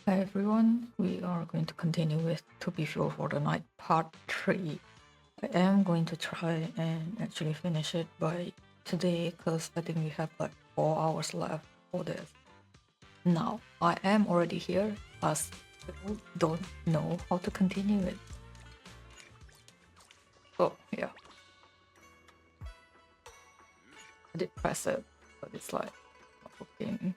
Hi everyone, we are going to continue with To Be Fuel for the Night Part 3. I am going to try and actually finish it by today because I think we have like 4 hours left for this. Now, I am already here, but still don't know how to continue it. So yeah, I did press it, but it's like not working.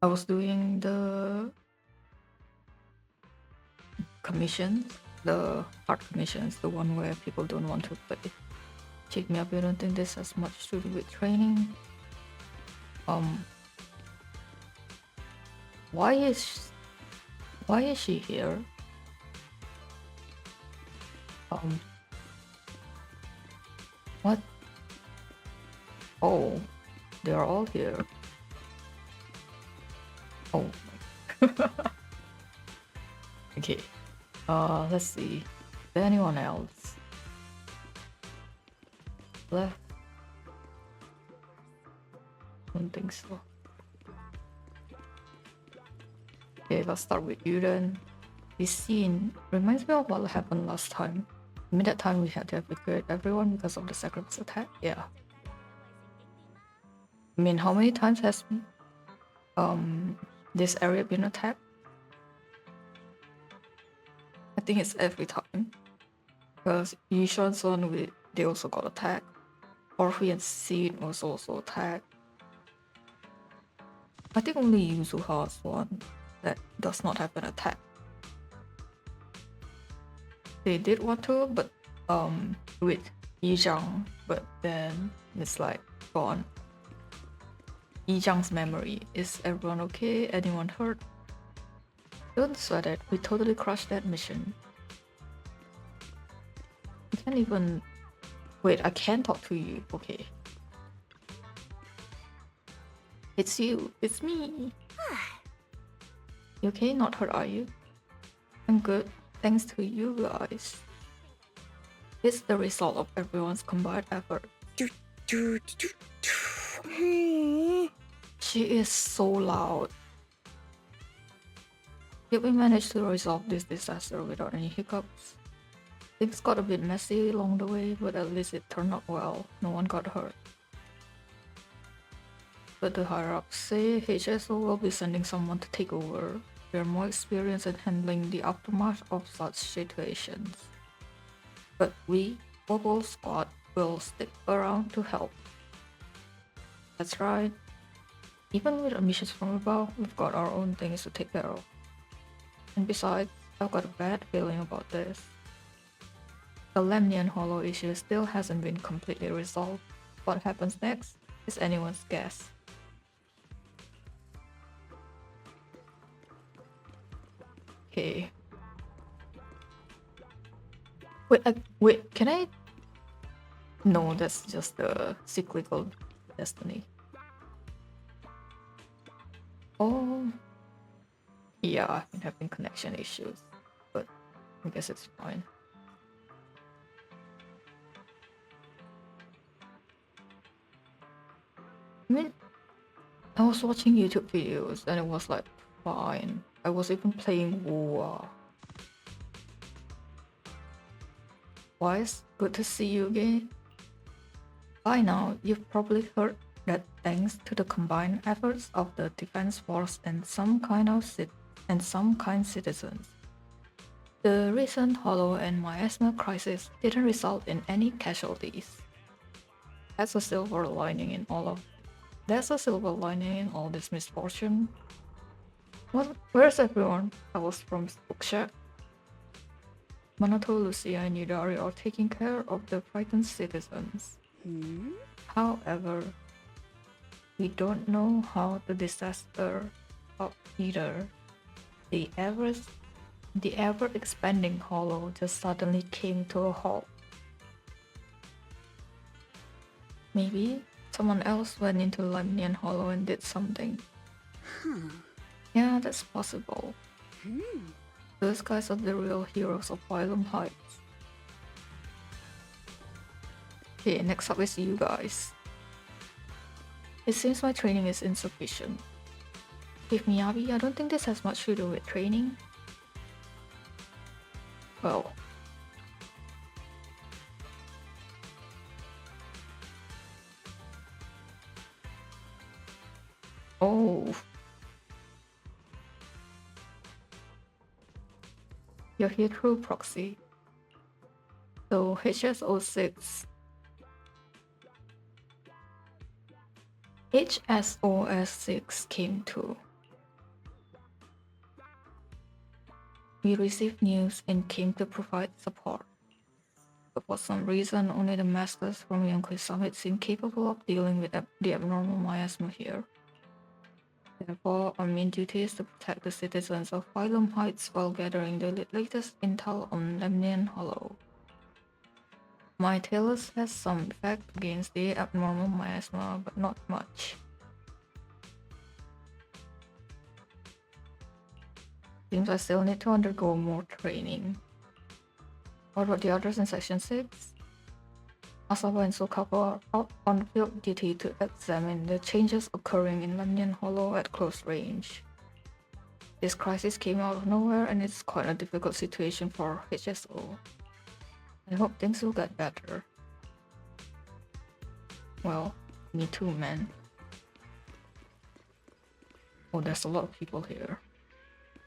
I was doing the commissions, the hard commissions, the one where people don't want to play. Check me up, you don't think this has much to do with training? Why is she here? What? Oh, they're all here. Oh, okay. Let's see. Is there anyone else left? Don't think so. Okay, let's start with you then. This scene reminds me of what happened last time. I mean, that time we had to evacuate everyone because of the Sacred's attack. Yeah. I mean, how many times has this area been attacked? I think it's every time. Because Yishan's son, they also got attacked. Orphe and Seed was also attacked. I think only Yuzuha's one that does not have an attack. They did want to, but with Yizhang, but then it's like gone. Yizhang's memory. Is everyone okay? Anyone hurt? Don't sweat it. We totally crushed that mission. I can't even... Wait, I can talk to you. Okay. It's you. It's me. You okay? Not hurt, are you? I'm good. Thanks to you guys. It's the result of everyone's combined effort. She is so loud. Yet we managed to resolve this disaster without any hiccups. Things got a bit messy along the way, but at least it turned out well. No one got hurt. But the higher-ups say HSO will be sending someone to take over. They're more experienced in handling the aftermath of such situations. But we, Bubble Squad, will stick around to help. That's right. Even with missions from above, we've got our own things to take care of. And besides, I've got a bad feeling about this. The Lemnian Hollow issue still hasn't been completely resolved. What happens next is anyone's guess. Okay. Wait, can I? No, that's just the cyclical destiny. Oh. Yeah, I've been having connection issues, but I guess it's fine. I mean, I was watching YouTube videos and it was like fine. I was even playing War. Wise, good to see you again. By now, you've probably heard that thanks to the combined efforts of the Defense Force and some kind citizens, the recent Hollow and miasma crisis didn't result in any casualties. There's a silver lining in all this misfortune. Where's everyone? I was from Bookshack. Manato, Lucia, and Yudari are taking care of the frightened citizens. However, we don't know how the disaster of either. The ever-expanding hollow just suddenly came to a halt. Maybe someone else went into Lemnian Hollow and did something. Yeah, that's possible. Those guys are the real heroes of Phylum Heights. Okay, next up is you guys. It seems my training is insufficient. With Miyabi, I don't think this has much to do with training. Well, oh, you're here through proxy. So HS06 HSOS6 came too. We received news and came to provide support. But for some reason, only the masters from Yonkai Summit seem capable of dealing with the abnormal miasma here. Therefore, our main duty is to protect the citizens of Phylum Heights while gathering the latest intel on Lemnian Hollow. My Talos has some effect against the abnormal miasma, but not much. Seems I still need to undergo more training. What about the others in Section 6? Asaba and Sokawa are out on field duty to examine the changes occurring in Lemnian Hollow at close range. This crisis came out of nowhere and it's quite a difficult situation for HSO. I hope things will get better. Well, me too, man. Oh, there's a lot of people here.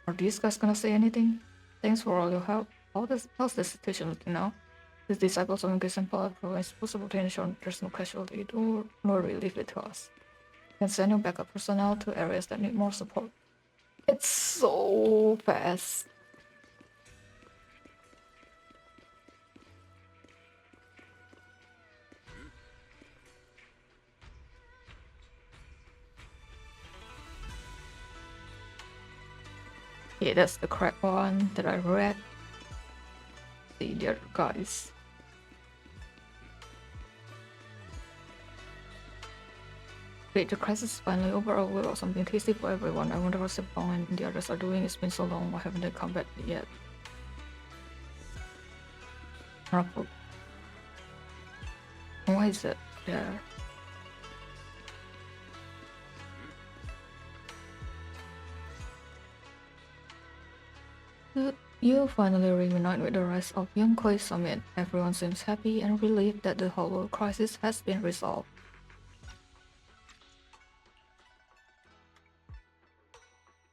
Are these guys gonna say anything? Thanks for all your help. How's the situation looking now? The disciples of Increase and Power is possible to ensure there's no casualty. Don't worry, leave it to us. You can send your backup personnel to areas that need more support. It's so fast. Yeah, that's the correct one that I read. The other guys. Great, the crisis is finally over. I'll whip out something tasty for everyone. I wonder what Sepong and the others are doing. It's been so long. Why haven't they come back yet? Why is it there? You finally reunite with the rest of Yonkai Summit. Everyone seems happy and relieved that the Hollow crisis has been resolved.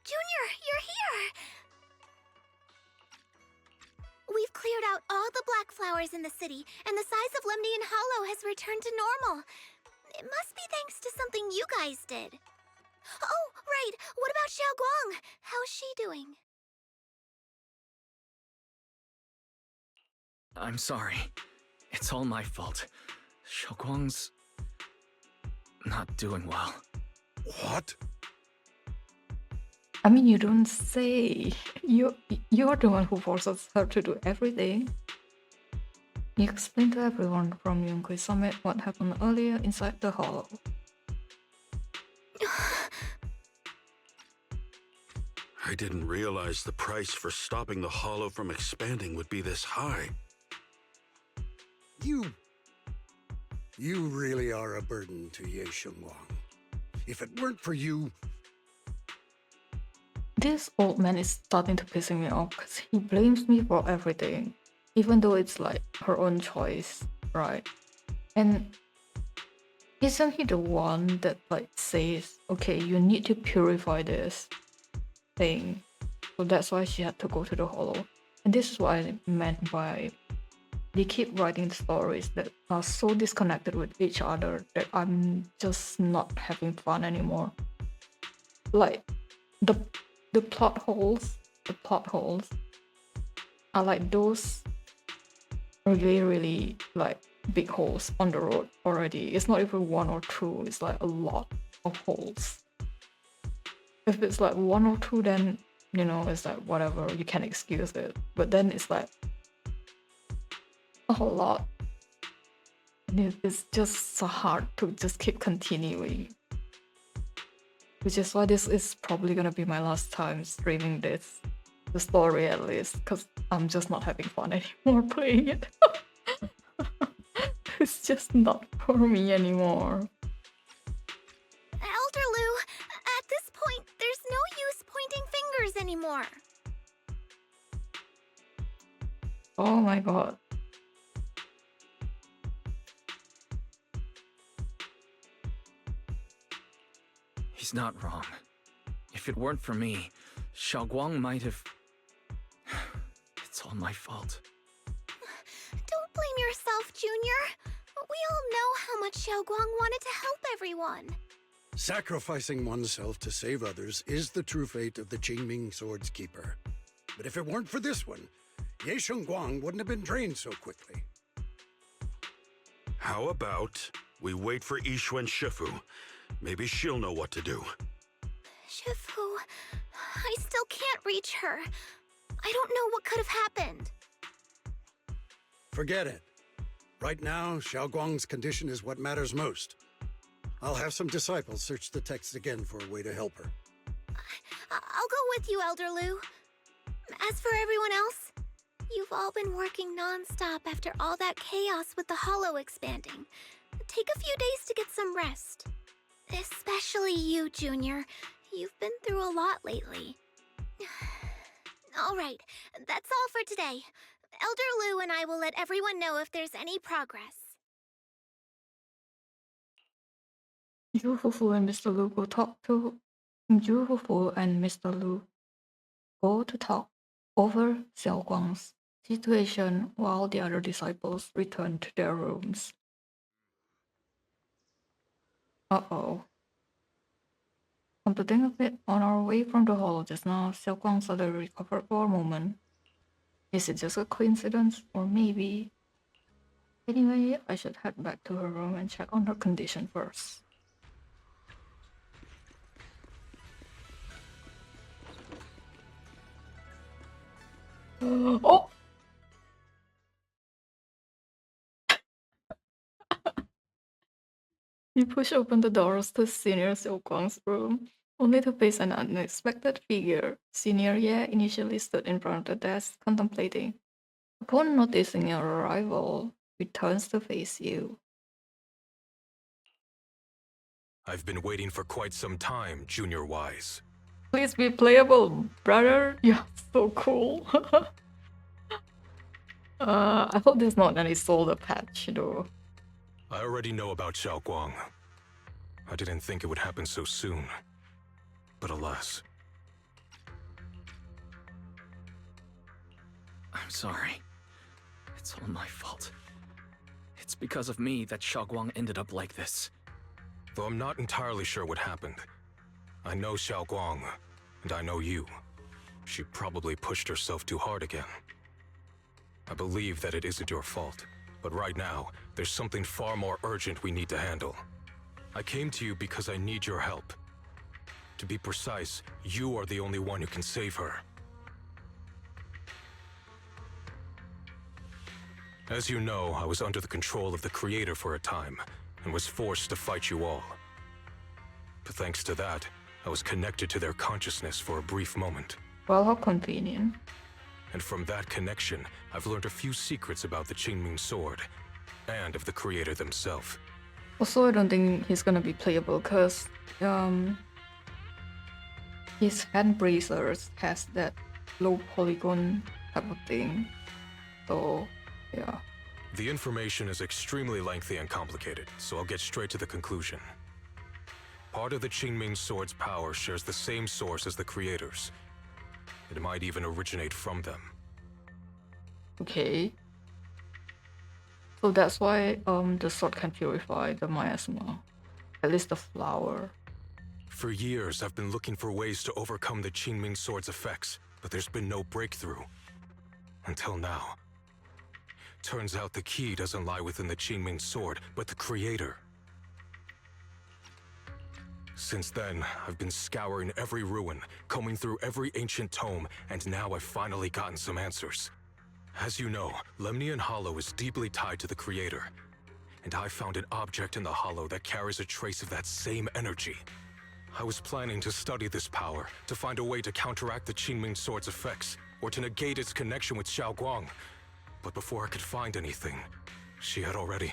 Junior, you're here! We've cleared out all the black flowers in the city, and the size of Lemnian Hollow has returned to normal. It must be thanks to something you guys did. Oh, right! What about Xiaoguang? How's she doing? I'm sorry. It's all my fault. Xiaoguang's not doing well. What? I mean, you don't say. You're the one who forces her to do everything. You explain to everyone from Yonkai Summit what happened earlier inside the Hollow. I didn't realize the price for stopping the Hollow from expanding would be this high. You really are a burden to Ye Xiongguang. If it weren't for you... This old man is starting to piss me off because he blames me for everything, even though it's like her own choice, right? And isn't he the one that like says, okay, you need to purify this thing, so that's why she had to go to the Hollow? And this is what I meant by they keep writing stories that are so disconnected with each other that I'm just not having fun anymore. Like the plot holes are like those really like big holes on the road already. It's not even one or two, it's like a lot of holes. If it's like one or two, then you know it's like whatever, you can excuse it. But then it's like a whole lot. And it's just so hard to just keep continuing. Which is why this is probably gonna be my last time streaming this. The story at least, because I'm just not having fun anymore playing it. It's just not for me anymore. anymore. Oh my god. He's not wrong. If it weren't for me, Xiaoguang might have... It's all my fault. Don't blame yourself, Junior. We all know how much Xiaoguang wanted to help everyone. Sacrificing oneself to save others is the true fate of the Qingming Sword's keeper. But if it weren't for this one, Ye Shengguang wouldn't have been drained so quickly. How about we wait for Yixuan Shifu? Maybe she'll know what to do. Shifu, I still can't reach her. I don't know what could have happened. Forget it. Right now, Xiaoguang's condition is what matters most. I'll have some disciples search the text again for a way to help her. I'll go with you, Elder Lu. As for everyone else, you've all been working non-stop after all that chaos with the hollow expanding. Take a few days to get some rest. Especially you, Junior. You've been through a lot lately. All right, that's all for today. Elder Lu and I will let everyone know if there's any progress. Zhu Fufu and Mr. Lu go talk to Zhu Fufu and Mr. Lu go to talk over Xiaoguang's situation while the other disciples return to their rooms. Uh-oh. Come to think of it, on our way from the hall just now, Xiaoguang suddenly recovered for a moment. Is it just a coincidence, or maybe... Anyway, I should head back to her room and check on her condition first. Oh! You push open the doors to Senior Xiaoguang's room, only to face an unexpected figure. Senior Ye initially stood in front of the desk, contemplating. Upon noticing your arrival, he turns to face you. I've been waiting for quite some time, Junior Wise. Please be playable, brother. You're so cool. I hope there's not any solder patch, though. I already know about Xiaoguang. I didn't think it would happen so soon. But alas. I'm sorry. It's all my fault. It's because of me that Xiaoguang ended up like this. Though I'm not entirely sure what happened. I know Xiaoguang, and I know you. She probably pushed herself too hard again. I believe that it isn't your fault, but right now, there's something far more urgent we need to handle. I came to you because I need your help. To be precise, you are the only one who can save her. As you know, I was under the control of the Creator for a time, and was forced to fight you all. But thanks to that, I was connected to their consciousness for a brief moment. Well, how convenient. And from that connection, I've learned a few secrets about the Qingming Sword, and of the Creator themselves. Also, I don't think he's gonna be playable because his hand bracers has that low polygon type of thing. So, yeah. The information is extremely lengthy and complicated, so I'll get straight to the conclusion. Part of the Qingming Sword's power shares the same source as the Creator's. It might even originate from them. Okay. So that's why the sword can purify the miasma. At least the flower. For years, I've been looking for ways to overcome the Qingming Sword's effects, but there's been no breakthrough. Until now. Turns out the key doesn't lie within the Qingming Sword, but the Creator. Since then, I've been scouring every ruin, combing through every ancient tome, and now I've finally gotten some answers. As you know, Lemnian Hollow is deeply tied to the Creator, and I found an object in the Hollow that carries a trace of that same energy. I was planning to study this power, to find a way to counteract the Qingming Sword's effects, or to negate its connection with Xiaoguang. But before I could find anything, she had already...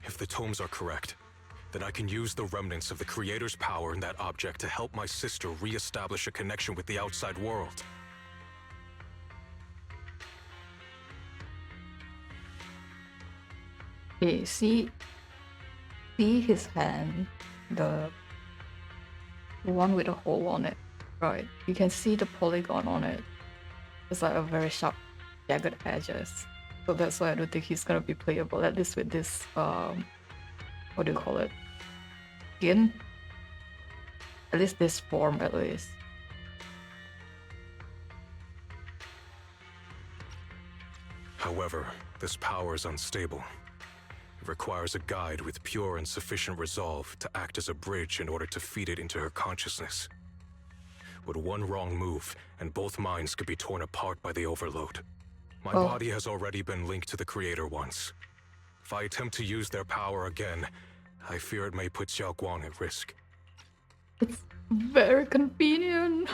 If the tomes are correct, then I can use the remnants of the Creator's power in that object to help my sister re-establish a connection with the outside world. Okay, see his hand, the one with a hole on it, right? You can see the polygon on it. It's like a very sharp, jagged edges. So that's why I don't think he's gonna be playable, at least with this, what do you call it? Skin? At least this form, at least. However, this power is unstable. It requires a guide with pure and sufficient resolve to act as a bridge in order to feed it into her consciousness. With one wrong move, and both minds could be torn apart by the overload. My body has already been linked to the Creator once. If I attempt to use their power again, I fear it may put Xiao Guang at risk. It's very convenient.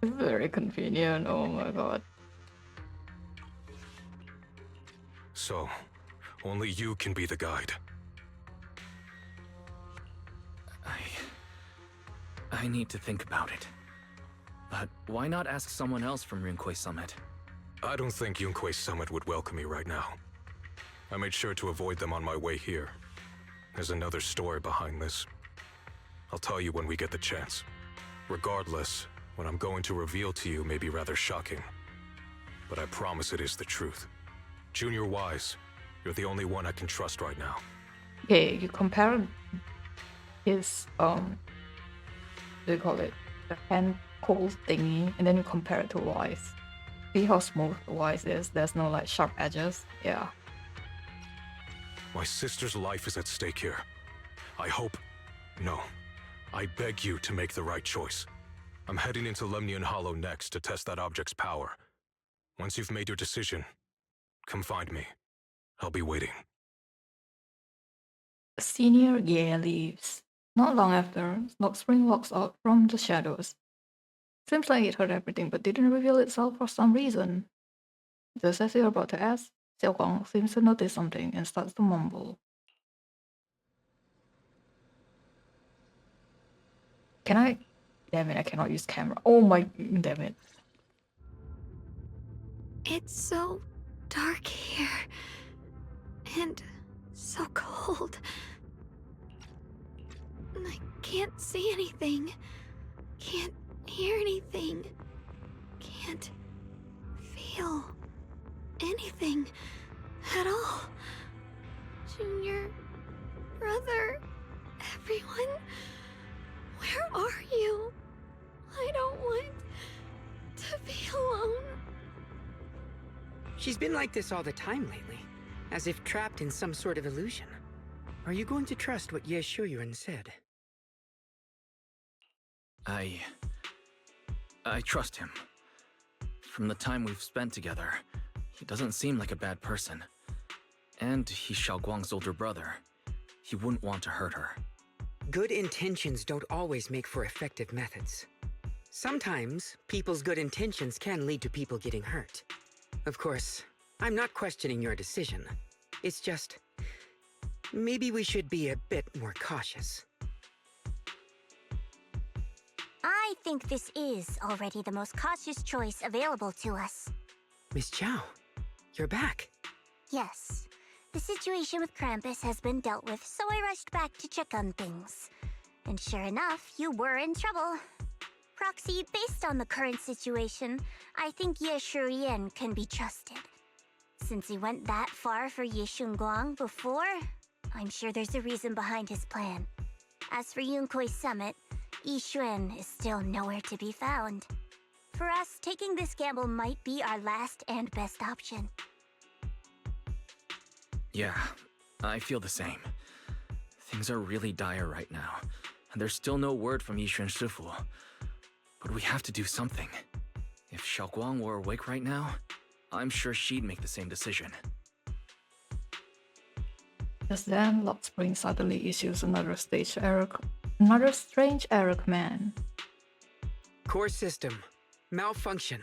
Very convenient. Oh my god. So, only you can be the guide. I need to think about it. But why not ask someone else from Rinquay Summit? I don't think Yunquay Summit would welcome me right now. I made sure to avoid them on my way here. There's another story behind this. I'll tell you when we get the chance. Regardless, what I'm going to reveal to you may be rather shocking. But I promise it is the truth. Junior Wise, you're the only one I can trust right now. Okay, you compare his what do you call it? The hand pole thingy, and then you compare it to Wise. See how smooth Wise is? There's no like sharp edges. Yeah. My sister's life is at stake here. I hope... No. I beg you to make the right choice. I'm heading into Lemnian Hollow next to test that object's power. Once you've made your decision, come find me. I'll be waiting. Senior Ye leaves. Not long after, Smoke Spring walks out from the shadows. Seems like it heard everything but didn't reveal itself for some reason. Just as you're about to ask, Xiao Guang seems to notice something and starts to mumble. Can I? Damn it, I cannot use camera. Oh my, damn it. It's so dark here. And so cold. I can't see anything. Can't hear anything. Can't feel anything at all. Junior, brother, everyone, where are you? I don't want to be alone. She's been like this all the time lately, as if trapped in some sort of illusion. Are you going to trust what Ye Shuyuan said? I trust him. From the time we've spent together, he doesn't seem like a bad person. And he's Xiao Guang's older brother. He wouldn't want to hurt her. Good intentions don't always make for effective methods. Sometimes, people's good intentions can lead to people getting hurt. Of course, I'm not questioning your decision. It's just... maybe we should be a bit more cautious. I think this is already the most cautious choice available to us. Miss Chow, you're back. Yes. The situation with Krampus has been dealt with, so I rushed back to check on things. And sure enough, you were in trouble. Proxy, based on the current situation, I think Ye Shurian can be trusted. Since he went that far for Ye Shunguang before, I'm sure there's a reason behind his plan. As for Yunquay Summit, Yi Xuan is still nowhere to be found. For us, taking this gamble might be our last and best option. Yeah, I feel the same. Things are really dire right now, and there's still no word from Yishuan Shifu. But we have to do something. If Xiao Guang were awake right now, I'm sure she'd make the same decision. Just then, Lock Spring suddenly issues another strange error command. Core system. Malfunction.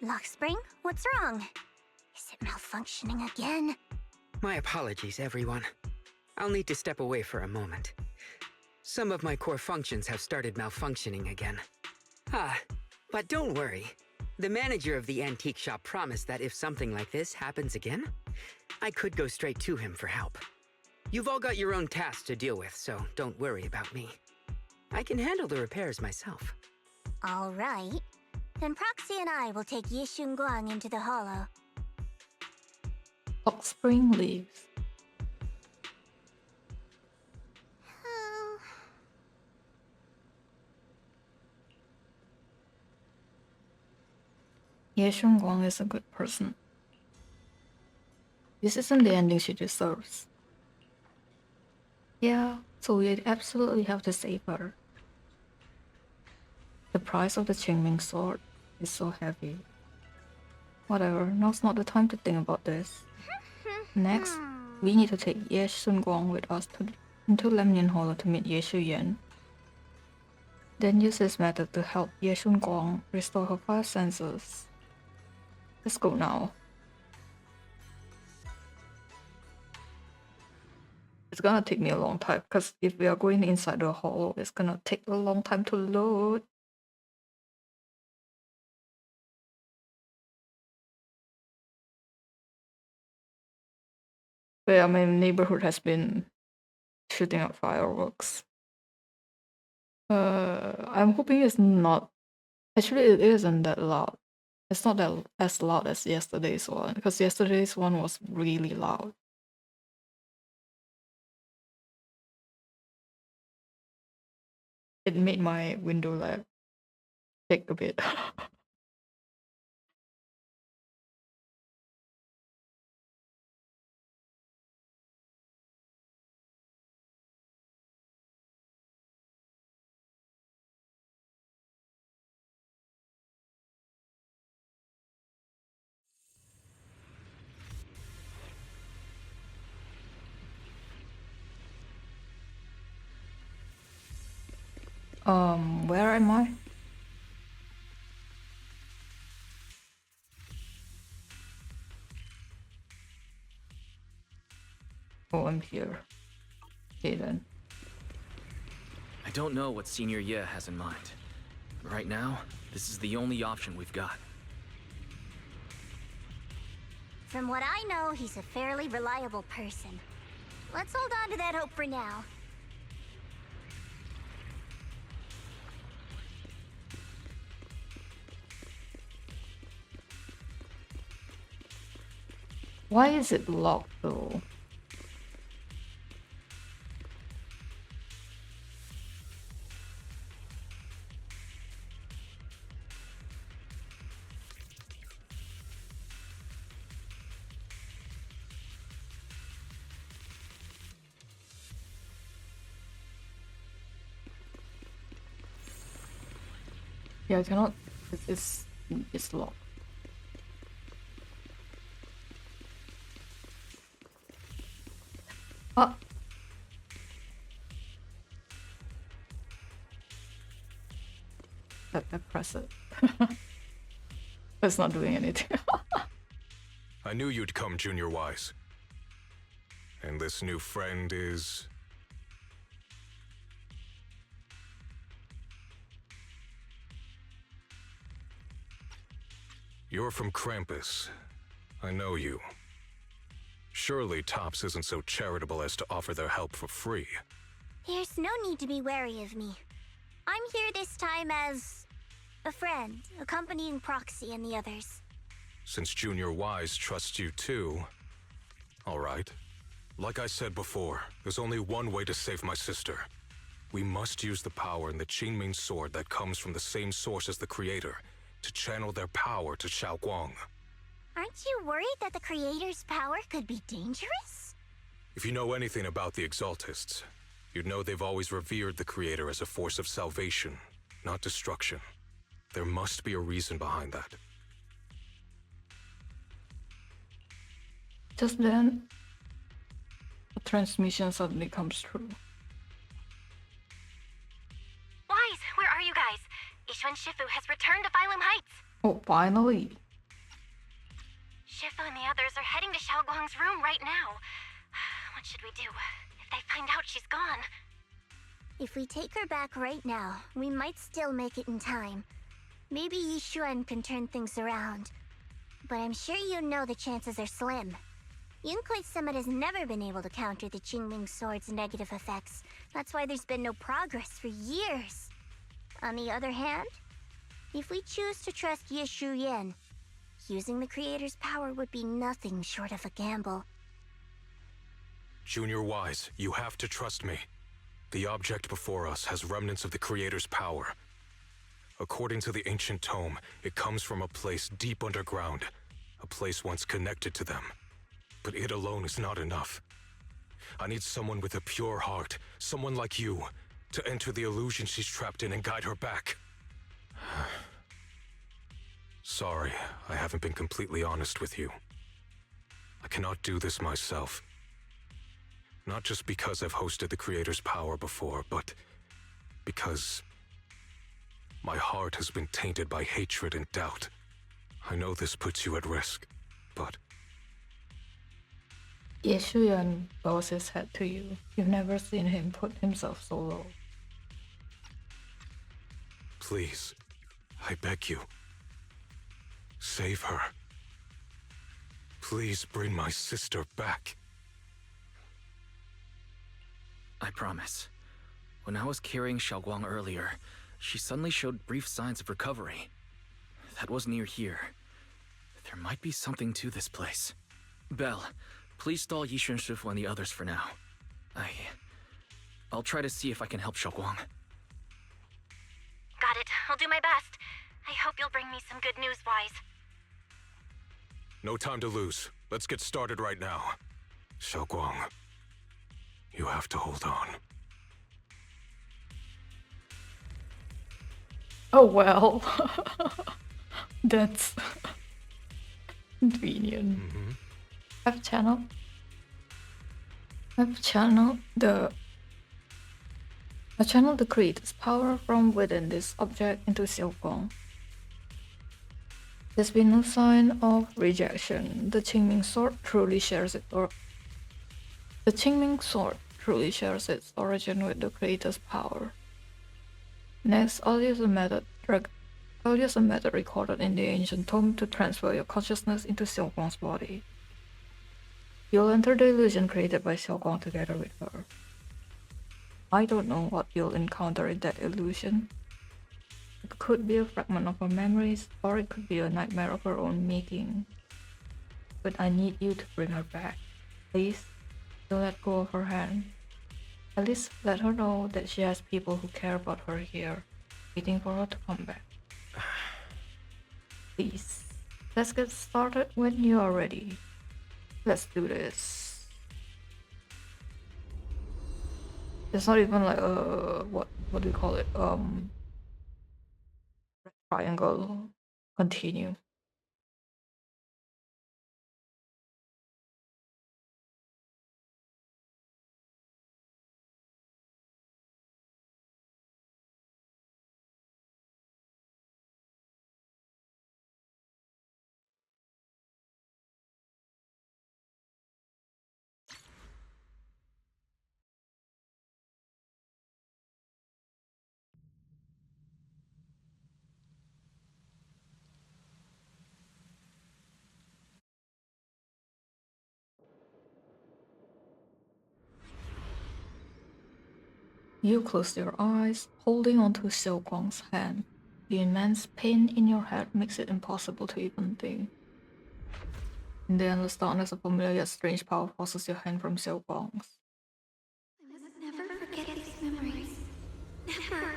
Lockspring, what's wrong? Is it malfunctioning again? My apologies, everyone. I'll need to step away for a moment. Some of my core functions have started malfunctioning again. But don't worry. The manager of the antique shop promised that if something like this happens again, I could go straight to him for help. You've all got your own tasks to deal with, so don't worry about me. I can handle the repairs myself. All right. Then Proxy and I will take Yishun Guang into the hollow. Lockspring leaves. Oh. Ye Shunguang is a good person. This isn't the ending she deserves. Yeah, so we absolutely have to save her. The price of the Qingming sword is so heavy. Whatever, now's not the time to think about this. Next, we need to take Ye Shunguang with us into Lemnian Hollow to meet Ye Shuyan. Then use his method to help Ye Shunguang restore her 5 senses. Let's go now. It's gonna take me a long time, because if we are going inside the hollow, it's gonna take a long time to load. But yeah, my neighborhood has been shooting out fireworks. I'm hoping it's not... Actually, it isn't that loud. It's not that as loud as yesterday's one, because yesterday's one was really loud. It made my window lamp shake a bit. Where am I? Oh, I'm here. Okay then. I don't know what Senior Ye has in mind. Right now, this is the only option we've got. From what I know, he's a fairly reliable person. Let's hold on to that hope for now. Why is it locked though? Yeah, I cannot. It's locked. Ah. I press it. It's not doing anything. I knew you'd come, Junior Wise. And this new friend is... You're from Krampus. I know you. Surely Tops isn't so charitable as to offer their help for free. There's no need to be wary of me. I'm here this time as a friend, accompanying Proxy and the others. Since Junior Wise trusts you too... All right. Like I said before, there's only one way to save my sister. We must use the power in the Qingming sword that comes from the same source as the Creator to channel their power to Xiaoguang. Aren't you worried that the Creator's power could be dangerous? If you know anything about the Exaltists, you'd know they've always revered the Creator as a force of salvation, not destruction. There must be a reason behind that. Just then, the transmission suddenly comes through. Why, Yishuan Shifu has returned to Phylum Heights. Oh, finally. Shifu and the others are heading to Xiaoguang's room right now. What should we do if they find out she's gone? If we take her back right now, we might still make it in time. Maybe Yishuan can turn things around. But I'm sure you know the chances are slim. Yunkai Summit has never been able to counter the Qingming Sword's negative effects. That's why there's been no progress for years. On the other hand, if we choose to trust Yishu Yan, using the Creator's power would be nothing short of a gamble. Junior Wise, you have to trust me. The object before us has remnants of the Creator's power. According to the ancient tome, it comes from a place deep underground, a place once connected to them. But it alone is not enough. I need someone with a pure heart, someone like you, to enter the illusion she's trapped in and guide her back. Sorry, I haven't been completely honest with you. I cannot do this myself. Not just because I've hosted the Creator's power before, but because my heart has been tainted by hatred and doubt. I know this puts you at risk, but Yishu Yan bows his head to you. You've never seen him put himself so low. please, I beg you, save her. Please bring my sister back. I promise. When I was carrying Xiaoguang earlier, she suddenly showed brief signs of recovery. That was near here. There might be something to this place. Belle, please stall Yishuan Shifu and the others for now. I'll try to see if I can help Xiaoguang. Got it. I'll do my best. I hope you'll bring me some good news, Wise. No time to lose. Let's get started right now. Xiaoguang, you have to hold on. Oh well. That's convenient. I've channeled the creator's power from within this object into Xiaoguang. There's been no sign of rejection. The Qingming Sword truly shares its origin with the creator's power. Next, I'll use a method recorded in the ancient tome to transfer your consciousness into Xiaoguang's body. You'll enter the illusion created by Xiaoguang together with her. I don't know what you'll encounter in that illusion. It could be a fragment of her memories, or it could be a nightmare of her own making. But I need you to bring her back. Please, don't let go of her hand. At least let her know that she has people who care about her here, waiting for her to come back. Please, let's get started when you are ready. Let's do this. It's not even like a what do you call it? Triangle. Continue. You close your eyes, holding onto Xiaoguang's hand. The immense pain in your head makes it impossible to even think. In the endless darkness, a familiar yet strange power forces your hand from Xiaoguang's. I must never forget these memories. Never.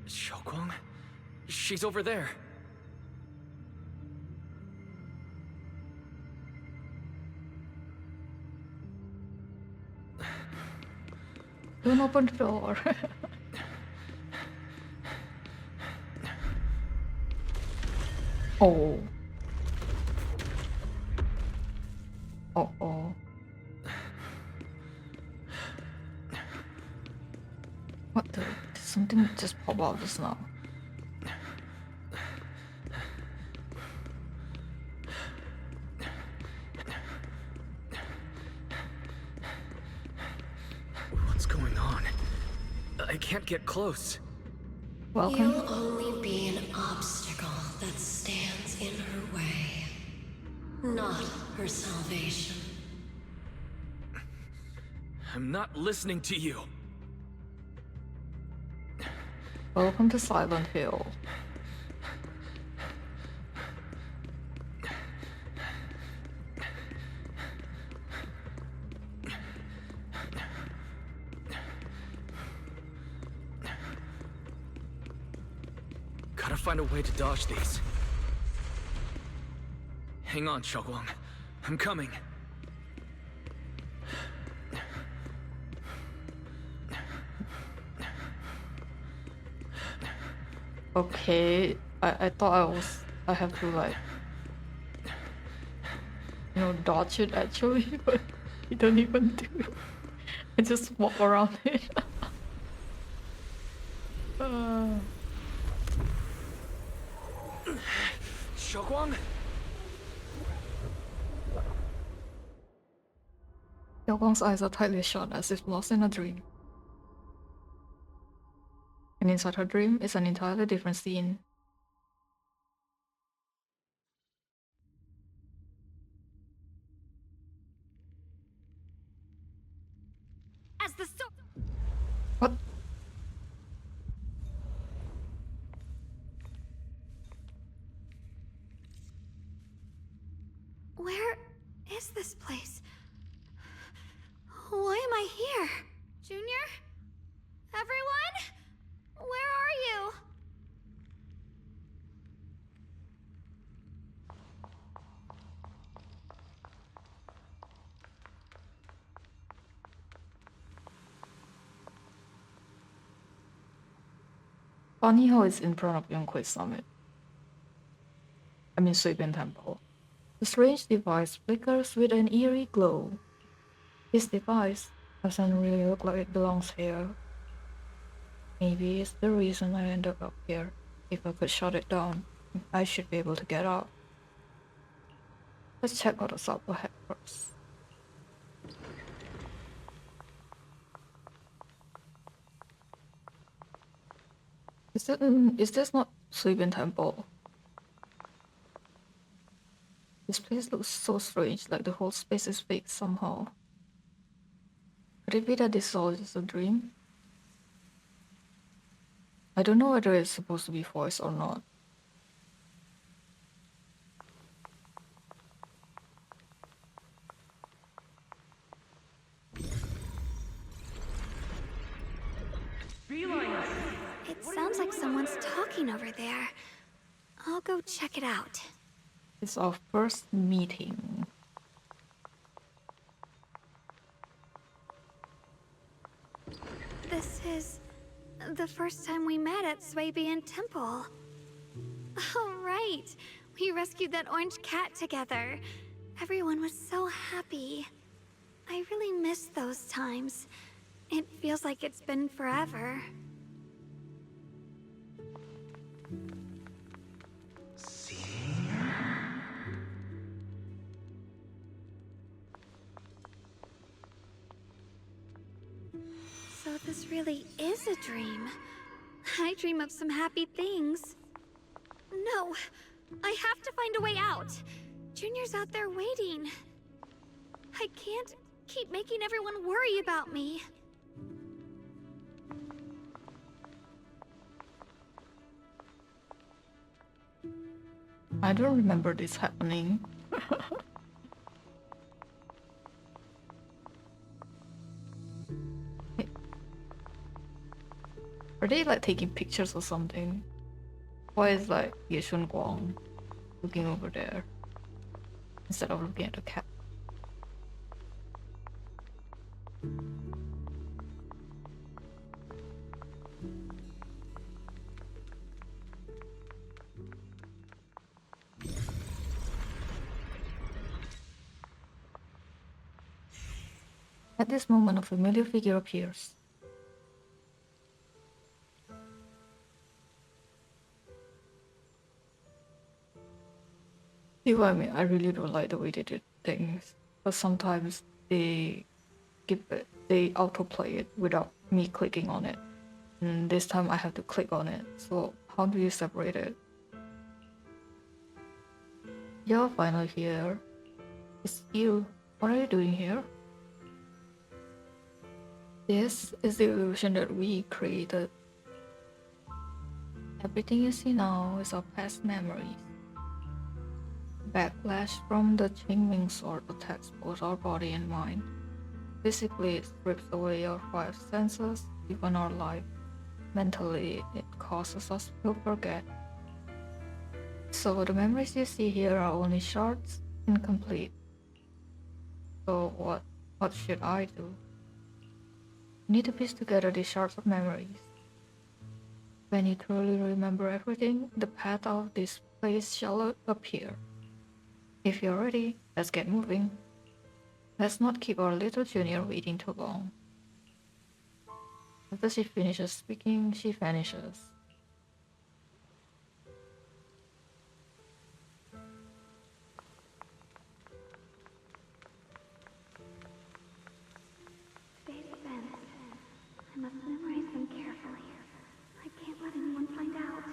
Xiaoguang? She's over there. Don't open the door. Oh. Oh. What the? Did something just pop out just now? What's going on? I can't get close. Welcome. You'll only be an obstacle that stands in her way, not her salvation. I'm not listening to you. Welcome to Silent Hill. Gotta find a way to dodge these. Hang on, Xiaoguang. I'm coming. Okay, I thought I have to like, dodge it actually, but you don't even do it. I just walk around it. Xiaoguang? Xiaoguang's eyes are tightly shut as if lost in a dream. And inside her dream is an entirely different scene. As the sword. What? Where is this place? Why am I here? Junior? Everyone? Where are you? Funny how it's in front of Yonghui Summit. I mean Suibin Temple. The strange device flickers with an eerie glow. This device doesn't really look like it belongs here. Maybe it's the reason I ended up here. If I could shut it down, I should be able to get out. Let's check out what's up ahead first. Is this not Suibin Temple? This place looks so strange, like the whole space is fake somehow. Could it be that this is all just a dream? I don't know whether it's supposed to be voiced or not. It sounds like someone's talking over there. I'll go check it out. It's our first meeting. This is the first time we met at Swabian Temple. Oh, right. We rescued that orange cat together. Everyone was so happy. I really miss those times. It feels like it's been forever. So this really is a dream. I dream of some happy things. No, I have to find a way out. Junior's out there waiting. I can't keep making everyone worry about me. I don't remember this happening. Hey. Are they like taking pictures or something? Why is like Ye Shun Guang looking over there instead of looking at the cat? At this moment, a familiar figure appears. See what I mean? I really don't like the way they did things, but sometimes they they autoplay it without me clicking on it, and this time I have to click on it. So how do you separate it? You're finally here. It's you. What are you doing here? This is the illusion that we created. Everything you see now is our past memories. Backlash from the Qingming sword attacks both our body and mind. Physically, it strips away our five senses, even our life. Mentally, it causes us to forget. So the memories you see here are only shards, incomplete. So what should I do? I need to piece together these shards of memories. When you truly remember everything, the path of this place shall appear. If you're ready, let's get moving. Let's not keep our little junior waiting too long. After she finishes speaking, she vanishes. Today's events. I must memorize them carefully. I can't let anyone find out.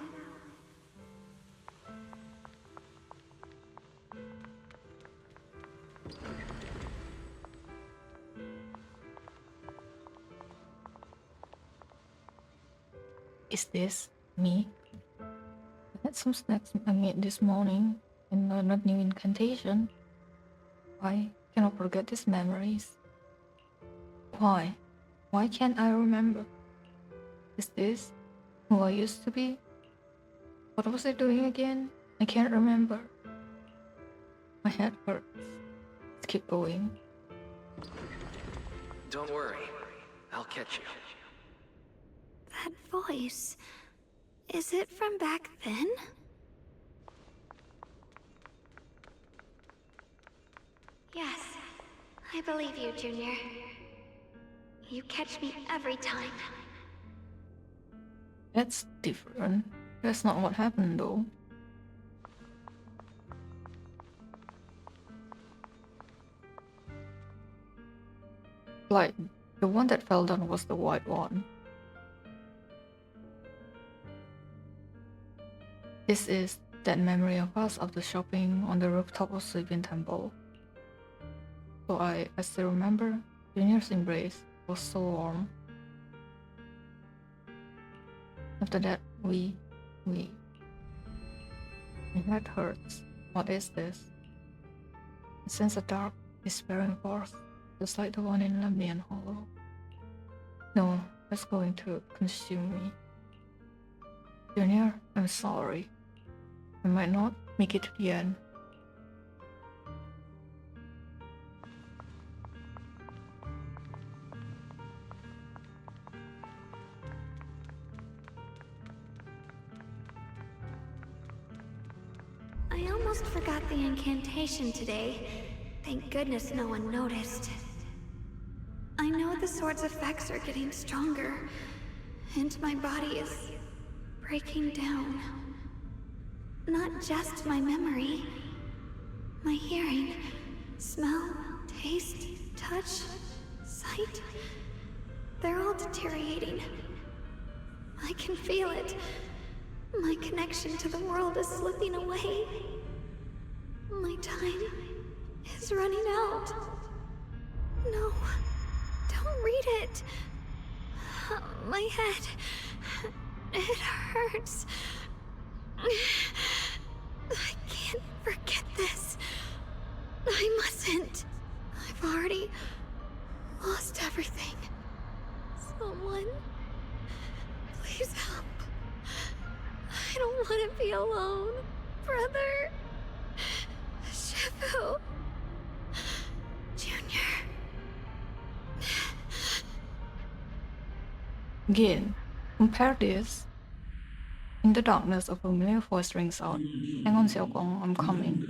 Is this me? I had some snacks I made this morning and learned a new incantation. I cannot forget these memories. Why? Why can't I remember? Is this who I used to be? What was I doing again? I can't remember. My head hurts. Let's keep going. Don't worry. I'll catch you. That voice. Is it from back then? Yes. I believe you, Junior. You catch me every time. That's different. That's not what happened though. Like, the one that fell down was the white one. This is that memory of us after shopping on the rooftop of Sleeping Temple. So I still remember Junior's embrace was so warm. After that, my head hurts. What is this? I sense a dark, despairing force, just like the one in Lemnian Hollow. No, that's going to consume me. Junior, I'm sorry. I might not make it to the end. I almost forgot the incantation today. Thank goodness no one noticed. I know the sword's effects are getting stronger, and my body is breaking down. Not just my memory. My hearing, smell, taste, touch, sight. They're all deteriorating. I can feel it. My connection to the world is slipping away. My time is running out. No, don't read it. My head, it hurts. I can't forget this. I mustn't. I've already lost everything. Someone, please help. I don't want to be alone. Brother. Shifu. Junior. Again, compare this. In the darkness, a familiar voice rings out. Hang on, Xiaoguang, I'm coming.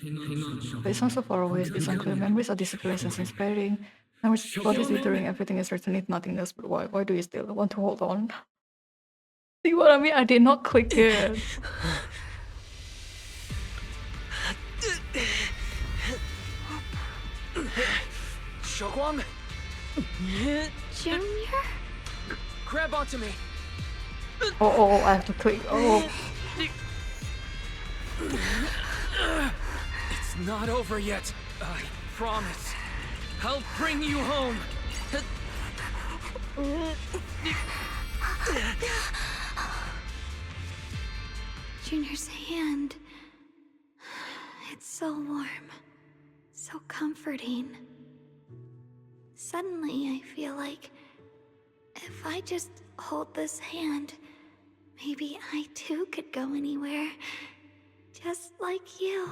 But it's not so far away, it's unclear. Memories are disappearing, senses fading. Memories bodies withering, everything is returning to nothingness, but why? Why do you still want to hold on? See what I mean? I did not click it. Xiaoguang, Junior? grab onto me. Oh, I have to click. Oh. It's not over yet. I promise. I'll bring you home. Junior's hand. It's so warm. So comforting. Suddenly, I feel like if I just hold this hand, maybe I too could go anywhere. Just like you.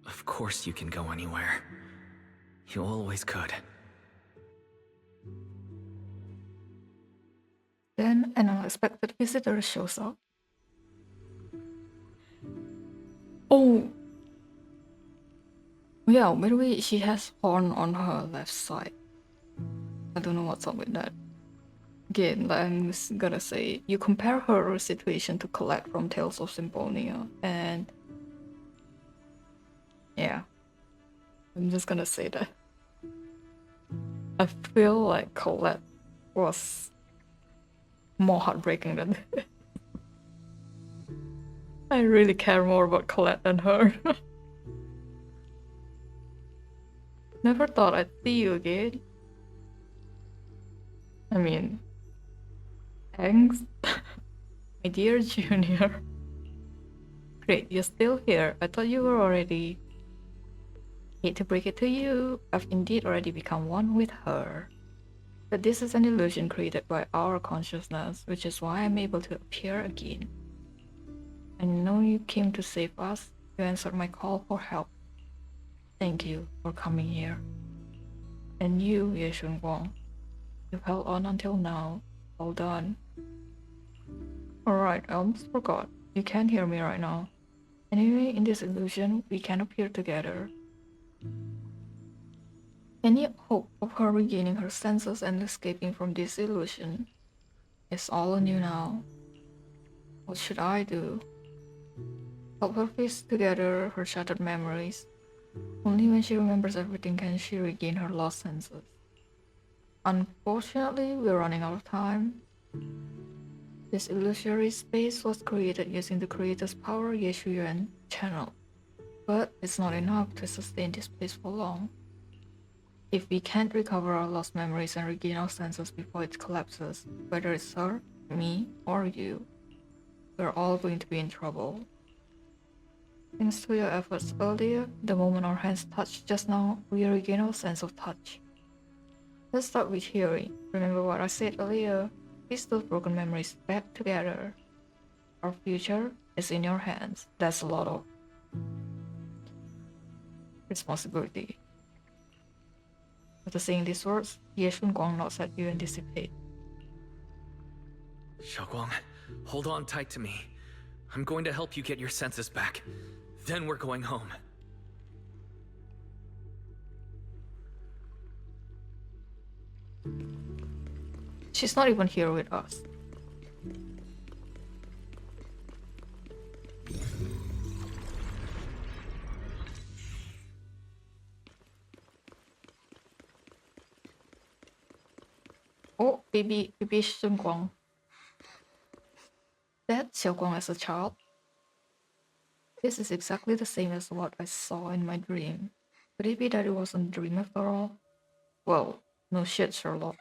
Of course you can go anywhere. You always could. Then an unexpected visitor shows up. Oh. Yeah, by the way, she has horn on her left side. I don't know what's up with that. Again, I'm just gonna say, you compare her situation to Colette from Tales of Symphonia, and yeah, I'm just gonna say that. I feel like Colette was more heartbreaking than this. I really care more about Colette than her. Never thought I'd see you again. I mean, thanks, my dear Junior. Great, you're still here. I thought you were already. Hate to break it to you, I've indeed already become one with her. But this is an illusion created by our consciousness, which is why I'm able to appear again. I know you came to save us. You answered my call for help. Thank you for coming here. And you, Ye Shunguang, you've held on until now. Well done. Alright, I almost forgot. You can't hear me right now. Anyway, in this illusion, we can appear together. Any hope of her regaining her senses and escaping from this illusion is all on you now. What should I do? Help her piece together her shattered memories. Only when she remembers everything can she regain her lost senses. Unfortunately, we're running out of time. This illusory space was created using the creator's power Yeshu Yuan channel, but it's not enough to sustain this place for long. If we can't recover our lost memories and regain our senses before it collapses, whether it's her, me, or you, we're all going to be in trouble. Thanks to your efforts earlier, the moment our hands touched just now, we regain our sense of touch. Let's start with hearing. Remember what I said earlier? Piece those broken memories back together. Our future is in your hands. That's a lot of responsibility. After saying these words, Ye Shunguang nods at you and dissipates. Xiaoguang, hold on tight to me. I'm going to help you get your senses back. Then we're going home. She's not even here with us. Oh, baby Shunguang. That Xiaoguang as a child. This is exactly the same as what I saw in my dream. Could it be that it wasn't a dream after all? Well, no shit, Sherlock.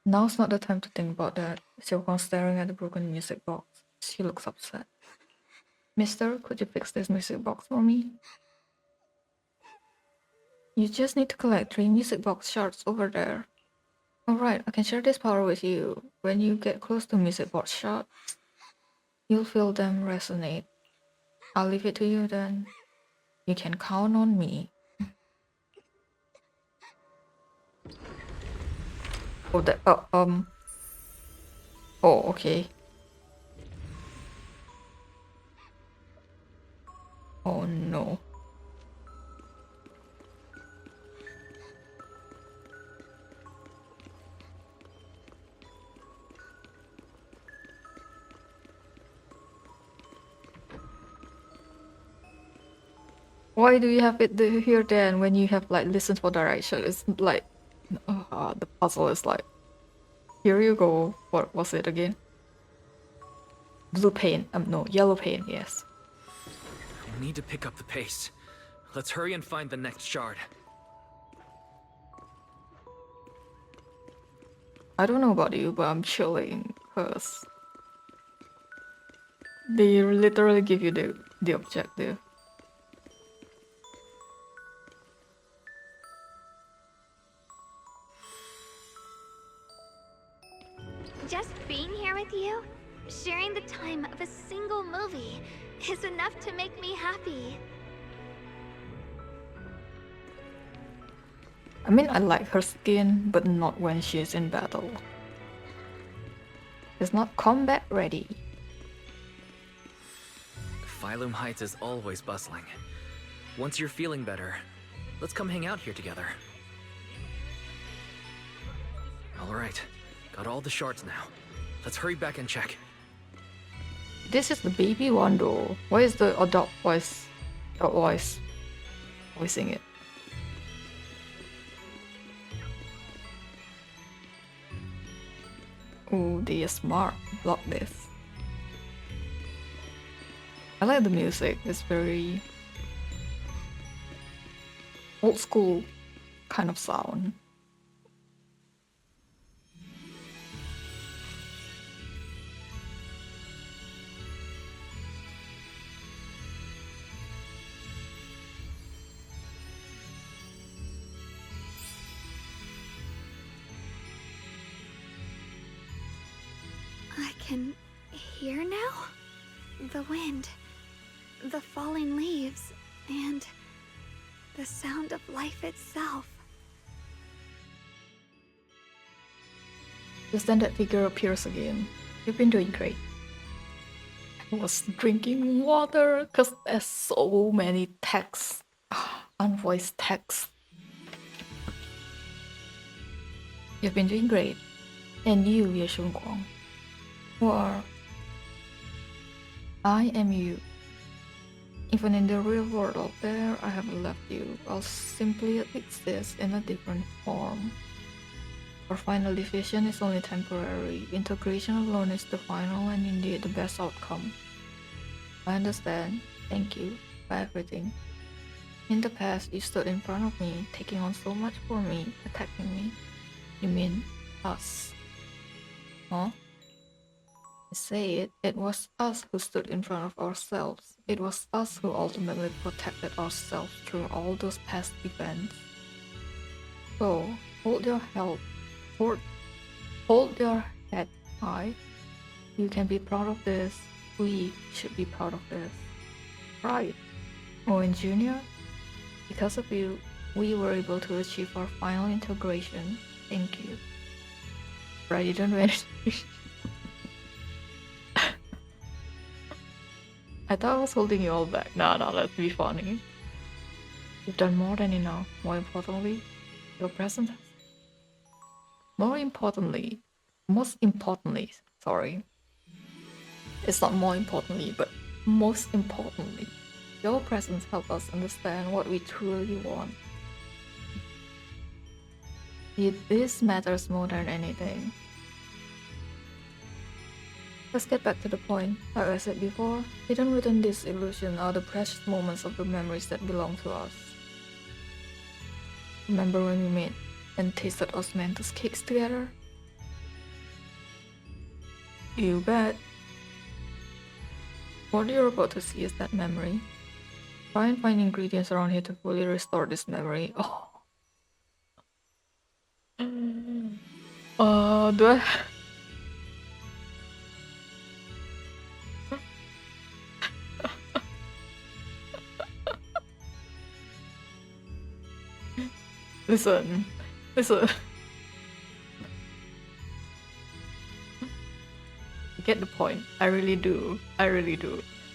Now's not the time to think about that. Xiaoguang staring at the broken music box. She looks upset. Mister, could you fix this music box for me? You just need to collect 3 music box shards over there. Alright, I can share this power with you. When you get close to music box shards, you'll feel them resonate. I'll leave it to you then. You can count on me. Oh, that, oh, okay. Oh no. Why do you have it here then when you have like listen for direction? It's like the puzzle is like, here you go. What was it again? Blue paint. No, yellow paint. Yes. We need to pick up the pace. Let's hurry and find the next shard. I don't know about you, but I'm chilling because they literally give you the objective. Just being here with you, sharing the time of a single movie, is enough to make me happy. I mean, I like her skin, but not when she's in battle. It's not combat ready. Phylum Heights is always bustling. Once you're feeling better, let's come hang out here together. Alright, got all the shards now. Let's hurry back and check. This is the baby one though. Why is the adult voice voicing it? Oh, they are smart. Block this. I like the music. It's very old school kind of sound. I can hear now? The wind, the falling leaves, and the sound of life itself. Just then that figure appears again. You've been doing great. I was drinking water because there's so many texts. Unvoiced text. You've been doing great. And you, Ye Shunguang. Who are... I am you. Even in the real world out there, I haven't left you. I'll simply exist in a different form. Our final division is only temporary. Integration alone is the final and indeed the best outcome. I understand. Thank you for everything. In the past, you stood in front of me, taking on so much for me, protecting me. You mean us? Huh? I say it, it was us who stood in front of ourselves. It was us who ultimately protected ourselves through all those past events. So, hold your head high. You can be proud of this. We should be proud of this. Right. Owen Jr., because of you, we were able to achieve our final integration. Thank you. Right, you don't do anything. I thought I was holding you all back. No, let's be funny. You've done more than enough. More importantly, your presence. Most importantly, sorry. It's not more importantly, but most importantly, your presence helped us understand what we truly want. This matters more than anything. Let's get back to the point. Like I said before, hidden within this illusion are the precious moments of the memories that belong to us. Remember when we made and tasted osmanthus cakes together? You bet. What you're about to see is that memory. Try and find ingredients around here to fully restore this memory. Oh. Do I... Listen. You get the point. I really do.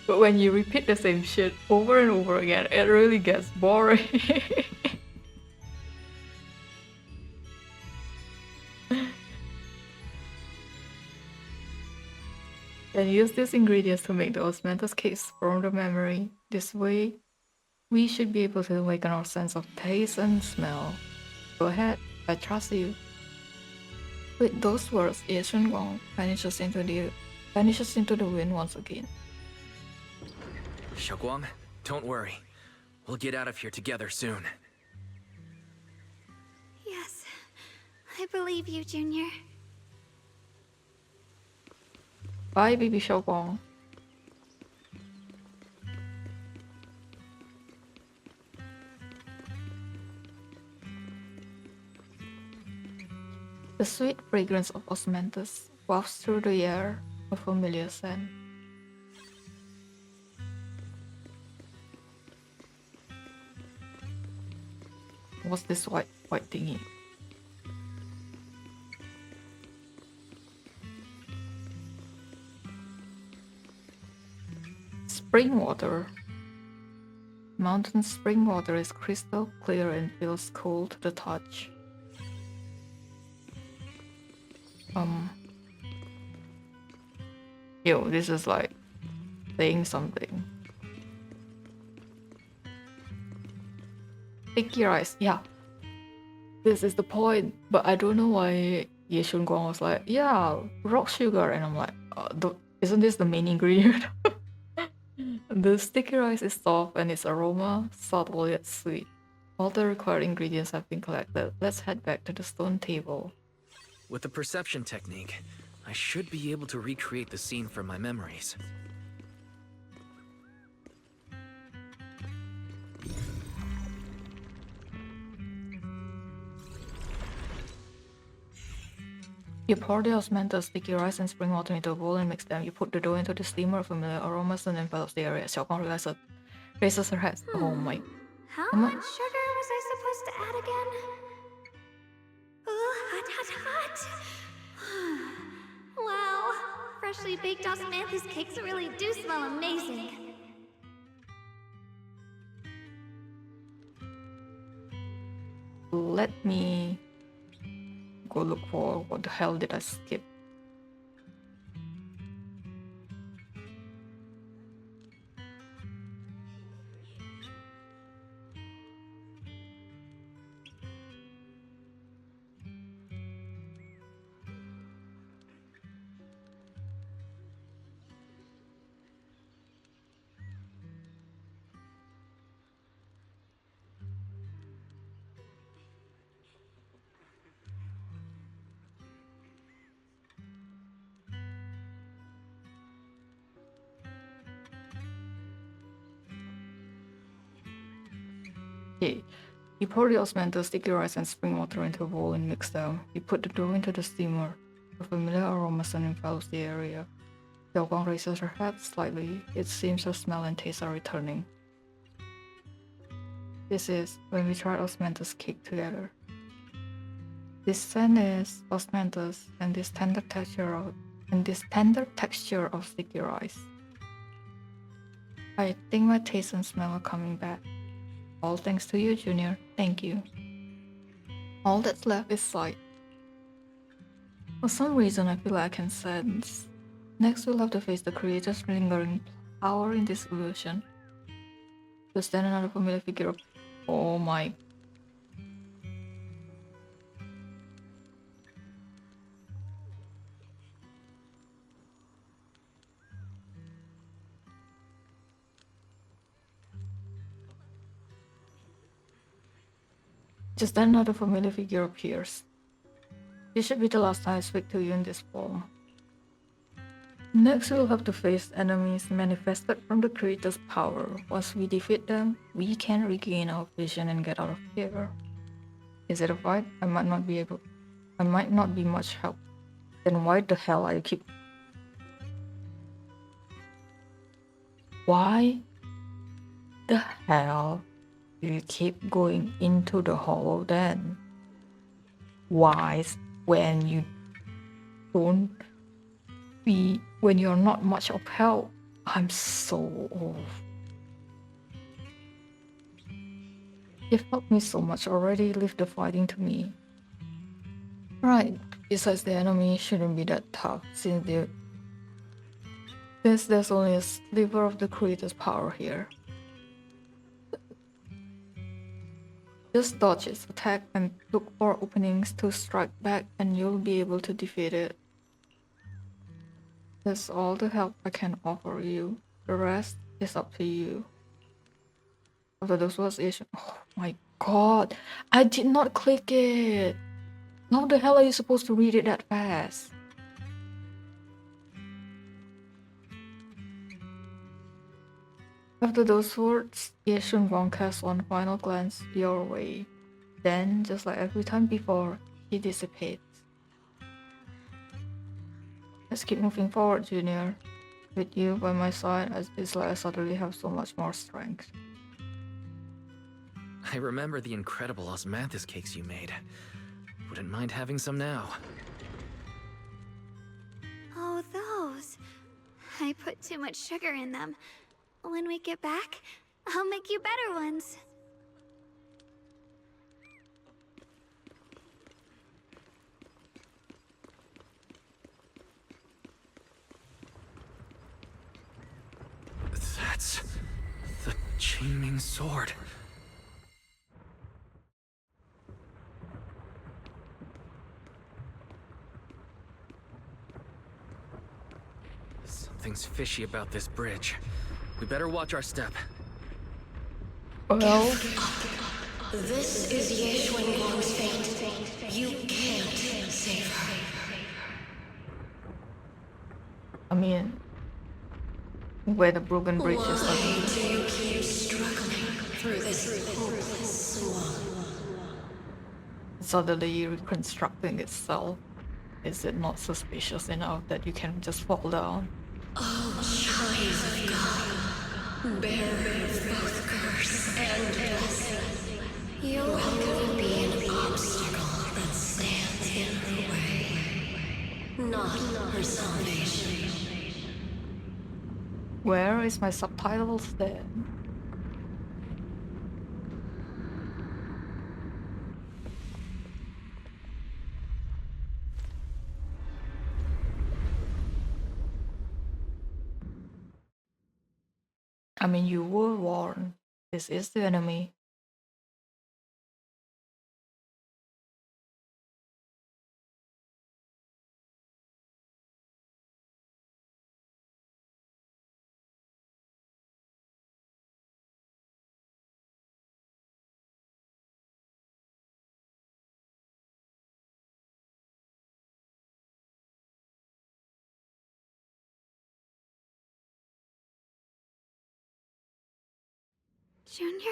But when you repeat the same shit over and over again, it really gets boring. And use these ingredients to make the osmanthus cakes from the memory. This way, we should be able to awaken our sense of taste and smell. Go ahead, I trust you. With those words, Ye Shunguang vanishes into the wind once again. Xiaoguang, don't worry. We'll get out of here together soon. Yes, I believe you, Junior. Bye, baby Xiaoguang. The sweet fragrance of osmanthus wafts through the air, a familiar scent. What's this white thingy? Spring water. Mountain spring water is crystal clear and feels cool to the touch. Yo, this is like saying something. Sticky rice, yeah. This is the point, but I don't know why Ye Shunguang was like, yeah, rock sugar, and I'm like, isn't this the main ingredient? The sticky rice is soft and its aroma subtle yet sweet. All the required ingredients have been collected. Let's head back to the stone table. With the perception technique, I should be able to recreate the scene from my memories. You pour the osmanthus, sticky rice, and spring water into a bowl and mix them. You put the dough into the steamer, familiar aromas and envelops the area. Xiaoguang raises her head. Oh my. How much sugar was I supposed to add again? Ooh, hot, hot, hot. Wow, freshly baked osmanthus cakes really do smell amazing. Let me go look for what the hell did I skip. Okay. You pour the osmanthus, sticky rice, and spring water into a bowl and mix them. You put the dough into the steamer. A familiar aroma envelops the area. Xiaoguang raises her head slightly. It seems her smell and taste are returning. This is when we tried osmanthus cake together. This scent is osmanthus and this tender texture of sticky rice. I think my taste and smell are coming back. All thanks to you, Junior. Thank you. All that's left is sight. For some reason, I feel like I can sense. Next, we'll have to face the creator's lingering power in this illusion. There's then another familiar figure of... Oh my... Just then another familiar figure appears. This should be the last time I speak to you in this form. Next, we'll have to face enemies manifested from the creator's power. Once we defeat them, we can regain our vision and get out of here. Is it a fight? I might not be much help. Then why the hell are you keep... Why the hell do you keep going into the hollow then? Why when you're not much of help? I'm so old. You've helped me so much already. Leave the fighting to me. Right. Besides, the enemy shouldn't be that tough since there's only a sliver of the creator's power here. Just dodge its attack and look for openings to strike back and you'll be able to defeat it. That's all the help I can offer you. The rest is up to you. After those words, oh my god, I did not click it. How the hell are you supposed to read it that fast? After those words, Ye Shunguang cast one final glance your way. Then, just like every time before, he dissipates. Let's keep moving forward, Junior. With you by my side, it's like I suddenly have so much more strength. I remember the incredible osmanthus cakes you made. Wouldn't mind having some now. Oh, those. I put too much sugar in them. When we get back, I'll make you better ones. That's the Qingming sword. Something's fishy about this bridge. We better watch our step. Well, This is Ye Xuanguang's fate. You can't save her. I mean, where the broken bridge is. Why do you keep struggling through this hopeless swamp? Suddenly reconstructing itself. Is it not suspicious enough that you can just fall down? Oh, child of God, bearer of both curse and blessing, your will be an obstacle that stands in her way, not her salvation. Where is my subtitles then? I mean, you were warned. This is the enemy. Junior,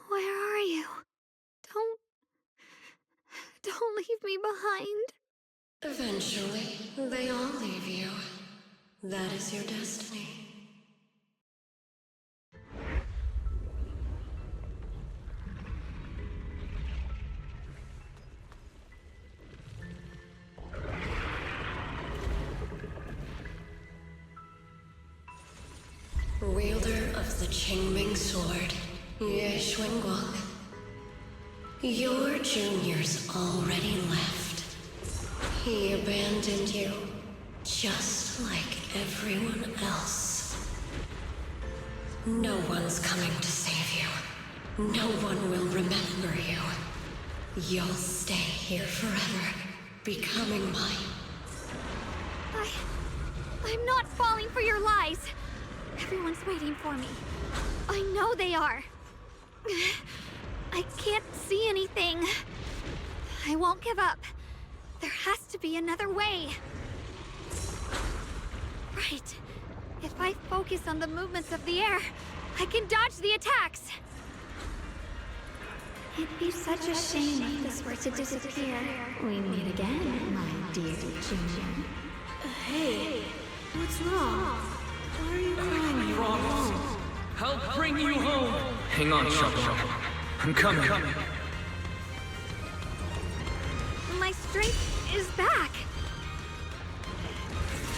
where are you? Don't leave me behind. Eventually, they all leave you. That is your destiny. Wielder of the Qingming sword, Ye Xuanguang. Your junior's already left. He abandoned you, just like everyone else. No one's coming to save you. No one will remember you. You'll stay here forever, becoming mine. I'm not falling for your lies. Everyone's waiting for me. I know they are. I can't see anything. I won't give up. There has to be another way. Right. If I focus on the movements of the air, I can dodge the attacks. It'd be such a shame if this were to disappear. We meet again, my dear Junior. Hey, what's wrong? Why are you crying? I'll bring you home. Hang on, Xiaoguang. I'm coming. My strength is back.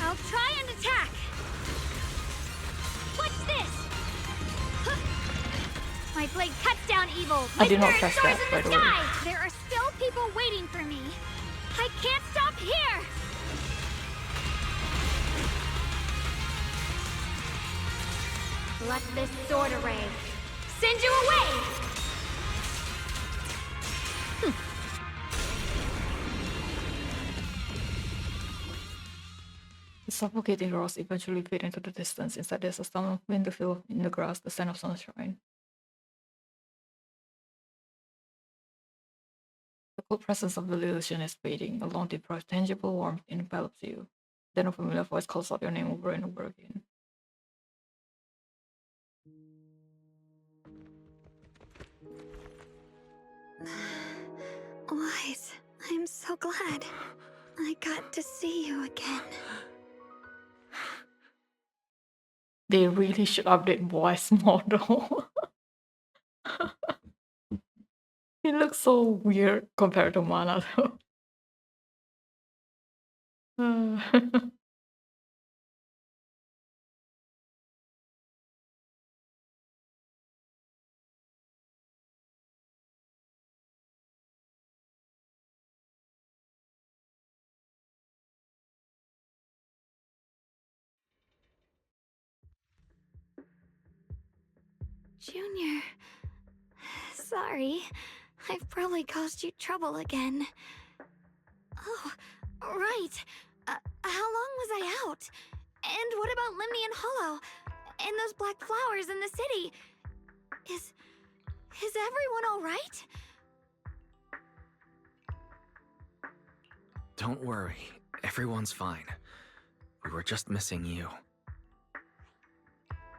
I'll try and attack. evil! I did not Mr. catch Soars that, in by the the way. sky! There are still people waiting for me. I can't stop here! Let this sword array send you away! The suffocating roars eventually fade into the distance. Instead, there's a sound of wind, the feel in the grass, the scent of sunshine. The cold presence of the illusion is fading. A long, deep, tangible warmth envelops you. Then a familiar voice calls out your name over and over again. Wise, I'm so glad I got to see you again. They really should update voice model. He looks so weird compared to Mana though. Junior, sorry. I've probably caused you trouble again. Oh, right. How long was I out? And what about Limnian Hollow? And those black flowers in the city? Is everyone alright? Don't worry, everyone's fine. We were just missing you.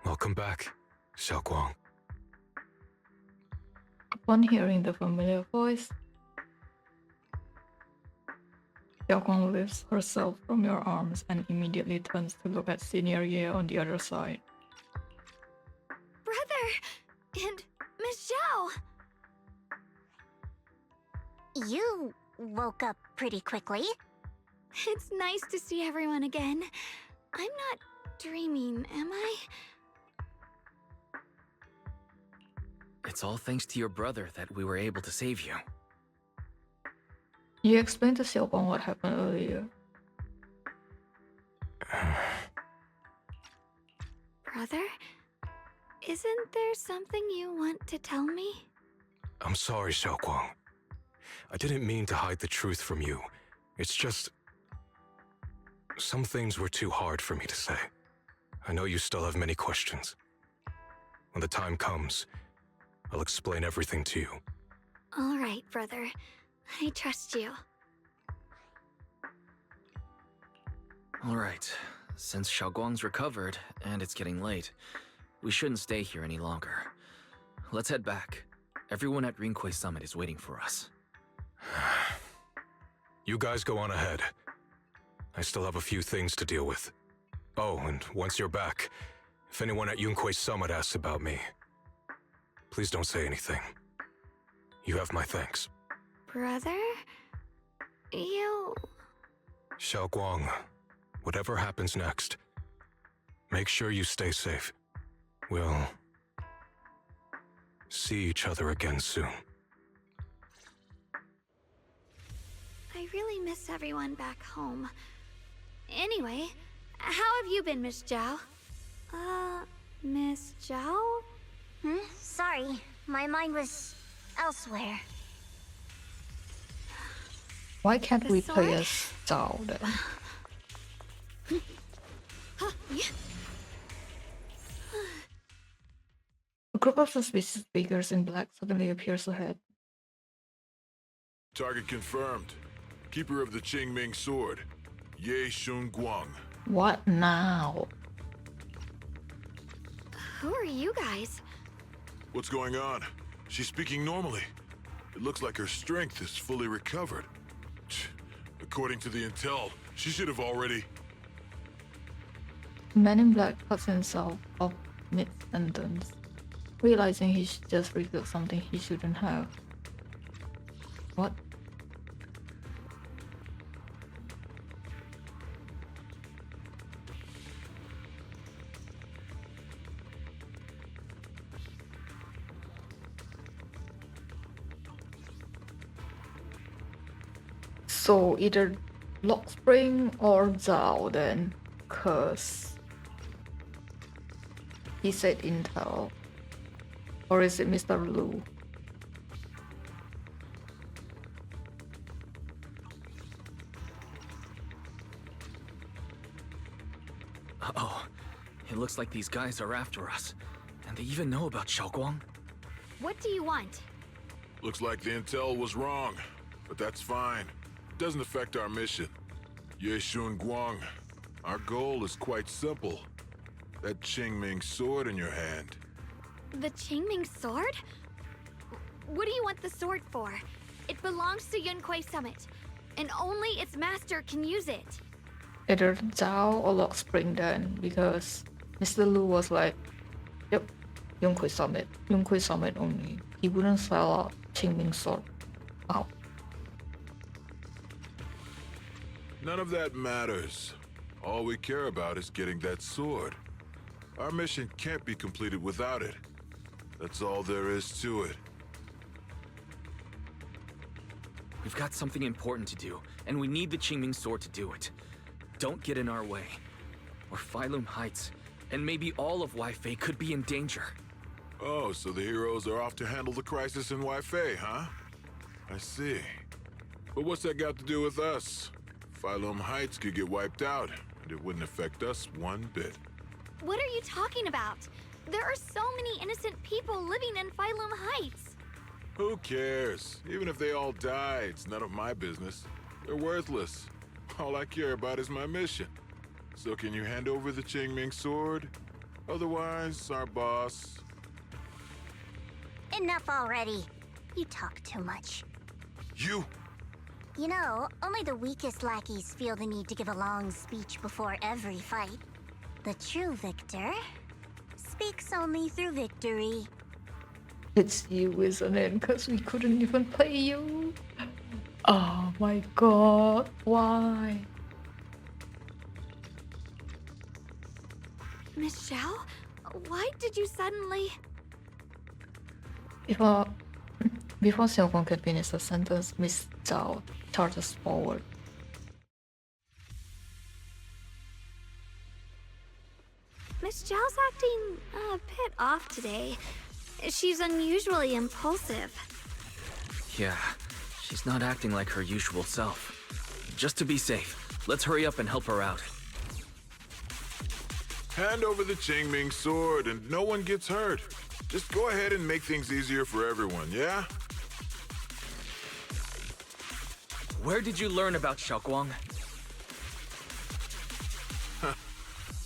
Welcome back, Xiaoguang. Upon hearing the familiar voice, Xiaoguang lifts herself from your arms and immediately turns to look at Senior Ye on the other side. Brother! And Miss Zhao! You woke up pretty quickly. It's nice to see everyone again. I'm not dreaming, am I? It's all thanks to your brother that we were able to save you. You explained to Xiaoguang what happened earlier. Brother? Isn't there something you want to tell me? I'm sorry, Xiaoguang. I didn't mean to hide the truth from you. It's just... some things were too hard for me to say. I know you still have many questions. When the time comes, I'll explain everything to you. All right, brother. I trust you. All right, since Xiaoguang's recovered and it's getting late, we shouldn't stay here any longer. Let's head back. Everyone at Rinkwei Summit is waiting for us. You guys go on ahead. I still have a few things to deal with. Oh, and once you're back, if anyone at Yunkwei Summit asks about me, please don't say anything. You have my thanks. Brother? You... Xiaoguang, whatever happens next, make sure you stay safe. We'll see each other again soon. I really miss everyone back home. Anyway, how have you been, Miss Zhao? Miss Zhao? Sorry, my mind was elsewhere. Why can't The we play sword? as Zhao then? A group of suspicious figures in black suddenly appears ahead. Target confirmed. Keeper of the Qingming sword, Ye Shunguang. What now? Who are you guys? What's going on? She's speaking normally. It looks like her strength is fully recovered. According to the intel, she should have already... The man in black cuts himself off mid-sentence, realizing he just revealed something he shouldn't have. What? So either Lock Spring or Zhao then, cause he said Intel. Or is it Mr. Lu? Uh-oh. It looks like these guys are after us. And they even know about Xiaoguang. What do you want? Looks like the intel was wrong, but that's fine. Doesn't affect our mission. Ye Shun Guang, our goal is quite simple. That Qingming sword in your hand. The Qingming sword? What do you want the sword for? It belongs to Yunquei Summit, and only its master can use it. Either Zhao or Lock Spring then, because Mr. Lu was like, yep, Yunquei Summit only. He wouldn't sell out Qingming sword out. None of that matters. All we care about is getting that sword. Our mission can't be completed without it. That's all there is to it. We've got something important to do, and we need the Qingming sword to do it. Don't get in our way. Or Phylum Heights, and maybe all of Waifei could be in danger. Oh, so the heroes are off to handle the crisis in Waifei, huh? I see. But what's that got to do with us? Phylum Heights could get wiped out, and it wouldn't affect us one bit. What are you talking about? There are so many innocent people living in Phylum Heights. Who cares? Even if they all die, it's none of my business. They're worthless. All I care about is my mission. So can you hand over the Qingming sword? Otherwise, our boss... Enough already. You talk too much. You? You know, only the weakest lackeys feel the need to give a long speech before every fight. The true victor speaks only through victory. It's you, isn't it? Because we couldn't even play you. Oh my god, why? Miss Zhao, why did you suddenly... Before Xiaoguang can finish the sentence, Miss Zhao charges forward. Miss Zhao's acting a bit off today. She's unusually impulsive. Yeah, she's not acting like her usual self. Just to be safe, let's hurry up and help her out. Hand over the Qingming sword and no one gets hurt. Just go ahead and make things easier for everyone, yeah? Where did you learn about Xiaoguang?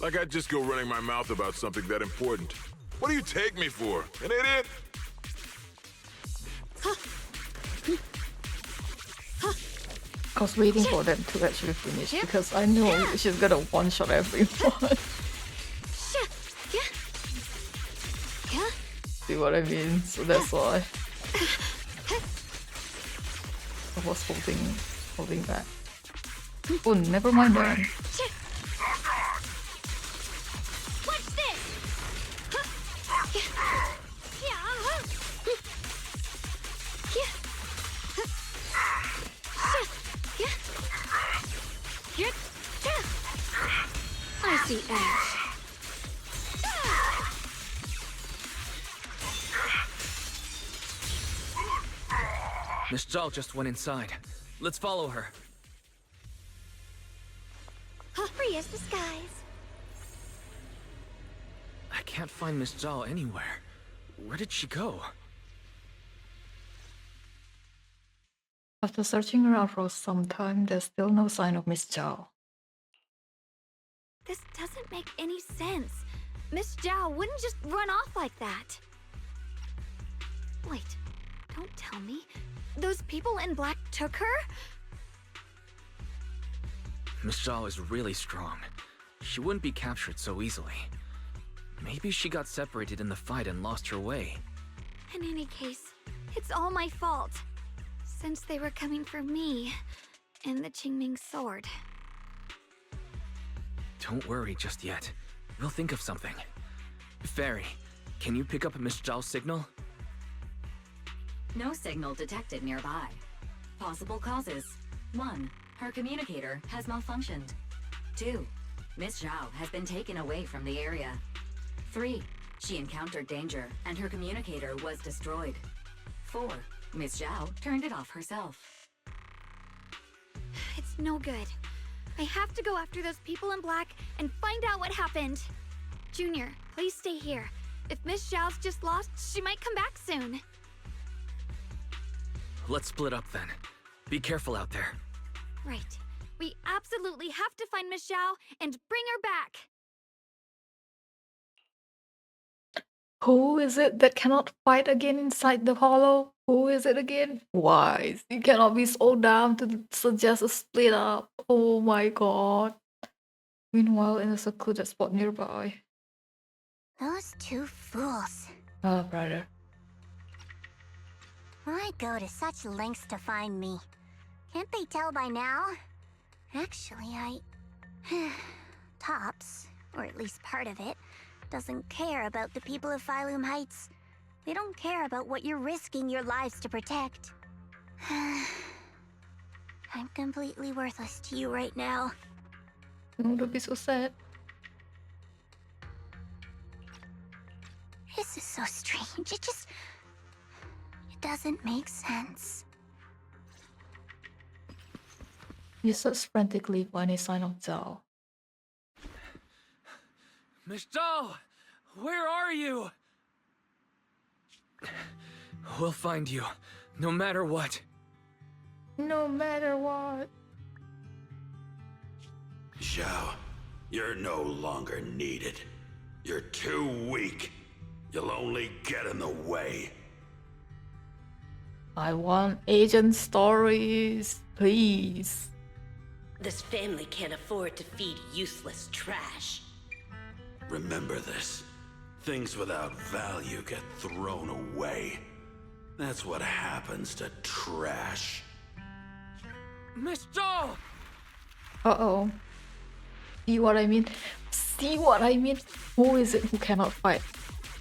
Like I'd just go running my mouth about something that important. What do you take me for? An idiot? I was waiting for them to actually finish because I know she's gonna one-shot everyone. See what I mean? So that's why I was holding back. Oh, never mind then. What's this? I see ash. Miss Zhao just went inside. Let's follow her. Free as the skies. I can't find Miss Zhao anywhere. Where did she go? After searching around for some time, there's still no sign of Miss Zhao. This doesn't make any sense. Miss Zhao wouldn't just run off like that. Wait, don't tell me. Those people in black took her? Miss Zhao is really strong. She wouldn't be captured so easily. Maybe she got separated in the fight and lost her way. In any case, it's all my fault. Since they were coming for me and the Qingming sword. Don't worry just yet. We'll think of something. Fairy, can you pick up Miss Zhao's signal? No signal detected nearby. Possible causes: 1. Her communicator has malfunctioned. 2. Miss Zhao has been taken away from the area. 3. She encountered danger, and her communicator was destroyed. 4. Miss Zhao turned it off herself. It's no good. I have to go after those people in black and find out what happened. Junior, please stay here. If Miss Zhao's just lost, she might come back soon. Let's split up then. Be careful out there. Right. We absolutely have to find Miss Zhao and bring her back. Who is it that cannot fight again inside the hollow? Who is it again? Why? You cannot be so dumb to suggest a split up. Oh my god. Meanwhile, in a secluded spot nearby. Those two fools. Oh, brother. Why go to such lengths to find me? Can't they tell by now? Actually, Tops, or at least part of it, doesn't care about the people of Phylum Heights. They don't care about what you're risking your lives to protect. I'm completely worthless to you right now. No, don't be so sad. This is so strange. It doesn't make sense. You search frantically for any sign of Zhao. Miss Zhao! Where are you? We'll find you, no matter what. No matter what. Zhao, you're no longer needed. You're too weak. You'll only get in the way. I want agent stories, please. This family can't afford to feed useless trash. Remember this. Things without value get thrown away. That's what happens to trash. Miss Zhao! Uh-oh. See what I mean? See what I mean? Who is it who cannot fight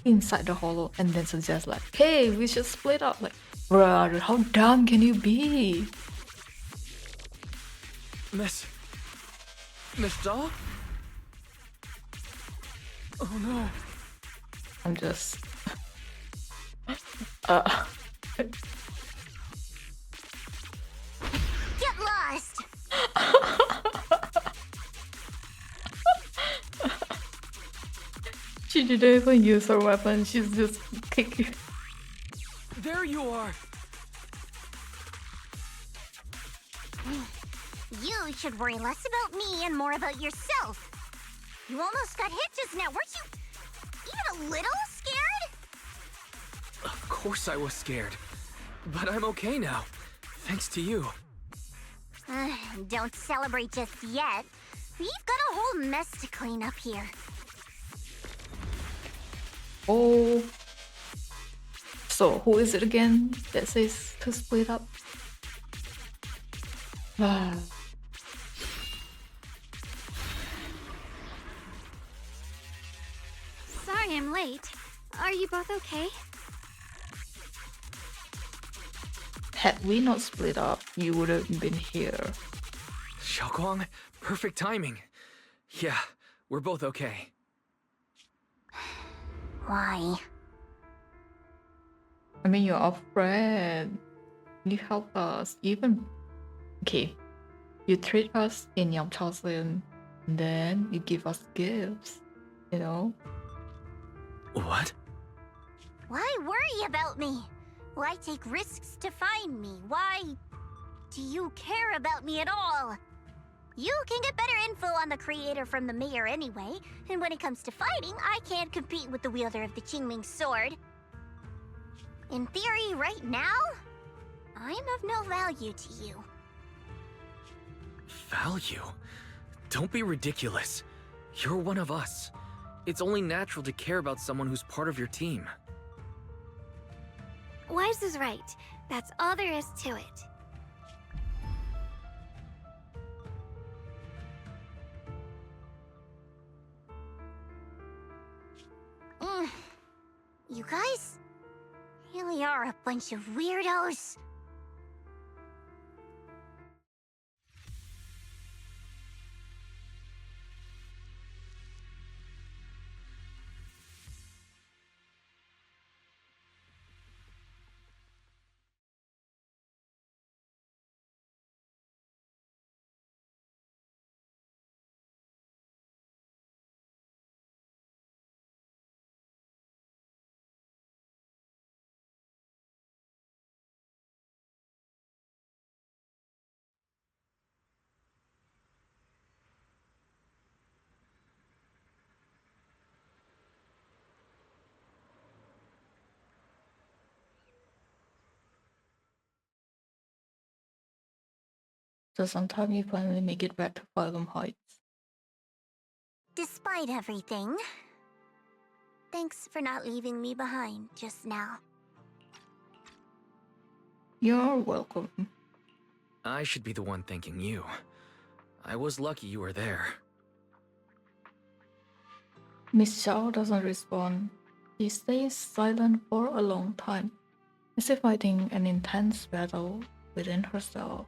inside the hollow and then suggest like, hey, we should split up? Like, brother, how dumb can you be? Miss Zhao? Oh no. I'm just... Get lost! She didn't even use her weapon, she's just kicking. There you are! You should worry less about me and more about yourself. You almost got hit just now. Weren't you even a little scared? Of course I was scared. But I'm okay now. Thanks to you. Don't celebrate just yet. We've got a whole mess to clean up here. Oh. So, who is it again that says to split up? Sorry I'm late. Are you both okay? Had we not split up, you would have been here. Xiaoguang, perfect timing. Yeah, we're both okay. Why? I mean, you're our friend. You help us. Even... Okay. You treat us in Yam Chao Sin, then you give us gifts. You know? What? Why worry about me? Why take risks to find me? Why do you care about me at all? You can get better info on the creator from the mayor anyway, and when it comes to fighting, I can't compete with the wielder of the Qingming sword. In theory, right now, I'm of no value to you. Value? Don't be ridiculous. You're one of us. It's only natural to care about someone who's part of your team. Wise is right. That's all there is to it. You guys really are a bunch of weirdos. So sometime you finally make it back to Phylum Heights. Despite everything, thanks for not leaving me behind just now. You're welcome. I should be the one thanking you. I was lucky you were there. Miss Zhao doesn't respond. She stays silent for a long time, as if fighting an intense battle within herself.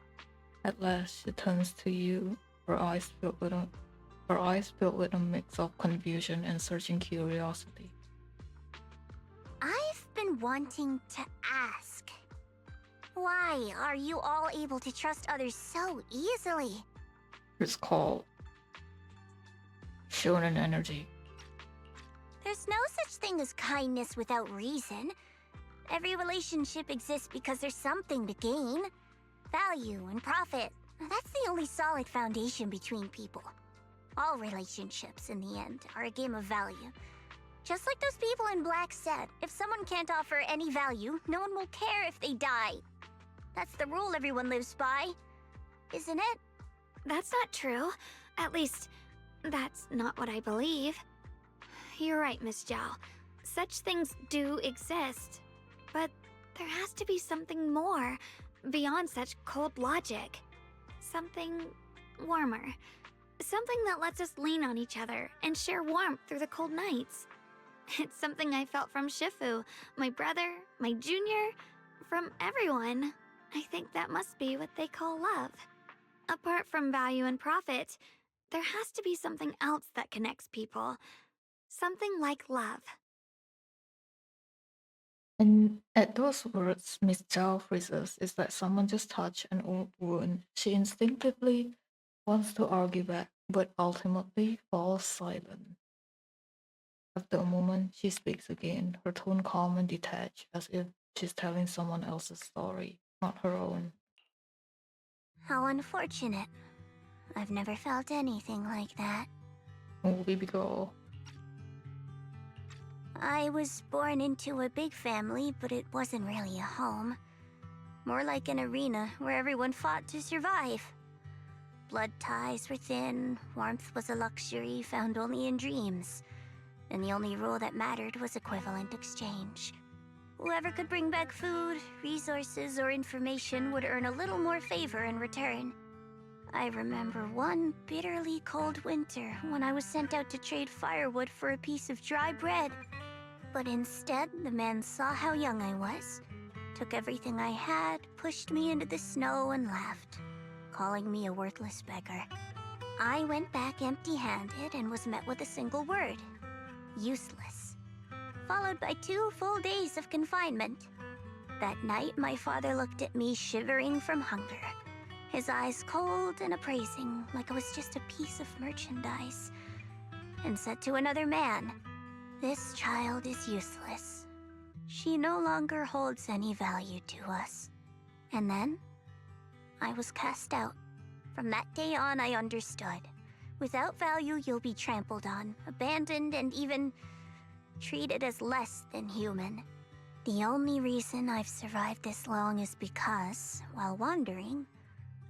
At last, she turns to you, her eyes filled with a mix of confusion and searching curiosity. I've been wanting to ask. Why are you all able to trust others so easily? It's called shonen energy. There's no such thing as kindness without reason. Every relationship exists because there's something to gain. Value and profit. That's the only solid foundation between people. All relationships, in the end, are a game of value. Just like those people in Black said, if someone can't offer any value, no one will care if they die. That's the rule everyone lives by, isn't it? That's not true. At least, that's not what I believe. You're right, Miss Zhao. Such things do exist. But there has to be something more, beyond such cold logic. Something warmer. Something that lets us lean on each other and share warmth through the cold nights. It's something I felt from Shifu, my brother, my junior, from everyone. I think that must be what they call love. Apart from value and profit, there has to be something else that connects people. Something like love. And at those words, Miss Zhao freezes. It's like someone just touched an old wound. She instinctively wants to argue back, but ultimately falls silent. After a moment, she speaks again, her tone calm and detached, as if she's telling someone else's story, not her own. How unfortunate. I've never felt anything like that. Oh, baby girl. I was born into a big family, but it wasn't really a home. More like an arena where everyone fought to survive. Blood ties were thin, warmth was a luxury found only in dreams, and the only rule that mattered was equivalent exchange. Whoever could bring back food, resources, or information would earn a little more favor in return. I remember one bitterly cold winter when I was sent out to trade firewood for a piece of dry bread. But instead, the man saw how young I was, took everything I had, pushed me into the snow, and left, calling me a worthless beggar. I went back empty-handed and was met with a single word: useless. Followed by 2 full days of confinement. That night, my father looked at me shivering from hunger, his eyes cold and appraising, like I was just a piece of merchandise, and said to another man, "This child is useless. She no longer holds any value to us." And then, I was cast out. From that day on, I understood. Without value, you'll be trampled on, abandoned, and even treated as less than human. The only reason I've survived this long is because, while wandering,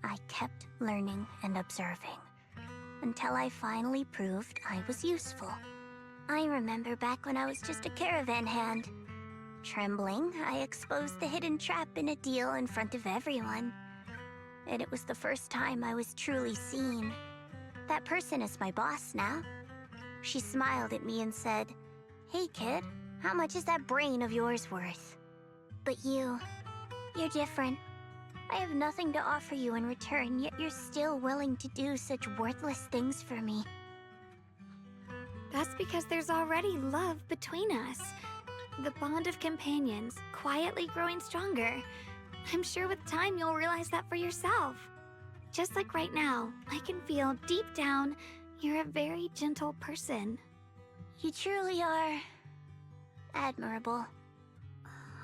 I kept learning and observing, until I finally proved I was useful. I remember back when I was just a caravan hand. Trembling, I exposed the hidden trap in a deal in front of everyone. And it was the first time I was truly seen. That person is my boss now. She smiled at me and said, "Hey kid, how much is that brain of yours worth?" But you're different. I have nothing to offer you in return, yet you're still willing to do such worthless things for me. That's because there's already love between us. The bond of companions, quietly growing stronger. I'm sure with time you'll realize that for yourself. Just like right now, I can feel deep down you're a very gentle person. You truly are admirable.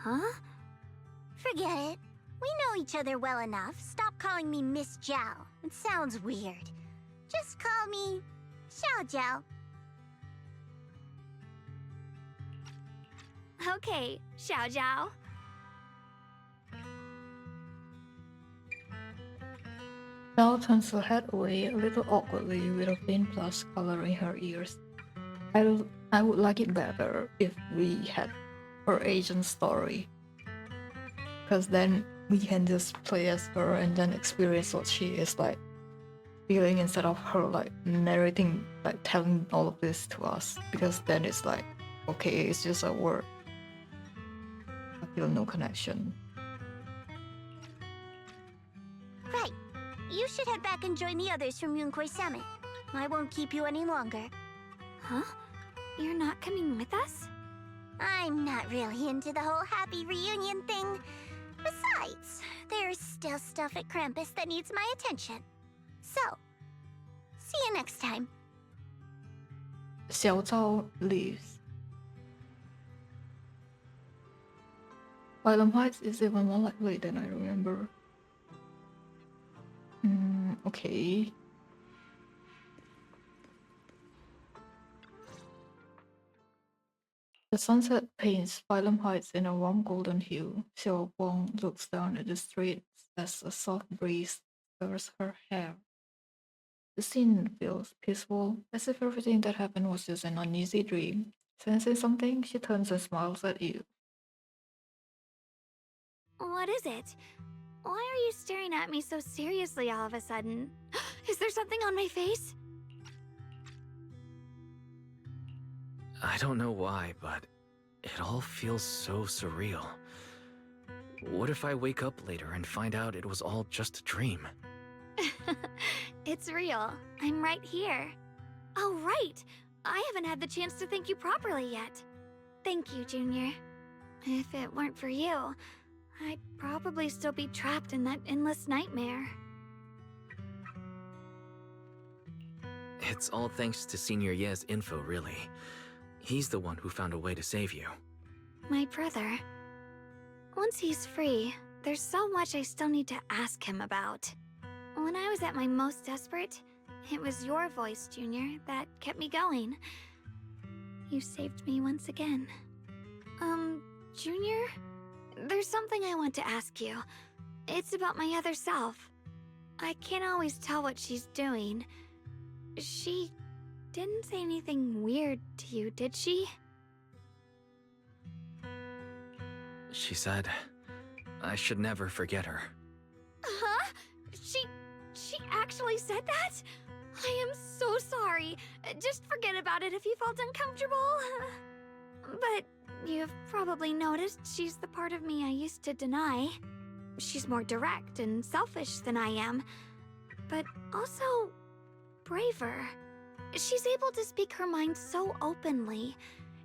Huh? Forget it. We know each other well enough. Stop calling me Miss Zhao. It sounds weird. Just call me Xiao Zhao. Okay, Xiao Belle turns her head away a little awkwardly with a faint blush coloring her ears. I would like it better if we had her agent story. Because then we can just play as her and then experience what she is like feeling instead of her like narrating, like telling all of this to us. Because then it's like, okay, it's just a word. I feel no connection. Right. You should head back and join the others from Yunkoi Summit. I won't keep you any longer. Huh? You're not coming with us? I'm not really into the whole happy reunion thing. Besides, there's still stuff at Krampus that needs my attention. So, see you next time. Xiao Zhao leaves. Phylum Heights is even more lively than I remember. Okay. The sunset paints Phylum Heights in a warm golden hue. Xiao Guang looks down at the street as a soft breeze stirs her hair. The scene feels peaceful, as if everything that happened was just an uneasy dream. Sensing something, she turns and smiles at you. What is it? Why are you staring at me so seriously all of a sudden? Is there something on my face? I don't know why, but it all feels so surreal. What if I wake up later and find out it was all just a dream? It's real. I'm right here. Oh, right! I haven't had the chance to thank you properly yet. Thank you, Junior. If it weren't for you, I'd probably still be trapped in that endless nightmare. It's all thanks to Senior Ye's info, really. He's the one who found a way to save you. My brother. Once he's free, there's so much I still need to ask him about. When I was at my most desperate, it was your voice, Junior, that kept me going. You saved me once again. Junior? There's something I want to ask you. It's about my other self. I can't always tell what she's doing. She didn't say anything weird to you, did she? She said I should never forget her. Huh? She actually said that? I am so sorry. Just forget about it if you felt uncomfortable. But you've probably noticed she's the part of me I used to deny. She's more direct and selfish than I am, but also braver. She's able to speak her mind so openly,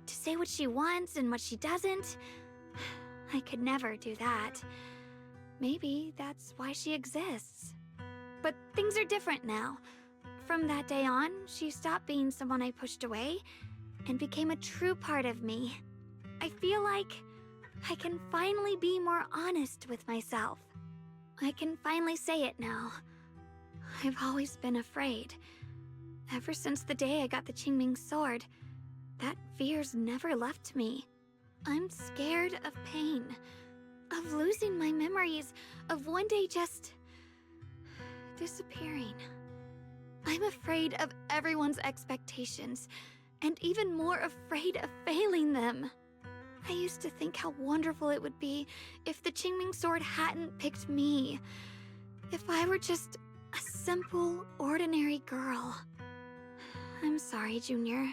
to say what she wants and what she doesn't. I could never do that. Maybe that's why she exists. But things are different now. From that day on, she stopped being someone I pushed away and became a true part of me. I feel like I can finally be more honest with myself. I can finally say it now. I've always been afraid. Ever since the day I got the Qingming sword, that fear's never left me. I'm scared of pain, of losing my memories, of one day just disappearing. I'm afraid of everyone's expectations, and even more afraid of failing them. I used to think how wonderful it would be if the Qingming sword hadn't picked me. If I were just a simple, ordinary girl. I'm sorry, Junior.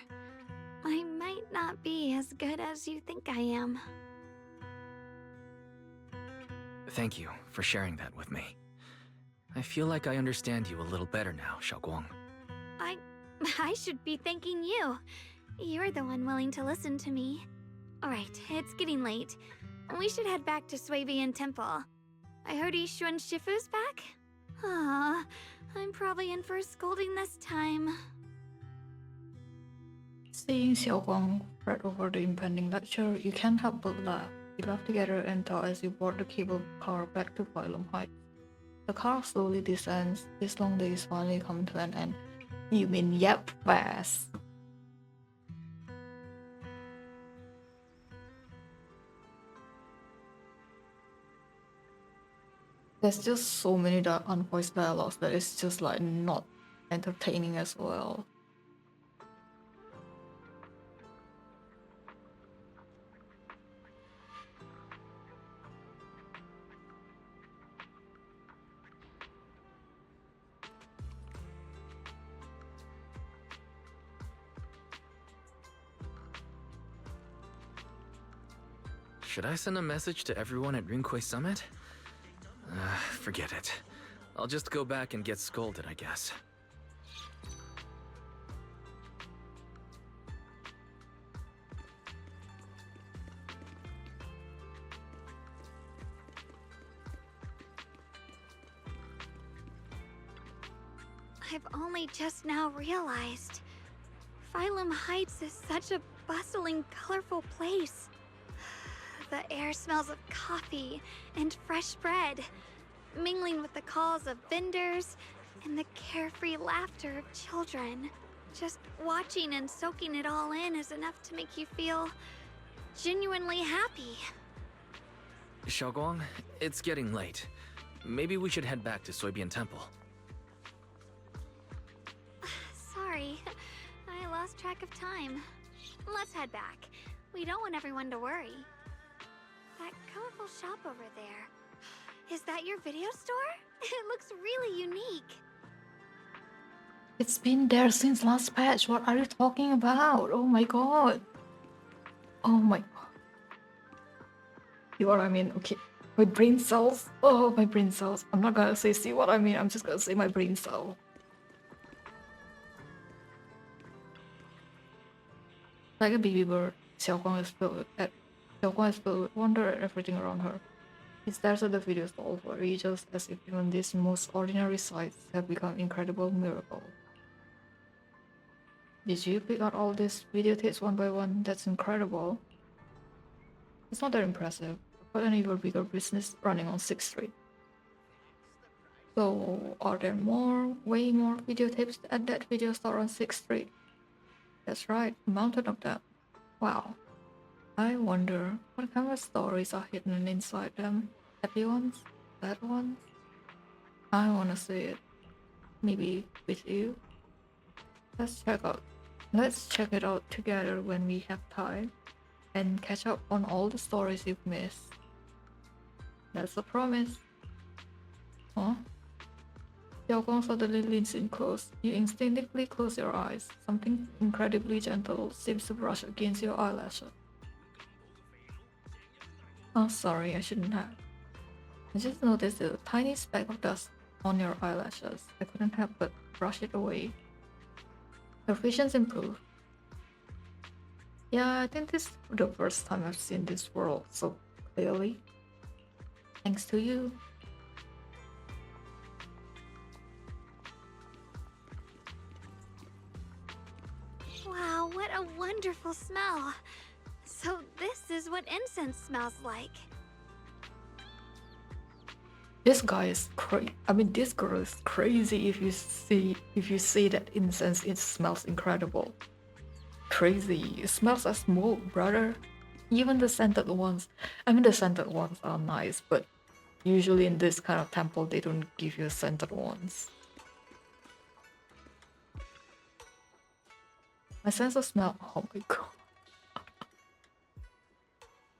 I might not be as good as you think I am. Thank you for sharing that with me. I feel like I understand you a little better now, Xiaoguang. I should be thanking you. You're the one willing to listen to me. Alright, it's getting late. We should head back to Swabian Temple. I heard Yishuan Shifu's back? Aw, I'm probably in for a scolding this time. Seeing Xiao Guang fret over the impending lecture, you can't help but laugh. You laugh together and talk as you board the cable car back to Phylum Heights. The car slowly descends. This long day is finally come to an end. You mean yep, fast. There's just so many unvoiced dialogues that it's just like not entertaining as well. Should I send a message to everyone at Rinkway Summit? Forget it. I'll just go back and get scolded, I guess. I've only just now realized. Phylum Heights is such a bustling, colorful place. The air smells of coffee and fresh bread, mingling with the calls of vendors and the carefree laughter of children. Just watching and soaking it all in is enough to make you feel genuinely happy. Xiaoguang, it's getting late. Maybe we should head back to Soybian Temple. Sorry, I lost track of time. Let's head back. We don't want everyone to worry. That colorful shop over there. Is that your video store? It looks really unique. It's been there since last patch. What are you talking about? Oh my god. Oh my god. See what I mean? Okay. My brain cells. Oh, my brain cells. I'm not gonna say see what I mean. I'm just gonna say my brain cell. Like a baby bird, Xiaoguang is filled with wonder at everything around her. He stares at the video stall for ages as if even these most ordinary sights have become incredible miracles. Did you pick out all these videotapes one by one? That's incredible. It's not that impressive. But an even bigger business running on 6th Street. So, are there way more videotapes at that video store on 6th Street? That's right, a mountain of them. Wow. I wonder what kind of stories are hidden inside them. Happy ones? Sad ones? I wanna see it. Maybe with you? Let's check it out together when we have time. And catch up on all the stories you've missed. That's a promise. Huh? Xiaoguang suddenly leans in close. You instinctively close your eyes. Something incredibly gentle seems to brush against your eyelashes. Oh, sorry, I shouldn't have. I just noticed a tiny speck of dust on your eyelashes. I couldn't help but brush it away. Your vision's improved. Yeah, I think this is the first time I've seen this world so clearly. Thanks to you. Wow, what a wonderful smell. So this is what incense smells like. This guy is crazy. I mean, this girl is crazy. If you see that incense, it smells incredible. Crazy. It smells like smoke, brother. Even the scented ones. I mean, the scented ones are nice, but usually in this kind of temple, they don't give you scented ones. My sense of smell. Oh my god.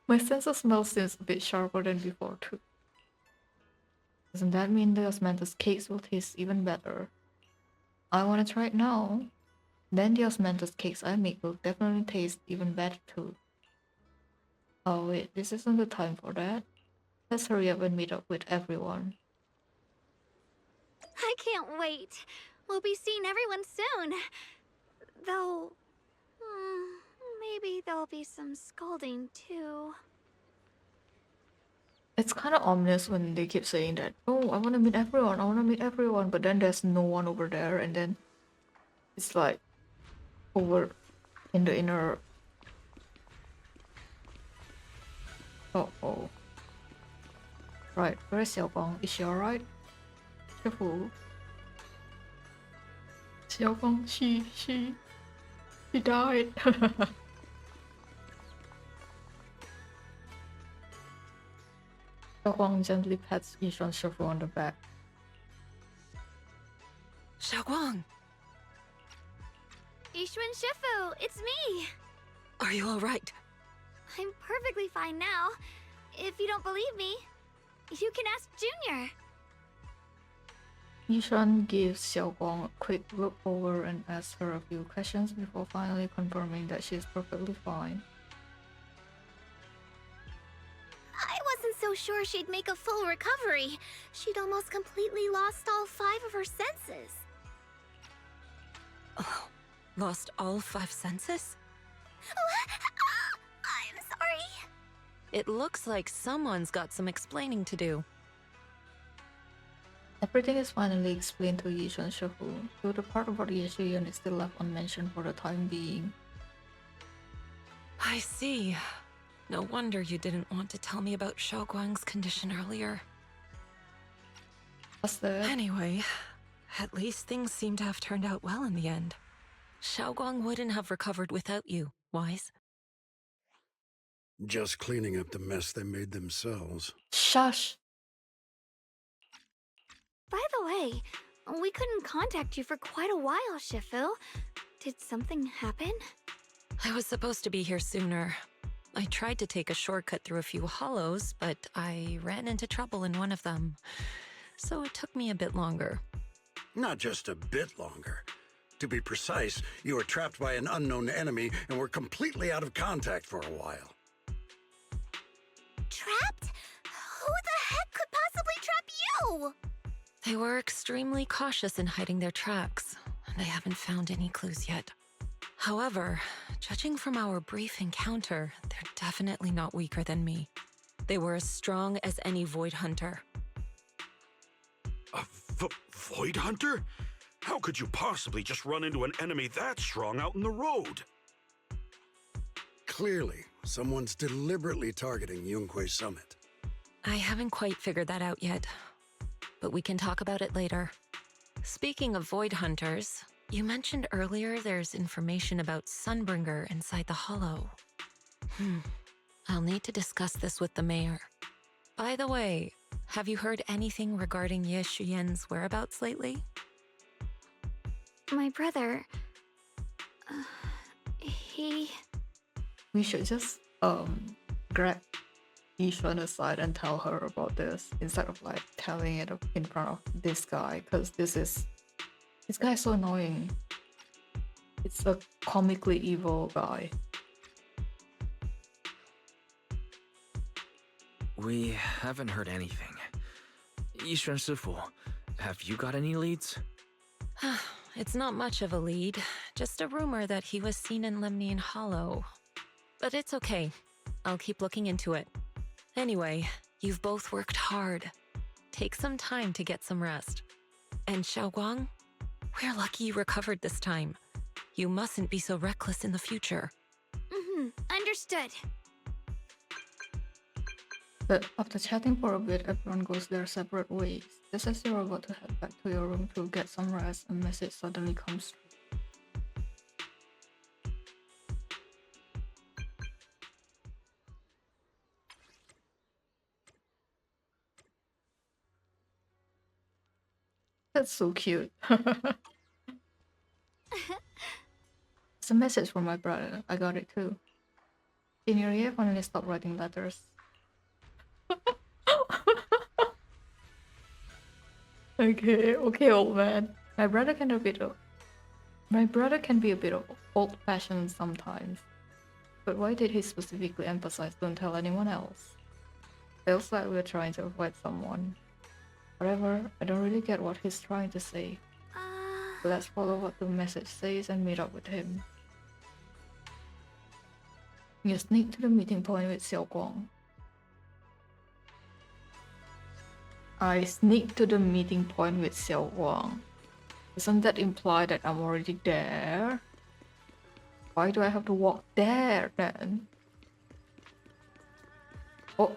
My sense of smell seems a bit sharper than before too. Doesn't that mean the osmanthus cakes will taste even better? I wanna try it now. Then the osmanthus cakes I make will definitely taste even better too. Oh wait, this isn't the time for that. Let's hurry up and meet up with everyone. I can't wait. We'll be seeing everyone soon. Though, maybe there'll be some scolding too. It's kind of ominous when they keep saying that, oh, I want to meet everyone, but then there's no one over there, and then it's like over in the inner. Oh. Right, where is Xiaoguang? Is she alright? Careful. Xiaoguang, she died. Huang gently pats Yishuan Shifu on the back. Xiaoguang, Ishwan Shifu, it's me! are you alright? I'm perfectly fine now. If you don't believe me, you can ask Junior. Yishuan gives Xiaoguang a quick look over and asks her a few questions before finally confirming that she is perfectly fine. I wasn't so sure she'd make a full recovery. She'd almost completely lost all 5 of her senses. Oh, lost all 5 senses? I'm sorry. It looks like someone's got some explaining to do. Everything is finally explained to Yishuan Shifu, though the part about Yeshuyan is still left unmentioned for the time being. I see. No wonder you didn't want to tell me about Xiaoguang's condition earlier. What's that? Anyway, at least things seem to have turned out well in the end. Xiaoguang wouldn't have recovered without you, Wise. Just cleaning up the mess they made themselves. Shush! By the way, we couldn't contact you for quite a while, Shifu. Did something happen? I was supposed to be here sooner. I tried to take a shortcut through a few hollows, but I ran into trouble in one of them. So it took me a bit longer. Not just a bit longer. To be precise, you were trapped by an unknown enemy and were completely out of contact for a while. Trapped? Who the heck could possibly trap you? They were extremely cautious in hiding their tracks, and I haven't found any clues yet. However, judging from our brief encounter, they're definitely not weaker than me. They were as strong as any Void Hunter. A Void Hunter? How could you possibly just run into an enemy that strong out in the road? Clearly, someone's deliberately targeting Yunque Summit. I haven't quite figured that out yet, but we can talk about it later. Speaking of Void Hunters, you mentioned earlier there's information about Sunbringer inside the Hollow. I'll need to discuss this with the mayor. By the way, have you heard anything regarding Ye Shuyen's whereabouts lately? My brother... he... We should just grab Yishuan aside and tell her about this instead of like telling it in front of this guy, because this guy's so annoying. It's a comically evil guy. We haven't heard anything. Yishuan Shifu, have you got any leads? It's not much of a lead, just a rumor that he was seen in Lemnian Hollow. But it's okay. I'll keep looking into it. Anyway, you've both worked hard. Take some time to get some rest. And Xiaoguang, we're lucky you recovered this time. You mustn't be so reckless in the future. Understood. But after chatting for a bit, everyone goes their separate ways. Just as you're about to head back to your room to get some rest, a message suddenly comes through. That's so cute. It's a message from my brother. I got it too. Senior Ye finally stopped writing letters. Okay, old man. My brother can be a bit of old-fashioned sometimes. But why did he specifically emphasize don't tell anyone else? Feels like we're trying to avoid someone. Whatever, I don't really get what he's trying to say. Let's follow what the message says and meet up with him. You sneak to the meeting point with Xiaoguang. I sneak to the meeting point with Xiaoguang. Doesn't that imply that I'm already there? Why do I have to walk there then? Oh.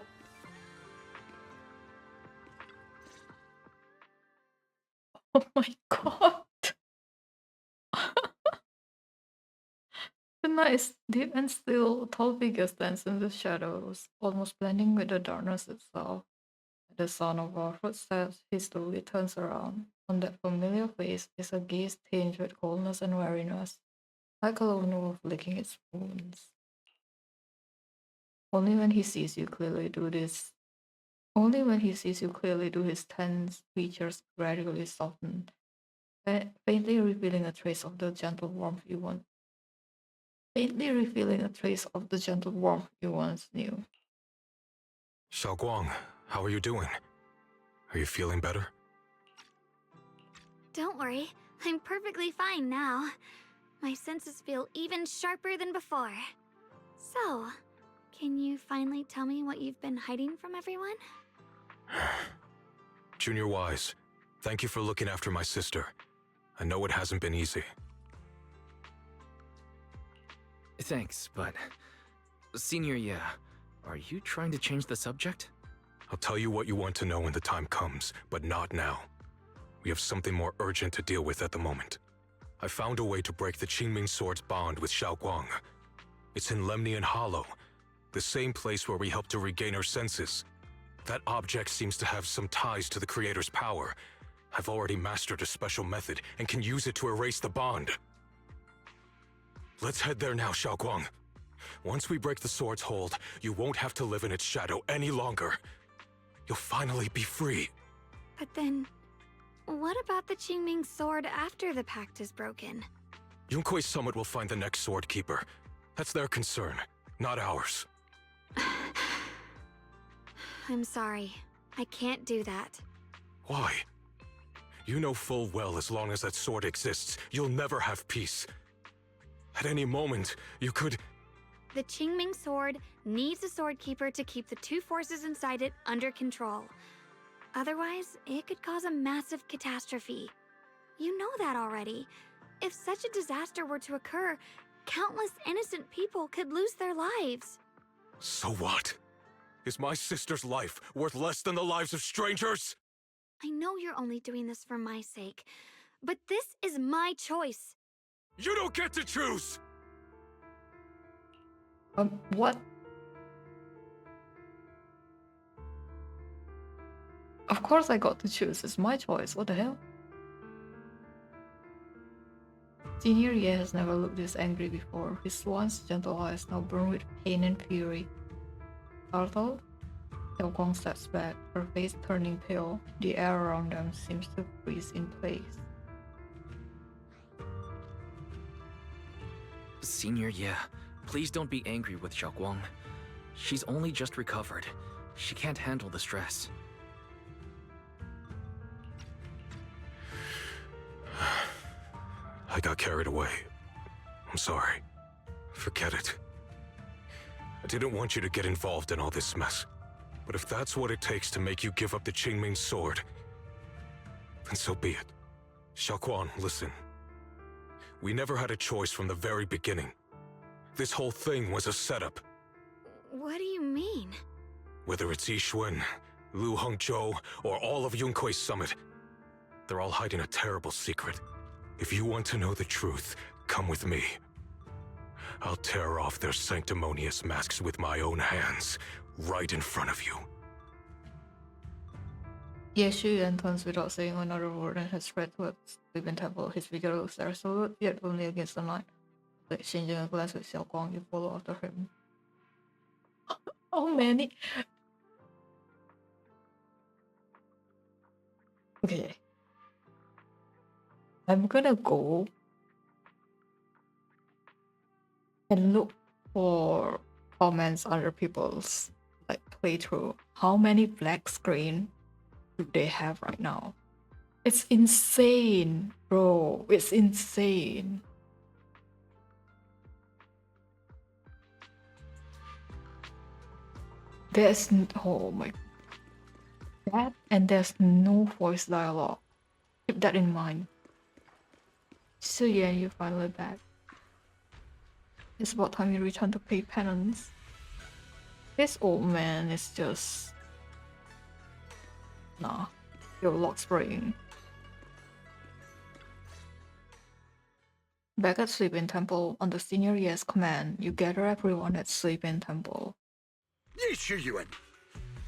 Oh my god. The night is deep and still. Tall figures dance in the shadows, almost blending with the darkness itself. At the sound of our footsteps, he slowly turns around. On that familiar face is a gaze tinged with coldness and weariness, like a lone wolf licking its wounds. Only when he sees you clearly do this. Only when he sees you clearly do his tense features gradually soften, faintly revealing a trace of the gentle warmth you once. Faintly revealing a trace of the gentle warmth you once knew. Xiaoguang, how are you doing? Are you feeling better? Don't worry, I'm perfectly fine now. My senses feel even sharper than before. So, can you finally tell me what you've been hiding from everyone? Junior Wise, thank you for looking after my sister. I know it hasn't been easy. Thanks, but... Senior, yeah. Are you trying to change the subject? I'll tell you what you want to know when the time comes, but not now. We have something more urgent to deal with at the moment. I found a way to break the Qingming Sword's bond with Xiaoguang. It's in Lemnian Hollow, the same place where we helped to regain her senses. That object seems to have some ties to the Creator's power. I've already mastered a special method and can use it to erase the bond. Let's head there now, Xiaoguang. Once we break the sword's hold, you won't have to live in its shadow any longer. You'll finally be free. But then, what about the Qingming sword after the pact is broken? Yunkui's summit will find the next sword keeper. That's their concern, not ours. I'm sorry. I can't do that. Why? You know full well as long as that sword exists, you'll never have peace. At any moment, you could... The Qingming sword needs a sword keeper to keep the two forces inside it under control. Otherwise, it could cause a massive catastrophe. You know that already. If such a disaster were to occur, countless innocent people could lose their lives. So what? Is my sister's life worth less than the lives of strangers? I know you're only doing this for my sake, but this is my choice. You don't get to choose! What? Of course I got to choose. It's my choice. What the hell? Senior Ye has never looked this angry before. His once gentle eyes now burn with pain and fury. Startled, Xiaoguang steps back, her face turning pale. The air around them seems to freeze in place. Senior, yeah. Please don't be angry with Xiaoguang. She's only just recovered. She can't handle the stress. I got carried away. I'm sorry. Forget it. I didn't want you to get involved in all this mess. But if that's what it takes to make you give up the Qingming sword, then so be it. Xiaoguang, listen. We never had a choice from the very beginning. This whole thing was a setup. What do you mean? Whether it's Yixuan, Lu Hongzhou, or all of Yunkui's summit, they're all hiding a terrible secret. If you want to know the truth, come with me. I'll tear off their sanctimonious masks with my own hands, right in front of you. Ye Shuyan turns without saying another word and has spread towards Sleeping Temple. His figure looks irresolute, yet only against the night. Exchanging a glance with Xiaoguang, you follow after him. How many? Okay. I'm gonna go and look for comments under people's playthrough. How many black screen do they have right now? It's insane, bro. It's insane. Oh my, that, and there's no voice dialogue. Keep that in mind. So yeah, you're finally back. It's about time you return to pay penance. This old man is just... Nah, your lock spraying. Back at Sleeping Temple, under Senior Ye's command, you gather everyone at Sleeping Temple. Ye Shiyuan,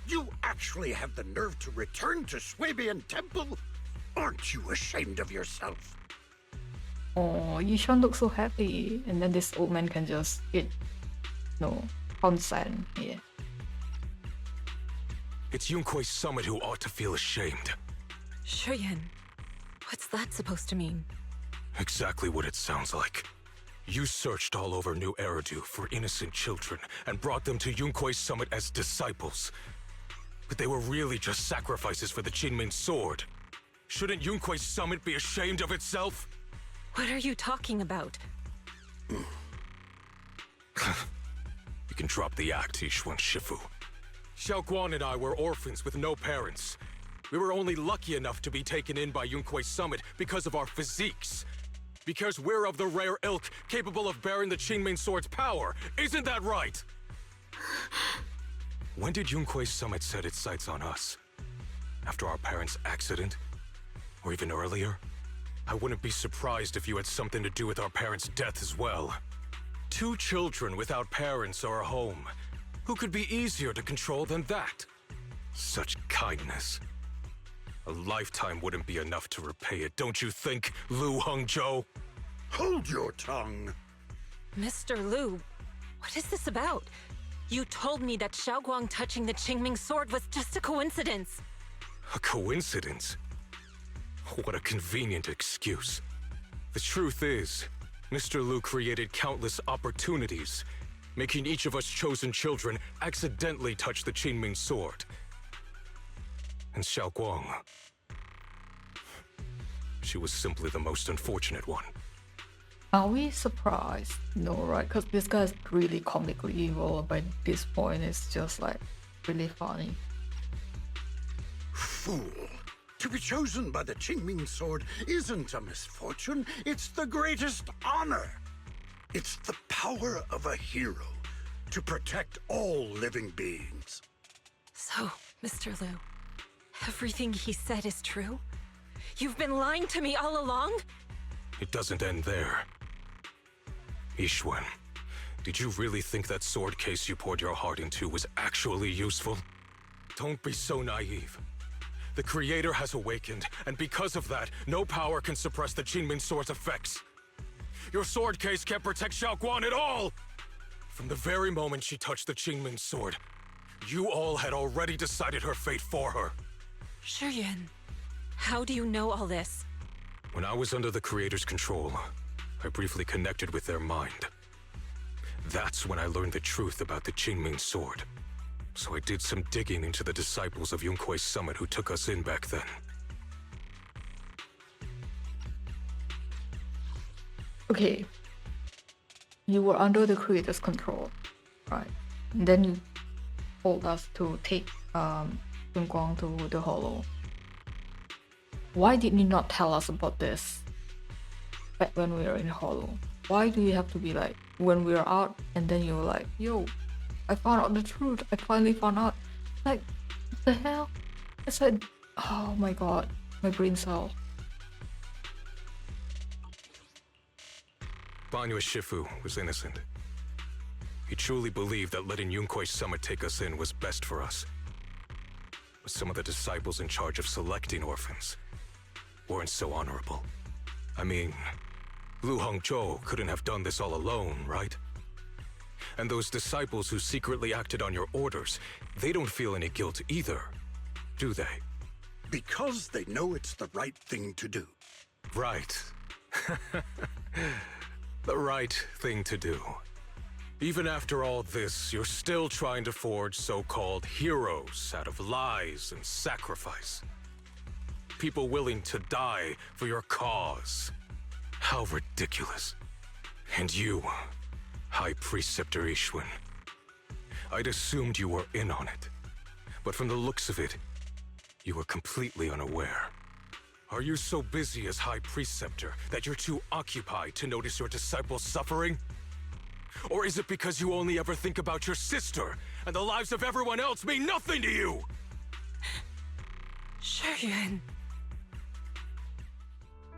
You actually have the nerve to return to Swabian Temple? Aren't you ashamed of yourself? Oh, Yishan looks so happy, and then this old man can just eat, no, consent here. It's Yunkui's summit who ought to feel ashamed. Shuyan, what's that supposed to mean? Exactly what it sounds like. You searched all over New Eridu for innocent children and brought them to Yunkui's summit as disciples. But they were really just sacrifices for the Qingming sword. Shouldn't Yunkui's summit be ashamed of itself? What are you talking about? You can drop the act, Yishuan Shifu. Xiaoguan and I were orphans with no parents. We were only lucky enough to be taken in by Yunkui's summit because of our physiques. Because we're of the rare ilk capable of bearing the Qingming sword's power. Isn't that right? When did Yunkui's summit set its sights on us? After our parents' accident? Or even earlier? I wouldn't be surprised if you had something to do with our parents' death as well. 2 children without parents or a home. Who could be easier to control than that? Such kindness. A lifetime wouldn't be enough to repay it, don't you think, Lu Hongzhou? Hold your tongue. Mr. Lu, what is this about? You told me that Xiaoguang touching the Qingming sword was just a coincidence. A coincidence? What a convenient excuse. The truth is, Mr. Lu created countless opportunities, making each of us chosen children accidentally touch the Qingming sword. And Xiaoguang, she was simply the most unfortunate one. Are we surprised? No, right? Because this guy's really comically evil. By this point, it's just like really funny. Fool. To be chosen by the Qingming sword isn't a misfortune, it's the greatest honor. It's the power of a hero to protect all living beings. So, Mr. Lu, everything he said is true? You've been lying to me all along? It doesn't end there. Yishuan, did you really think that sword case you poured your heart into was actually useful? Don't be so naive. The Creator has awakened, and because of that, no power can suppress the Qingming sword's effects. Your sword case can't protect Xiaoguan at all! From the very moment she touched the Qingming sword, you all had already decided her fate for her. Shuyan, how do you know all this? When I was under the Creator's control, I briefly connected with their mind. That's when I learned the truth about the Qingming sword. So I did some digging into the disciples of Yunkui's summit who took us in back then. Okay. You were under the creator's control, right? And then you told us to take Guang to the Hollow. Why did you not tell us about this back when we were in Hollow? Why do you have to be like, when we were out, and then you were like, yo, I found out the truth. I finally found out. Like, what the hell? I said, oh my god, my brain cell. Banyue Shifu was innocent. He truly believed that letting Yunkui's summit take us in was best for us. But some of the disciples in charge of selecting orphans weren't so honorable. I mean, Lu Hongzhou couldn't have done this all alone, right? And those disciples who secretly acted on your orders, they don't feel any guilt either, do they? Because they know it's the right thing to do. Right. The right thing to do. Even after all this, you're still trying to forge so-called heroes out of lies and sacrifice. People willing to die for your cause. How ridiculous. And you, High Preceptor Yishuan. I'd assumed you were in on it. But from the looks of it, you were completely unaware. Are you so busy as High Preceptor that you're too occupied to notice your disciples suffering? Or is it because you only ever think about your sister, and the lives of everyone else mean nothing to you? Shuyan.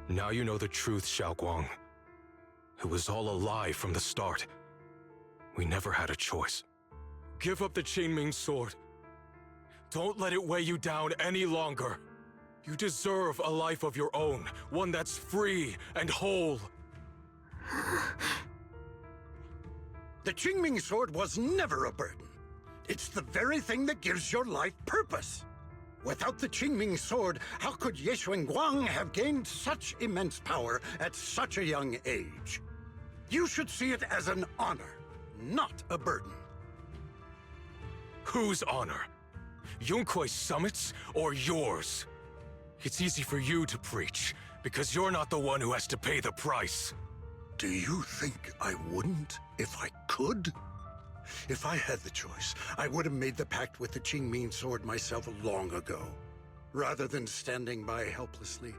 Now you know the truth, Xiaoguang. It was all a lie from the start. We never had a choice. Give up the Qingming sword. Don't let it weigh you down any longer. You deserve a life of your own, one that's free and whole. The Qingming sword was never a burden. It's the very thing that gives your life purpose. Without the Qingming sword, how could Guang have gained such immense power at such a young age? You should see it as an honor, not a burden. Whose honor? Yunkui's summit's or yours? It's easy for you to preach, because you're not the one who has to pay the price. Do you think I wouldn't if I could? If I had the choice, I would have made the pact with the Qingming sword myself long ago, rather than standing by helplessly,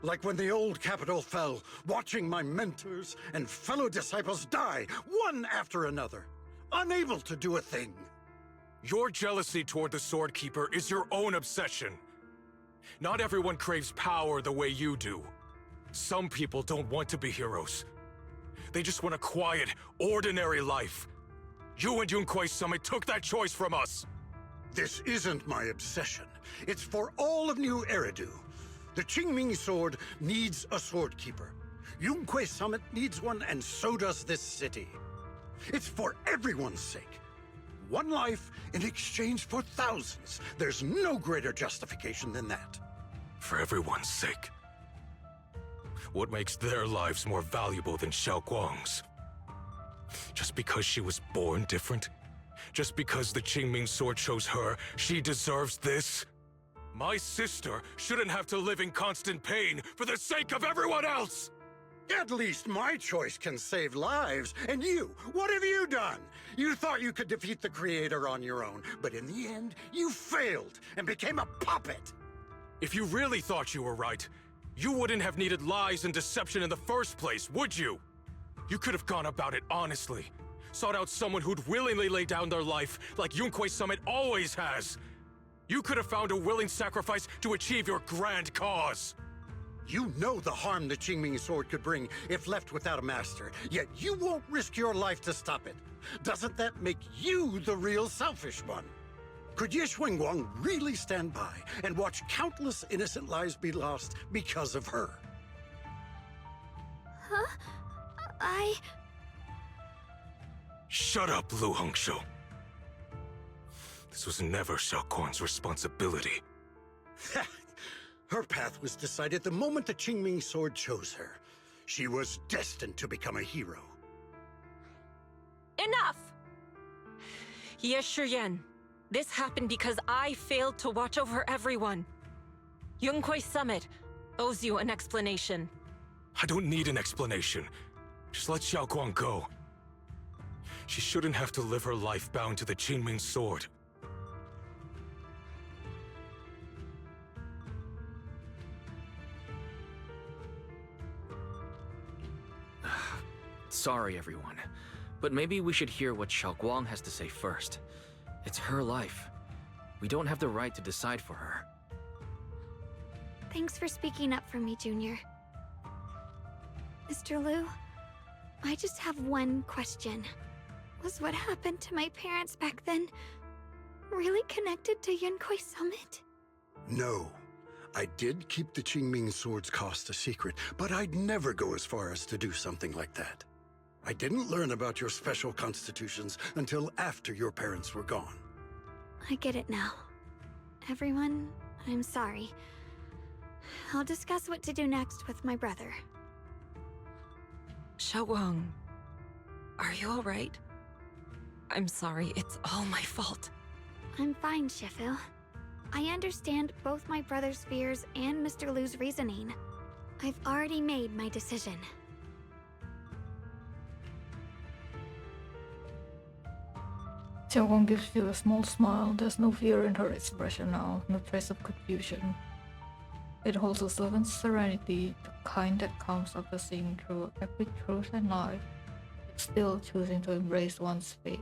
like when the old capital fell, watching my mentors and fellow disciples die, one after another, unable to do a thing. Your jealousy toward the Sword Keeper is your own obsession. Not everyone craves power the way you do. Some people don't want to be heroes. They just want a quiet, ordinary life. You and Yunkui's summit took that choice from us. This isn't my obsession. It's for all of New Eridu. The Qingming sword needs a sword keeper. Yunkui's summit needs one, and so does this city. It's for everyone's sake. One life in exchange for thousands. There's no greater justification than that. For everyone's sake. What makes their lives more valuable than Guang's? Just because she was born different? Just because the Qingming sword chose her, she deserves this? My sister shouldn't have to live in constant pain for the sake of everyone else! At least my choice can save lives. And you, what have you done? You thought you could defeat the Creator on your own, but in the end, you failed and became a puppet. If you really thought you were right, you wouldn't have needed lies and deception in the first place, would you? You could have gone about it honestly. Sought out someone who'd willingly lay down their life like Yunkui's summit always has. You could have found a willing sacrifice to achieve your grand cause. You know the harm the Qingming sword could bring if left without a master, yet you won't risk your life to stop it. Doesn't that make you the real selfish one? Could Guang really stand by and watch countless innocent lives be lost because of her? Huh? Shut up, Lu Hongshou. This was never Xiaoquan's responsibility. Her path was decided the moment the Qingming sword chose her. She was destined to become a hero. Enough! Ye Shiyan, this happened because I failed to watch over everyone. Yunkui's summit owes you an explanation. I don't need an explanation. Just let Xiaoguang go. She shouldn't have to live her life bound to the Qingming sword. Sorry, everyone. But maybe we should hear what Xiaoguang has to say first. It's her life. We don't have the right to decide for her. Thanks for speaking up for me, Junior. Mr. Liu, I just have one question. Was what happened to my parents back then really connected to Yunkui's summit? No. I did keep the Qingming sword's cost a secret, but I'd never go as far as to do something like that. I didn't learn about your special constitutions until after your parents were gone. I get it now. Everyone, I'm sorry. I'll discuss what to do next with my brother. Xiaoguang, are you alright? I'm sorry, it's all my fault. I'm fine, Shifu. I understand both my brother's fears and Mr. Liu's reasoning. I've already made my decision. Xiaoguang gives you a small smile. There's no fear in her expression now, no trace of confusion. It holds a servant serenity, the kind that comes after seeing through every truth and lie, but still choosing to embrace one's fate.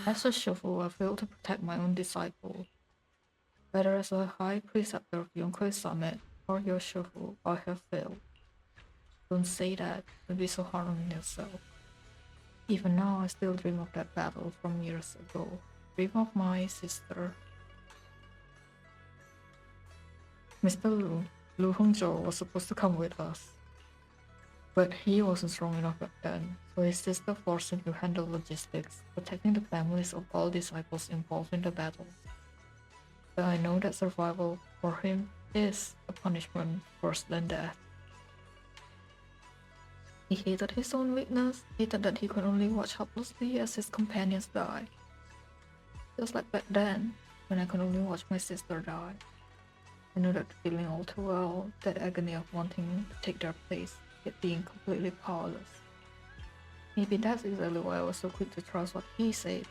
As a Shifu, I failed to protect my own disciple. Whether as a high preceptor of Yunkui's summit warrior Shufu, I have failed. Don't say that. Don't be so hard on yourself. Even now, I still dream of that battle from years ago. Dream of my sister. Mr. Lu Hongzhou was supposed to come with us. But he wasn't strong enough back then, so his sister forced him to handle logistics, protecting the families of all disciples involved in the battle. But I know that survival for him is a punishment worse than death. He hated his own weakness, hated that he could only watch helplessly as his companions die. Just like back then, when I could only watch my sister die. I know that feeling all too well, that agony of wanting to take their place, yet being completely powerless. Maybe that's exactly why I was so quick to trust what he said.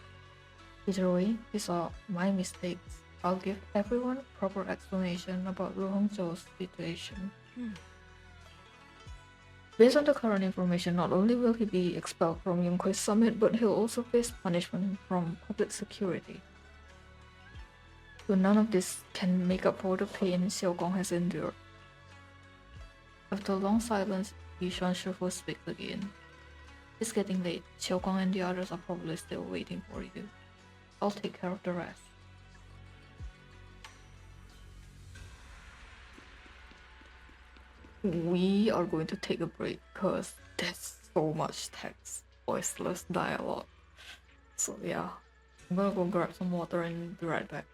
Either way, these are my mistakes. I'll give everyone a proper explanation about Lu Hongzhou's situation. Based on the current information, not only will he be expelled from Yongkui's summit, but he'll also face punishment from public security. So none of this can make up for the pain Xiaogong has endured. After a long silence, Yushan Shifu speaks again. It's getting late. Xiaogong and the others are probably still waiting for you. I'll take care of the rest. We are going to take a break because there's so much text, voiceless dialogue. So yeah, I'm gonna go grab some water and be right back.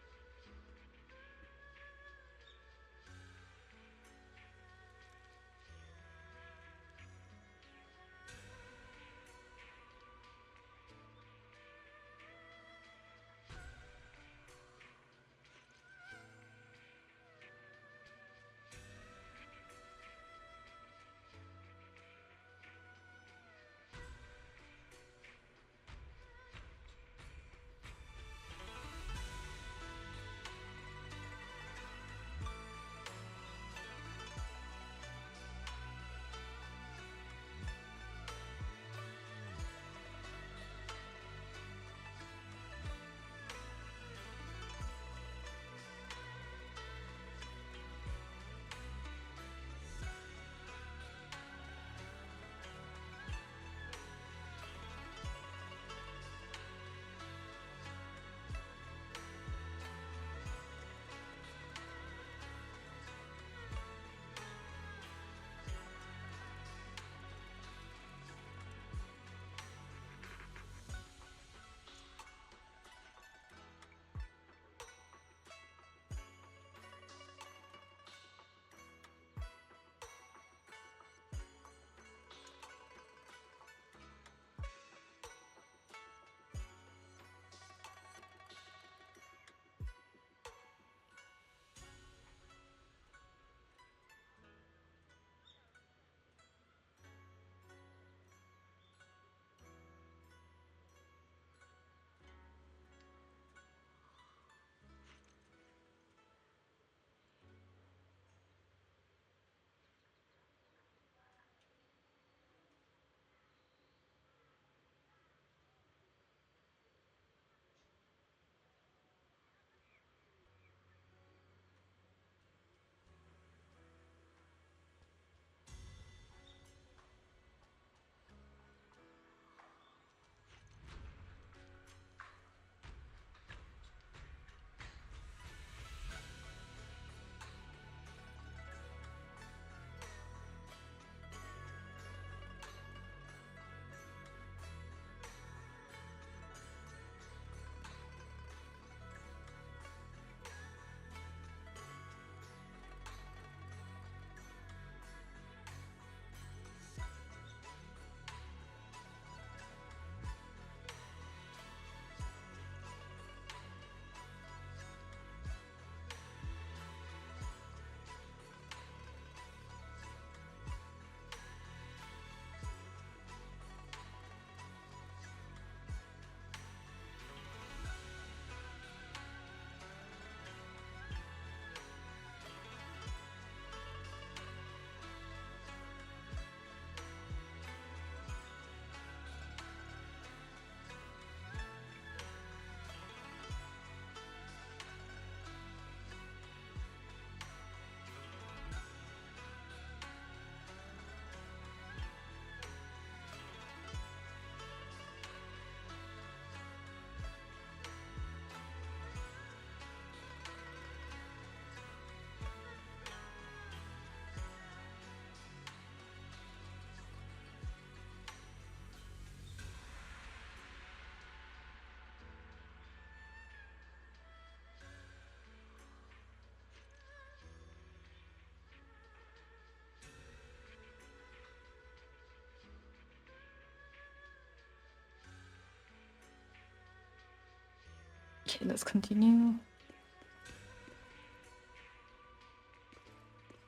Okay, let's continue.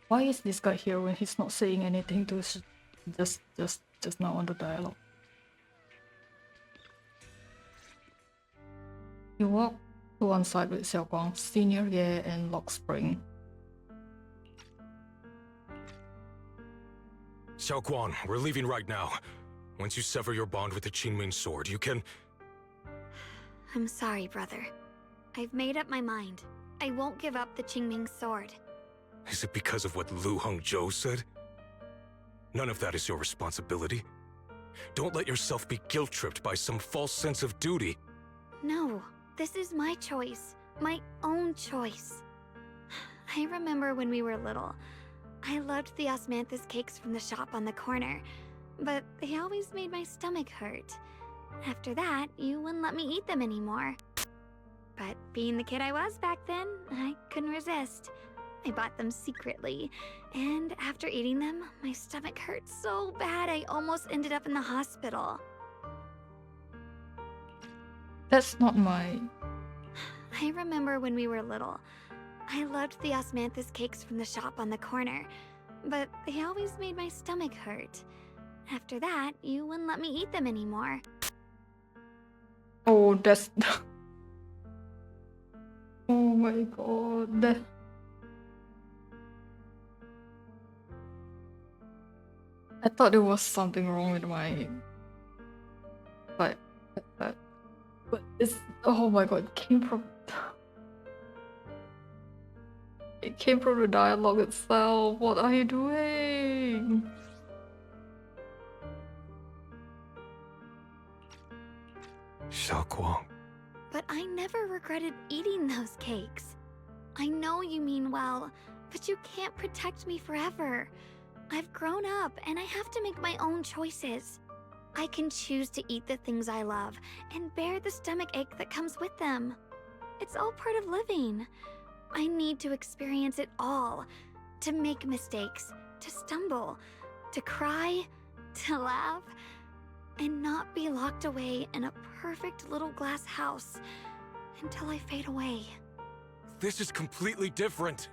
Why is this guy here when he's not saying anything to just now on the dialogue? You walk to one side with Xiaoguang, Senior Ye, and Lock Spring. Xiaoguang, we're leaving right now. Once you sever your bond with the Qingming sword, you can... I'm sorry, brother. I've made up my mind. I won't give up the Qingming sword. Is it because of what Lu Hongzhou said? None of that is your responsibility. Don't let yourself be guilt-tripped by some false sense of duty. No, this is my choice. My own choice. I remember when we were little. I loved the osmanthus cakes from the shop on the corner, but they always made my stomach hurt. After that, you wouldn't let me eat them anymore. But being the kid I was back then, I couldn't resist. I bought them secretly, and after eating them, my stomach hurt so bad I almost ended up in the hospital. That's not my... I remember when we were little. I loved the osmanthus cakes from the shop on the corner, but they always made my stomach hurt. After that, you wouldn't let me eat them anymore. Oh, that's... Oh my god. I thought there was something wrong with my... But it's... Oh my god, it came from... It came from the dialogue itself. What are you doing? Xiaoguang. But I never regretted eating those cakes. I know you mean well, but you can't protect me forever. I've grown up, and I have to make my own choices. I can choose to eat the things I love, and bear the stomach ache that comes with them. It's all part of living. I need to experience it all. To make mistakes, to stumble, to cry, to laugh, and not be locked away in a perfect little glass house until I fade away. This is completely different.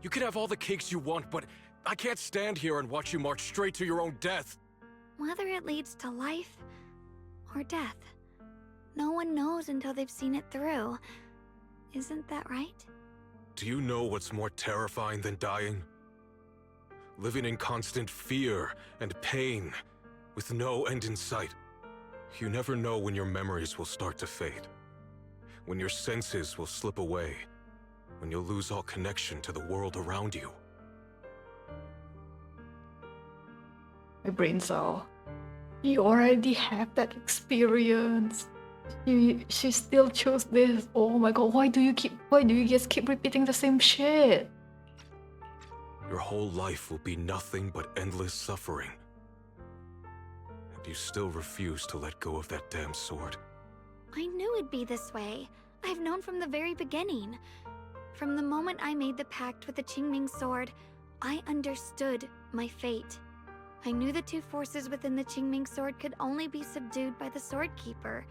You can have all the cakes you want, but I can't stand here and watch you march straight to your own death. Whether it leads to life or death, no one knows until they've seen it through. Isn't that right? Do you know what's more terrifying than dying? Living in constant fear and pain, with no end in sight. You never know when your memories will start to fade. When your senses will slip away. When you'll lose all connection to the world around you. My brain cell. You already have that experience. She still chose this. Oh my god, why do you guys keep repeating the same shit? Your whole life will be nothing but endless suffering. And you still refuse to let go of that damn sword. I knew it'd be this way. I've known from the very beginning. From the moment I made the pact with the Qingming sword, I understood my fate. I knew the two forces within the Qingming sword could only be subdued by the Sword Keeper.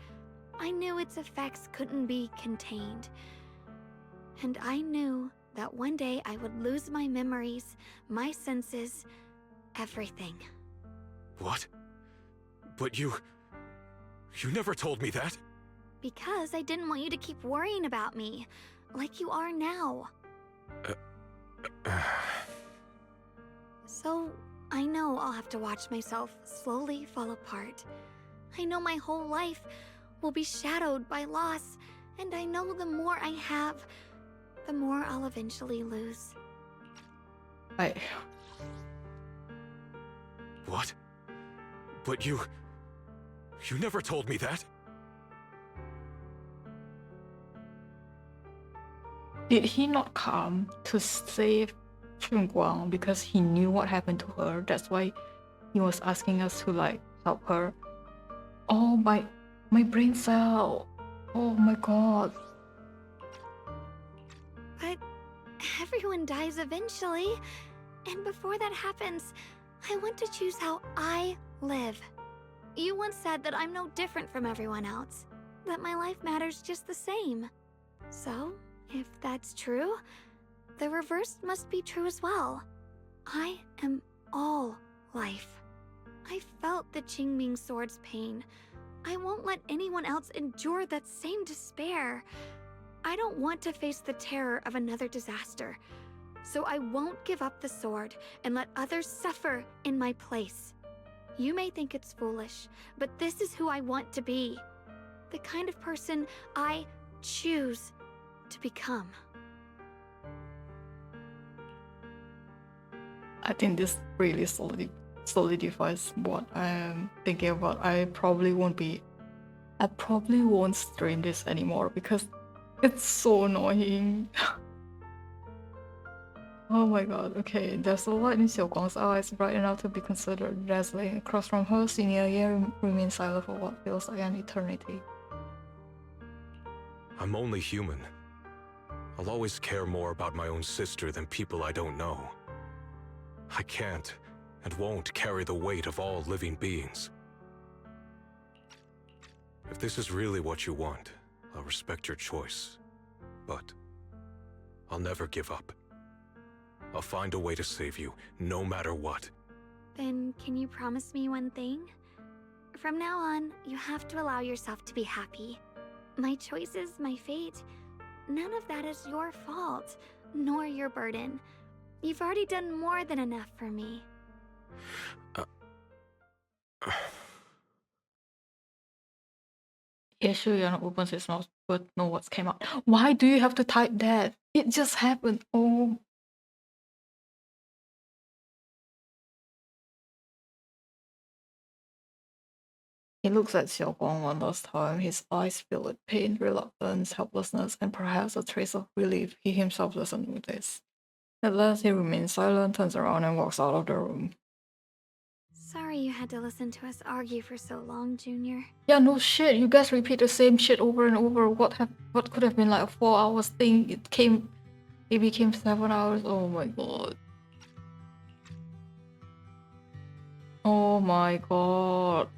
I knew its effects couldn't be contained. And I knew that one day I would lose my memories, my senses, everything. What? But you never told me that. Because I didn't want you to keep worrying about me, like you are now. So, I know I'll have to watch myself slowly fall apart. I know my whole life will be shadowed by loss, and I know the more I have, the more I'll eventually lose. What? But you never told me that. Did he not come to save Chunguang because he knew what happened to her? That's why he was asking us to like help her. Oh my brain cell. Oh my god. But everyone dies eventually, and before that happens, I want to choose how I live. You once said that I'm no different from everyone else, that my life matters just the same. So, if that's true, the reverse must be true as well. I am all life. I felt the Qingming sword's pain. I won't let anyone else endure that same despair. I don't want to face the terror of another disaster. So I won't give up the sword and let others suffer in my place. You may think it's foolish, but this is who I want to be. The kind of person I choose to become. I think this really solidifies what I am thinking about. I probably won't stream this anymore because it's so annoying. Oh my god, okay. There's a light in Xiaoguang's eyes, bright enough to be considered dazzling. Across from her, senior year remains silent for what feels like an eternity. I'm only human. I'll always care more about my own sister than people I don't know. I can't and won't carry the weight of all living beings. If this is really what you want, I'll respect your choice. But I'll never give up. I'll find a way to save you, no matter what. Then can you promise me one thing? From now on, you have to allow yourself to be happy. My choices, my fate, none of that is your fault, nor your burden. You've already done more than enough for me. Yeshuyan opens his mouth but no words came out. Why do you have to type that? It just happened. Oh. He looks at Xiaoguang one last time, his eyes filled with pain, reluctance, helplessness, and perhaps a trace of relief he himself doesn't notice. At last he remains silent, turns around and walks out of the room. Sorry you had to listen to us argue for so long, Junior. Yeah, no shit, you guys repeat the same shit over and over. What could have been like a 4 hours thing? It became 7 hours. Oh my god. Oh my god.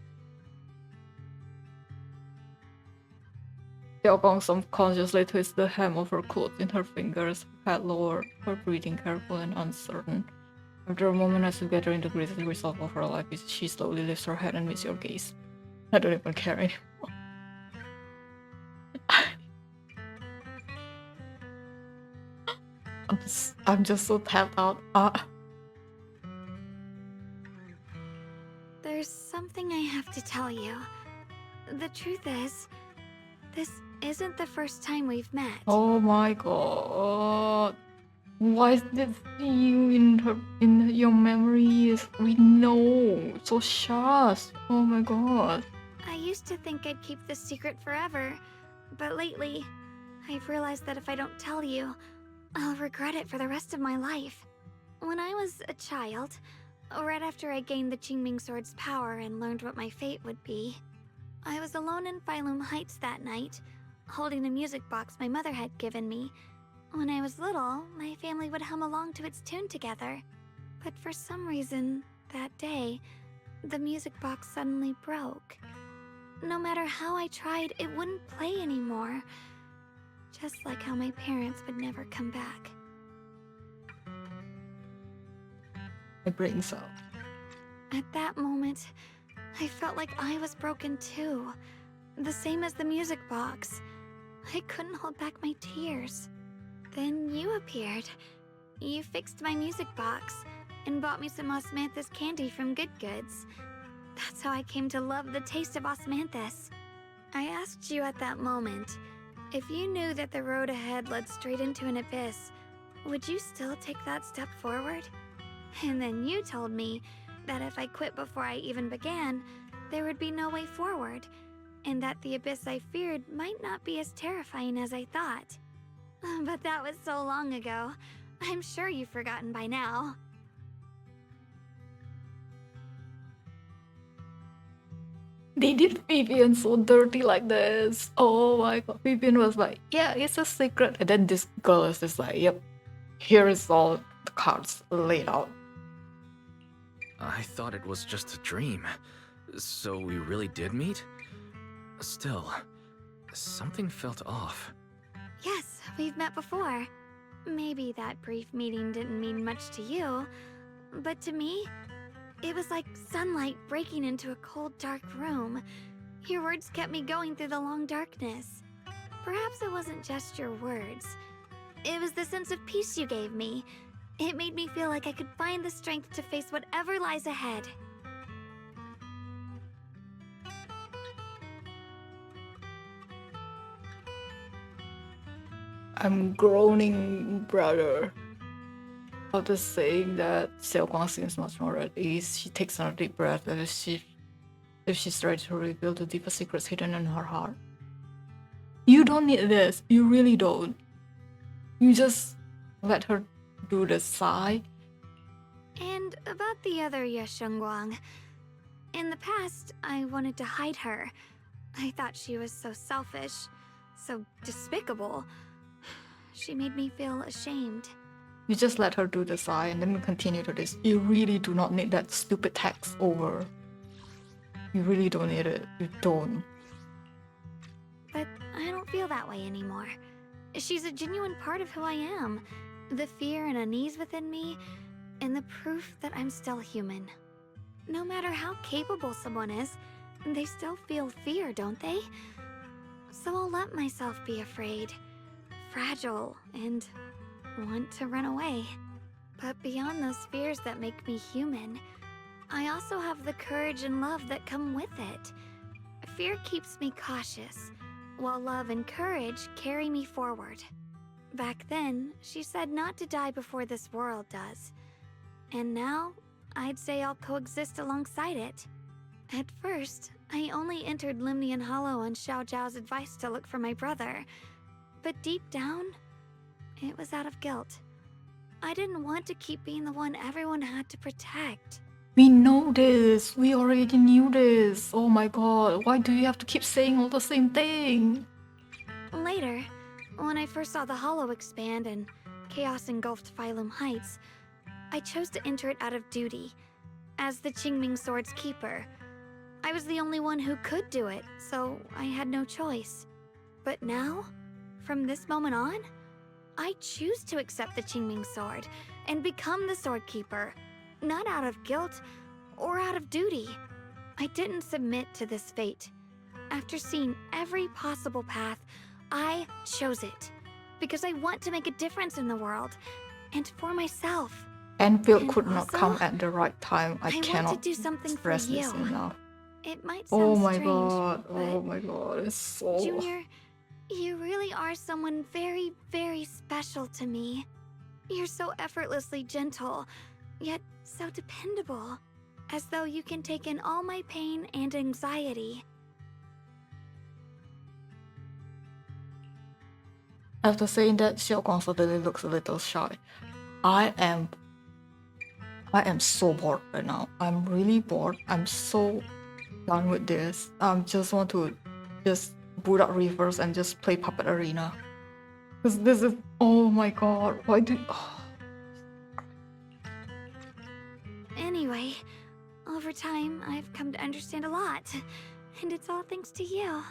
Xiaoguang subconsciously twists the hem of her clothes in her fingers, her head lowered, her breathing careful and uncertain. After a moment as if gathering the greatest resolve of her life, she slowly lifts her head and meets your gaze. I don't even care anymore. I'm just so tapped out. There's something I have to tell you. The truth is, this isn't the first time we've met. Oh my god. Why is this you in your memories? We know. So sharp. Oh my god. I used to think I'd keep this secret forever, but lately, I've realized that if I don't tell you, I'll regret it for the rest of my life. When I was a child, right after I gained the Qingming Sword's power and learned what my fate would be, I was alone in Phylum Heights that night, holding the music box my mother had given me. When I was little, my family would hum along to its tune together. But for some reason, that day, the music box suddenly broke. No matter how I tried, it wouldn't play anymore. Just like how my parents would never come back. My brain cell. At that moment, I felt like I was broken too. The same as the music box. I couldn't hold back my tears. Then you appeared. You fixed my music box and bought me some osmanthus candy from Good Goods. That's how I came to love the taste of osmanthus. I asked you at that moment, if you knew that the road ahead led straight into an abyss, would you still take that step forward? And then you told me that if I quit before I even began, there would be no way forward, and that the abyss I feared might not be as terrifying as I thought. But that was so long ago. I'm sure you've forgotten by now. They did Vivian so dirty like this. Oh my god. Vivian was like, yeah, it's a secret. And then this girl is just like, yep, here is all the cards laid out. I thought it was just a dream. So we really did meet? Still, something felt off. Yes, we've met before. Maybe that brief meeting didn't mean much to you, but to me, it was like sunlight breaking into a cold, dark room. Your words kept me going through the long darkness. Perhaps it wasn't just your words. It was the sense of peace you gave me. It made me feel like I could find the strength to face whatever lies ahead. I'm groaning, brother. After saying that, Xiao Guang seems much more at ease. She takes another deep breath as if she's ready to reveal the deeper secrets hidden in her heart. You don't need this. You really don't. You just let her do the sigh. And about the other Yeshengguang. In the past, I wanted to hide her. I thought she was so selfish, so despicable. She made me feel ashamed. You just let her do the sigh and then we continue to this. You really do not need that stupid text over. You really don't need it. You don't. But I don't feel that way anymore. She's a genuine part of who I am. The fear and unease within me, and the proof that I'm still human. No matter how capable someone is, they still feel fear, don't they? So I'll let myself be afraid, fragile, and want to run away. But beyond those fears that make me human, I also have the courage and love that come with it. Fear keeps me cautious, while love and courage carry me forward. Back then, she said not to die before this world does. And now, I'd say I'll coexist alongside it. At first, I only entered Limnian Hollow on Xiao Zhao's advice to look for my brother. But deep down, it was out of guilt. I didn't want to keep being the one everyone had to protect. We know this. We already knew this. Oh my god. Why do you have to keep saying all the same thing? Later, when I first saw the Hollow expand and chaos engulfed Phylum Heights, I chose to enter it out of duty. As the Qingming Sword's keeper, I was the only one who could do it, so I had no choice. But now, from this moment on, I choose to accept the Qingming Sword and become the Sword Keeper, not out of guilt or out of duty. I didn't submit to this fate. After seeing every possible path, I chose it because I want to make a difference in the world and for myself. Enfield And could not also, come at the right time. I want cannot to do something for express this you. enough. It might sound Oh my strange, god. but Oh my god. It's so... Junior, you really are someone very, very special to me. You're so effortlessly gentle, yet so dependable. As though you can take in all my pain and anxiety. After saying that, Xiao Guang suddenly looks a little shy. I am so bored right now. I'm really bored. I'm so done with this. Just want to just boot up Reverse and just play Puppet Arena. Because this is... Oh my god. Why do... Oh. Anyway, over time, I've come to understand a lot. And it's all thanks to you.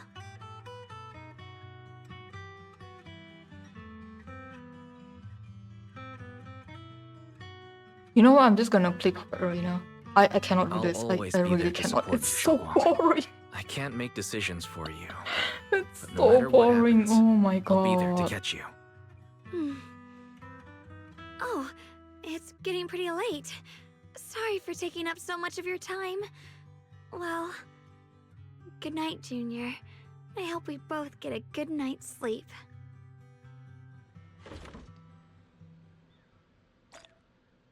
You know what? I'm just gonna play Puppet Arena. I cannot do I'll this. always I be really there to cannot. support It's you, so Xiaoguang. boring. I can't make decisions for you. It's But no so matter what boring. happens, Oh my god. I'll be there to catch you. Oh, it's getting pretty late. Sorry for taking up so much of your time. Well, good night, Junior. I hope we both get a good night's sleep.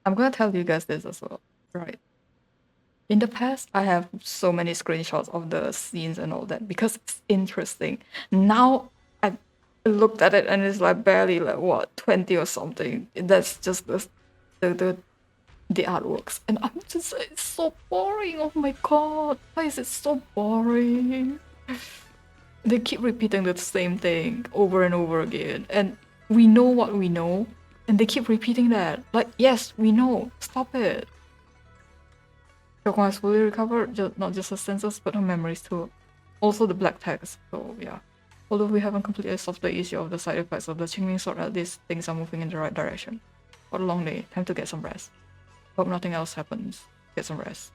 I'm gonna tell you guys this as well, right? In the past, I have so many screenshots of the scenes and all that because it's interesting. Now, I looked at it and it's like barely like what 20 or something. That's just the artworks, and I'm just like, it's so boring. Oh my god, why is it so boring? They keep repeating the same thing over and over again, and we know what we know, and they keep repeating that. Like, yes, we know. Stop it. Hyokon has fully recovered, not just her senses, but her memories too. Also the black text. So yeah. Although we haven't completely solved the issue of the side effects of the Qingming sword, at least things are moving in the right direction. What a long day, time to get some rest. Hope nothing else happens. Get some rest.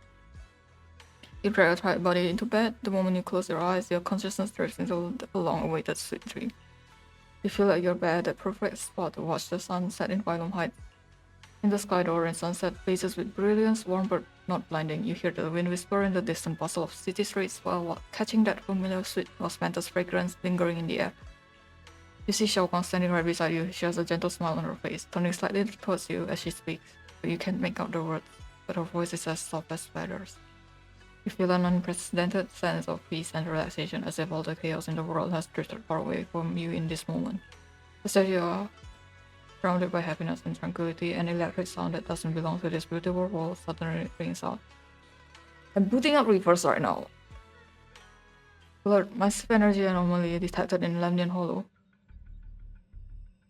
You drag your tired body into bed. The moment you close your eyes, your consciousness drifts into a long-awaited sweet dream. You feel like you're back at the perfect spot to watch the sun set in Phylum Heights. In the sky, the orange sunset blazes with brilliance, warm but not blinding. You hear the wind whisper in the distant bustle of city streets while catching that familiar sweet osmanthus fragrance lingering in the air. You see Xiao Guang standing right beside you. She has a gentle smile on her face, turning slightly towards you as she speaks. But you can't make out the words, but her voice is as soft as feathers. You feel an unprecedented sense of peace and relaxation, as if all the chaos in the world has drifted far away from you in this moment. As if you are surrounded by happiness and tranquility, an electric sound that doesn't belong to this beautiful world suddenly rings out. I'm booting up reverse right now. Alert, massive energy anomaly detected in Lemnian Hollow.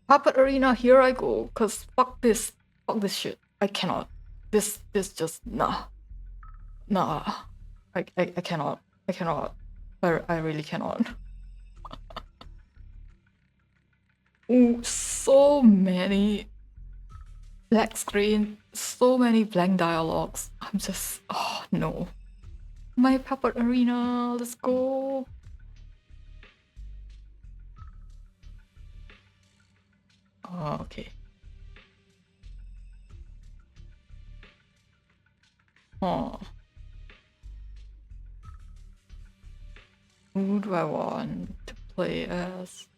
Puppet Arena, here I go, cause fuck this shit. I cannot. This just, nah. I cannot. I really cannot. Ooh, so many black screen, so many blank dialogues. I'm just, oh no. My Puppet Arena, let's go. Oh, okay. Oh. Who do I want to play as?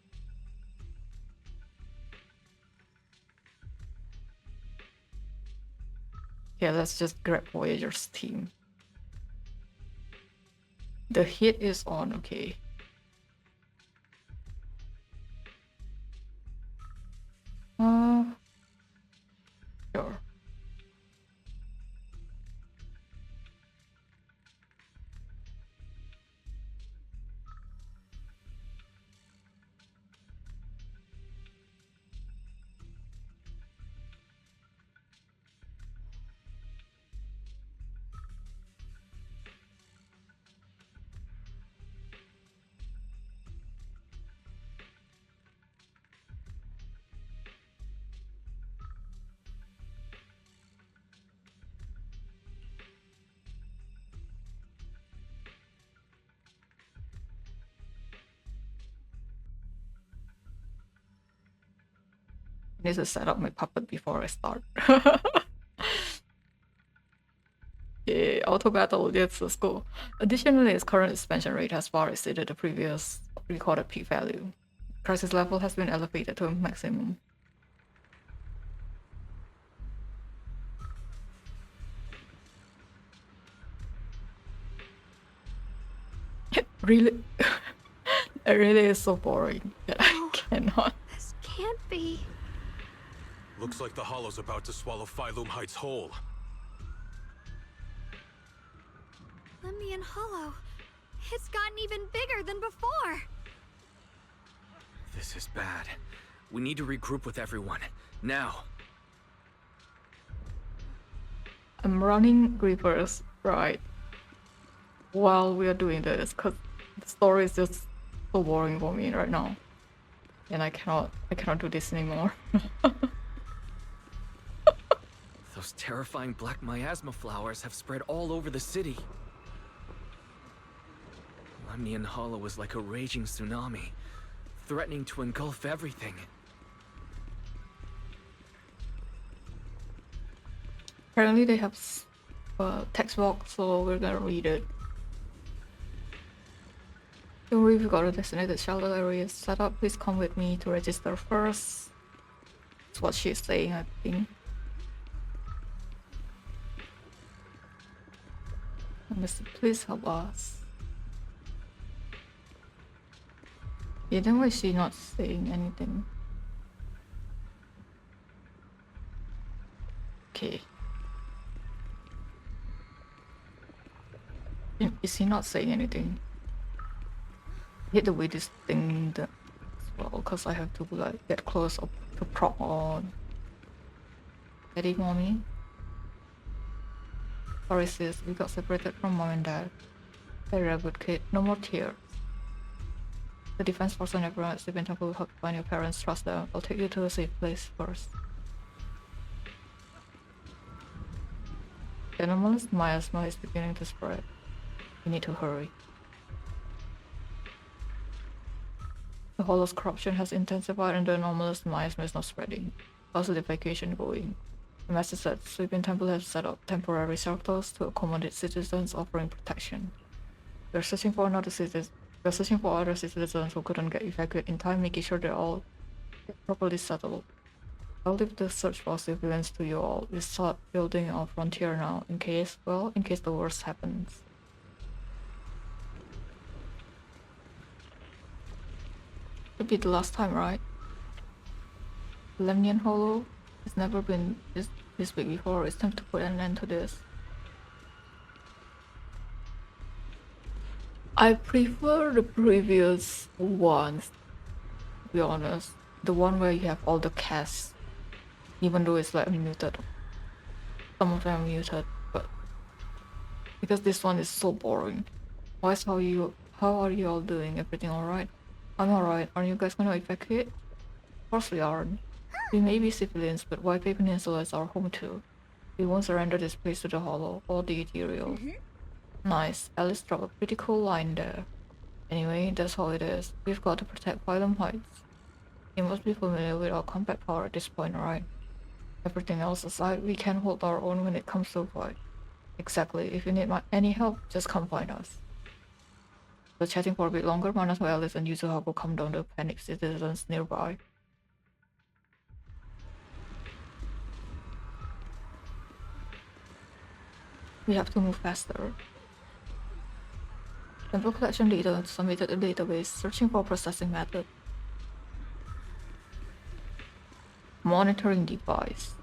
Yeah, let's just grab Voyager's team. The hit is on, okay. Sure. I need to set up my puppet before I start. Yeah, auto battle, yes, let's go. Additionally, its current expansion rate has far exceeded the previous recorded peak value. Crisis level has been elevated to a maximum. It really, it really is so boring that I cannot. This can't be. Looks like the Hollow's about to swallow Phylum Heights whole. Lemnian Hollow. It's gotten even bigger than before. This is bad. We need to regroup with everyone. Now. I'm running reverse, right, while we are doing this, because the story is just so boring for me right now. And I cannot do this anymore. Those terrifying black miasma flowers have spread all over the city. Lemnian Hollow is like a raging tsunami, threatening to engulf everything. Apparently they have text box, so we're gonna read it. Don't worry, we've got a designated shelter area set up. Please come with me to register first. That's what she's saying, I think. Mister, please help us. Yeah, then why is she not saying anything? Okay. Is he not saying anything? I hate the way this thing as well, because I have to like get close up to prop on. Daddy, mommy. Sorry sis, we got separated from mom and dad. Very good kid, no more tears. The defense force and everyone at Sleeping Temple will help you find your parents. Trust them. I'll take you to a safe place first. The anomalous miasma is beginning to spread. We need to hurry. The Hollow's corruption has intensified and the anomalous miasma is now spreading. How's the evacuation going? The master said Sleeping Temple has set up temporary shelters to accommodate citizens offering protection. We're searching for other citizens who couldn't get evacuated in time, making sure they're all properly settled. I'll leave the search for civilians to you all. We start building our frontier now, in case the worst happens. Could be the last time, right? Lemnian Hollow has never been this big before. It's time to put an end to this. I prefer the previous ones, to be honest. The one where you have all the casts, even though it's like muted. Some of them are muted, but because this one is so boring. How are you all doing? Everything alright? I'm alright. Are you guys gonna evacuate? Of course we aren't. We may be civilians, but White Peninsula is our home too. We won't surrender this place to the Hollow or the Ethereal. Nice. Alice dropped a pretty cool line there. Anyway, that's how it is. We've got to protect Phylum Heights. You must be familiar with our combat power at this point, right? Everything else aside, we can hold our own when it comes to a fight. Exactly. If you need any help, just come find us. We're chatting for a bit longer. Manato, Alice, and Yuzuha will come down to panic citizens nearby. We have to move faster. Temple collection leader submitted a database searching for processing method. Monitoring device.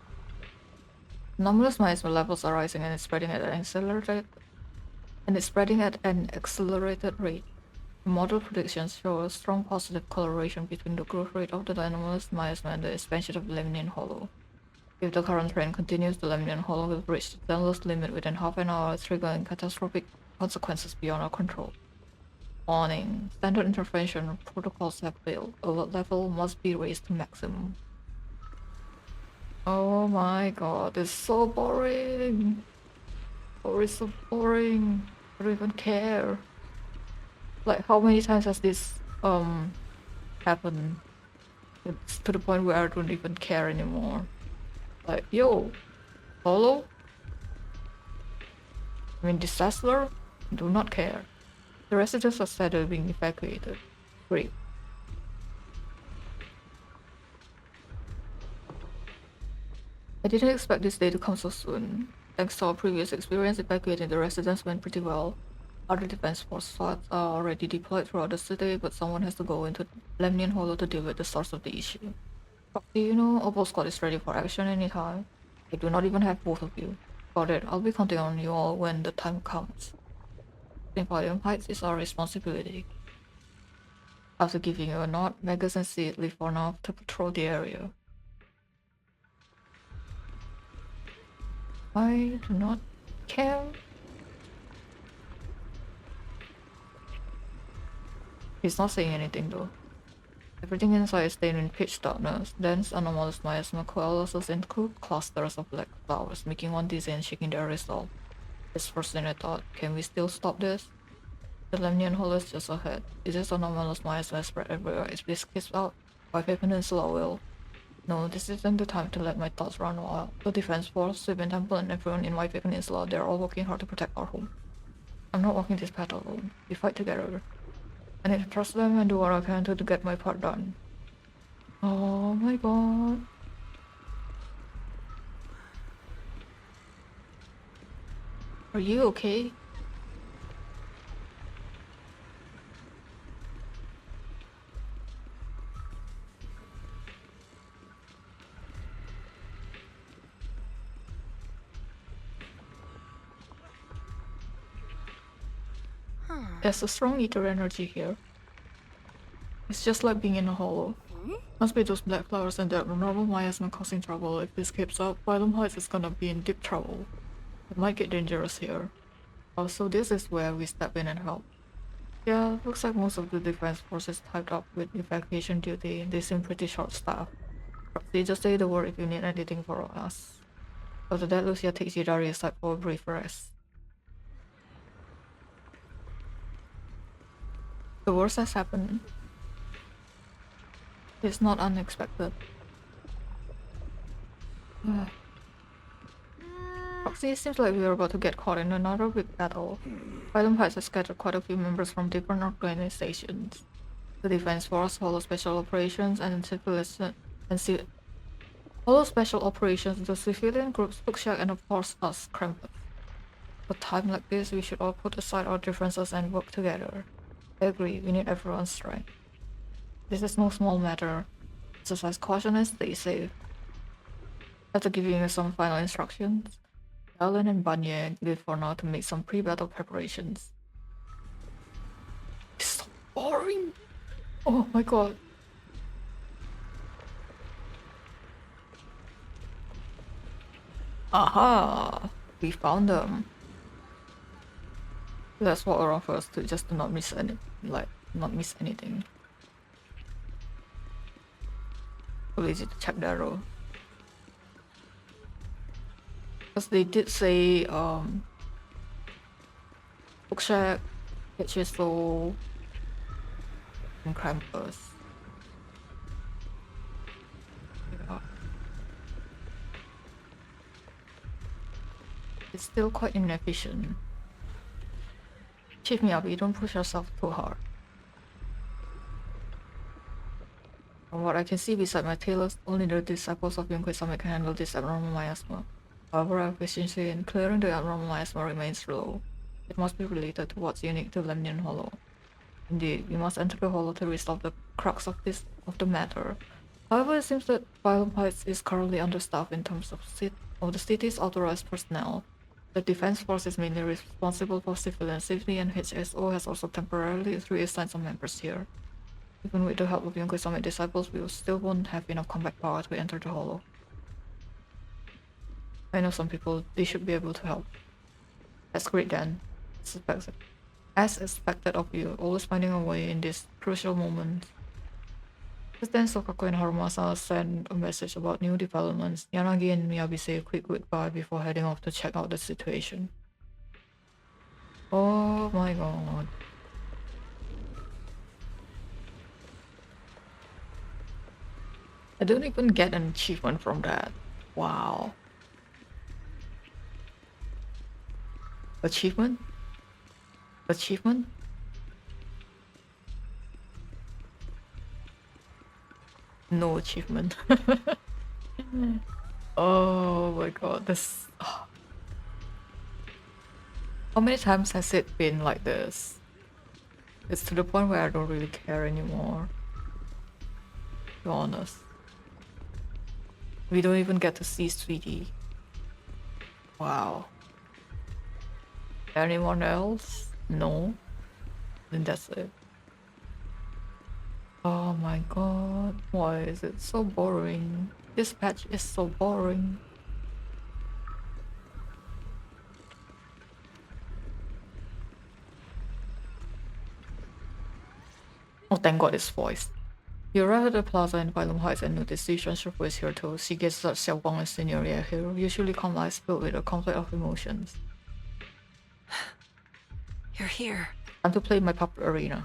Anomalous miasma levels are rising and it's spreading at an accelerated rate. The model predictions show a strong positive correlation between the growth rate of the anomalous miasma and the expansion of the Lemnian Hollow. If the current trend continues, the Lemnian Hollow will reach the Zenless limit within half an hour, triggering catastrophic consequences beyond our control. Warning. Standard intervention protocols have failed. Alert level must be raised to maximum. Oh my god, it's so boring. Oh, it's so boring. I don't even care. Like, how many times has this happened? It's to the point where I don't even care anymore. Like, yo, Hollow? I mean, disaster? Do not care. The residents are steadily being evacuated. Great. I didn't expect this day to come so soon. Thanks to our previous experience, evacuating the residents went pretty well. Other defense force squads are already deployed throughout the city, but someone has to go into Lemnian Hollow to deal with the source of the issue. Do you know, Opal Squad is ready for action anytime. I do not even have both of you. Got it, I'll be counting on you all when the time comes. Phylum Heights is our responsibility. After giving you a nod, Megas and Sid leave for now to patrol the area. I do not care. He's not saying anything though. Everything inside is staying in pitch darkness. Dense anomalous miasma coalesces into clusters of black flowers, making one dizzy and shaking their resolve. This first thing I thought, can we still stop this? The Lemnian Hollow is just ahead. Is this anomalous miasma spread everywhere? If this keeps out, White Peninsula will. No, this isn't the time to let my thoughts run wild. The defense force, Sleeping Temple, and everyone in White Peninsula, they're all working hard to protect our home. I'm not walking this path alone. We fight together. I need to trust them and do what I can to get my part done. Oh my god. Are you okay? There's a strong ether energy here. It's just like being in a hollow. Must be those black flowers and that normal miasma causing trouble. If this keeps up, Phylum Heights is gonna be in deep trouble. It might get dangerous here. Also, this is where we step in and help. Yeah, looks like most of the defense force is tied up with evacuation duty. They seem pretty short-staffed. They just say the word if you need anything from us. After that, Lucia takes Yidari aside for a brief rest. The worst has happened. It's not unexpected. Roxy, it seems like we are about to get caught in another big battle. Phylum Heights has scattered quite a few members from different organizations. The Defense Force, Hollow Special Operations, and Hollow Special Operations, the civilian groups, Bookshack, and of course us, Krampus. At a time like this, we should all put aside our differences and work together. I agree, we need everyone's strength. This is no small matter. Exercise caution and stay safe. After giving you some final instructions, Alan and Banye leave for now to make some pre-battle preparations. It's so boring! Oh my god. Aha! We found them. Let's walk around first to just to not miss anything. Too easy to check the arrow. Because they did say Bookshack, HSO, and Krampus. Yeah. It's still quite inefficient. Chief Miyabi, don't push yourself too hard. From what I can see beside my tailors, only the disciples of Yunkai Summit can handle this abnormal miasma. However, our efficiency in clearing the abnormal miasma remains low. It must be related to what's unique to Lemnian Hollow. Indeed, we must enter the Hollow to resolve the crux of the matter. However, it seems that Phylum Heights is currently understaffed in terms of the city's authorized personnel. The Defense Force is mainly responsible for civilian safety, and HSO has also temporarily reassigned some members here. Even with the help of Yunkai Summit disciples, we still won't have enough combat power to enter the Hollow. I know some people, they should be able to help. That's great then. As expected of you, always finding a way in this crucial moment. Just then Sokaku and Harumasa sent a message about new developments. Yanagi and Miyabi say a quick goodbye before heading off to check out the situation. Oh my god. I don't even get an achievement from that. Wow. Achievement? Achievement? No achievement. Oh my god, this... How many times has it been like this? It's to the point where I don't really care anymore. To be honest. We don't even get to see Sweetie. Wow. Anyone else? No. Then that's it. Oh my god. Why is it so boring? This patch is so boring. Oh, thank god it's voiced. You arrive at the plaza in Phylum Heights and notice Yishan Shifu is here too. She gets that Xiaoguang and Senior here, usually calm eyes filled with a conflict of emotions. You're here. Time to play my puppet arena.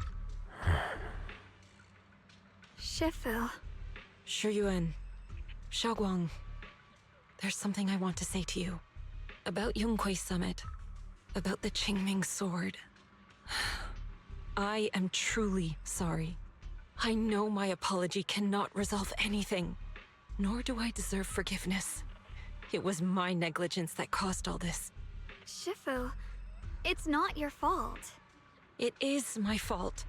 Shifu. Shiyuan. Xiaoguang. There's something I want to say to you. About Yunkai Summit. About the Qingming sword. I am truly sorry. I know my apology cannot resolve anything, nor do I deserve forgiveness. It was my negligence that caused all this. Shifu, it's not your fault. It is my fault.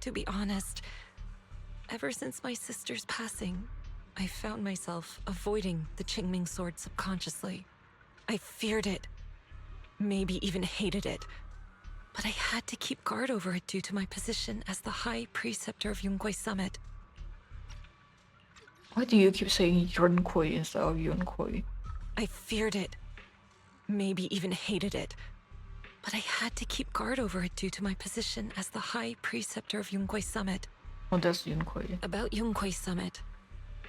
To be honest, ever since my sister's passing, I found myself avoiding the Qingming sword subconsciously. I feared it, maybe even hated it. But I had to keep guard over it due to my position as the High Preceptor of Yunkai Summit. Why do you keep saying Yunkui instead of Yunkui? I feared it. Maybe even hated it. but I had to keep guard over it due to my position as the High Preceptor of Yunkwei Summit. Oh, that's Yunkwei. About Yunkwei Summit.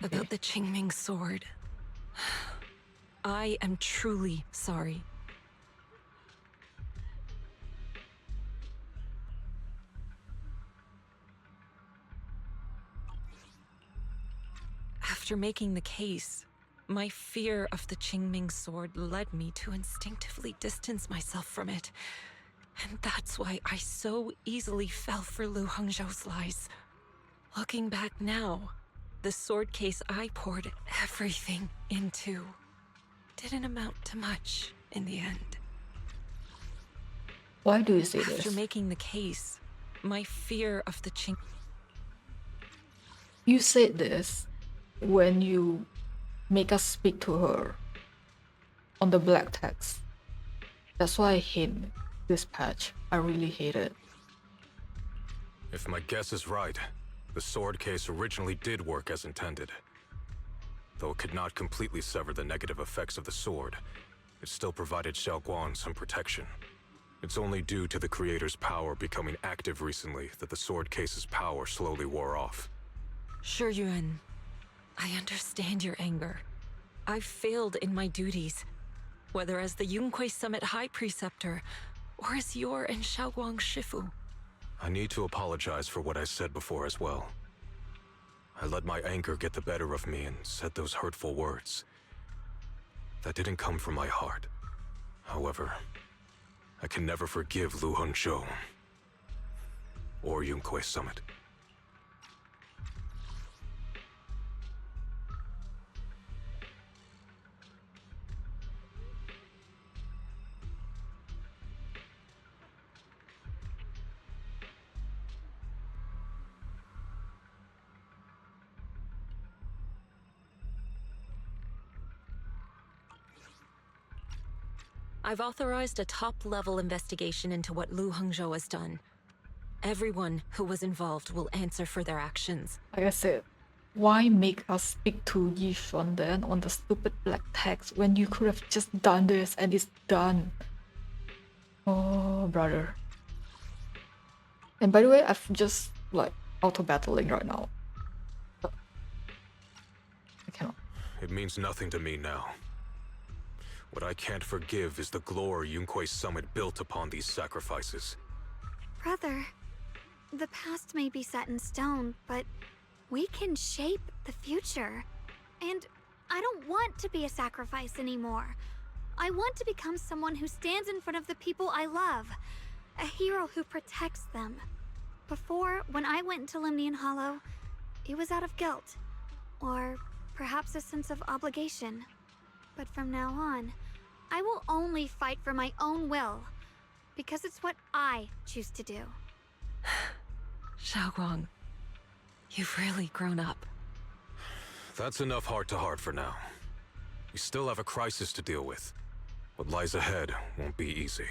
Okay. About the Qingming Sword. I am truly sorry. After making the case, my fear of the Qingming Sword led me to instinctively distance myself from it. And that's why I so easily fell for Lu Hengzhou's lies. Looking back now, the sword case I poured everything into didn't amount to much in the end. Why do you say this? After making the case, my fear of the Qing... You said this when you make us speak to her on the black text. That's why I hate this patch. I really hate it. If my guess is right, the sword case originally did work as intended. Though it could not completely sever the negative effects of the sword, it still provided Xiaoguang some protection. It's only due to the creator's power becoming active recently that the sword case's power slowly wore off. Shi Yuan, I understand your anger. I've failed in my duties, whether as the Yunkwei Summit High Preceptor or as your and Xiaoguang's Shifu. I need to apologize for what I said before as well. I let my anger get the better of me and said those hurtful words. That didn't come from my heart. However, I can never forgive Lu Hengzhou or Yunkwei Summit. I've authorized a top-level investigation into what Lu Hengzhou has done. Everyone who was involved will answer for their actions. Like I said, why make us speak to Yishuan then on the stupid black text when you could have just done this and it's done? Oh, brother. And by the way, I've just like auto-battling right now. But I cannot. It means nothing to me now. What I can't forgive is the glory Yunkwei Summit built upon these sacrifices. Brother, the past may be set in stone, but we can shape the future. And I don't want to be a sacrifice anymore. I want to become someone who stands in front of the people I love. A hero who protects them. Before, when I went into Limnian Hollow, it was out of guilt. Or perhaps a sense of obligation. But from now on, I will only fight for my own will. Because it's what I choose to do. Xiaoguang, you've really grown up. That's enough heart-to-heart for now. We still have a crisis to deal with. What lies ahead won't be easy.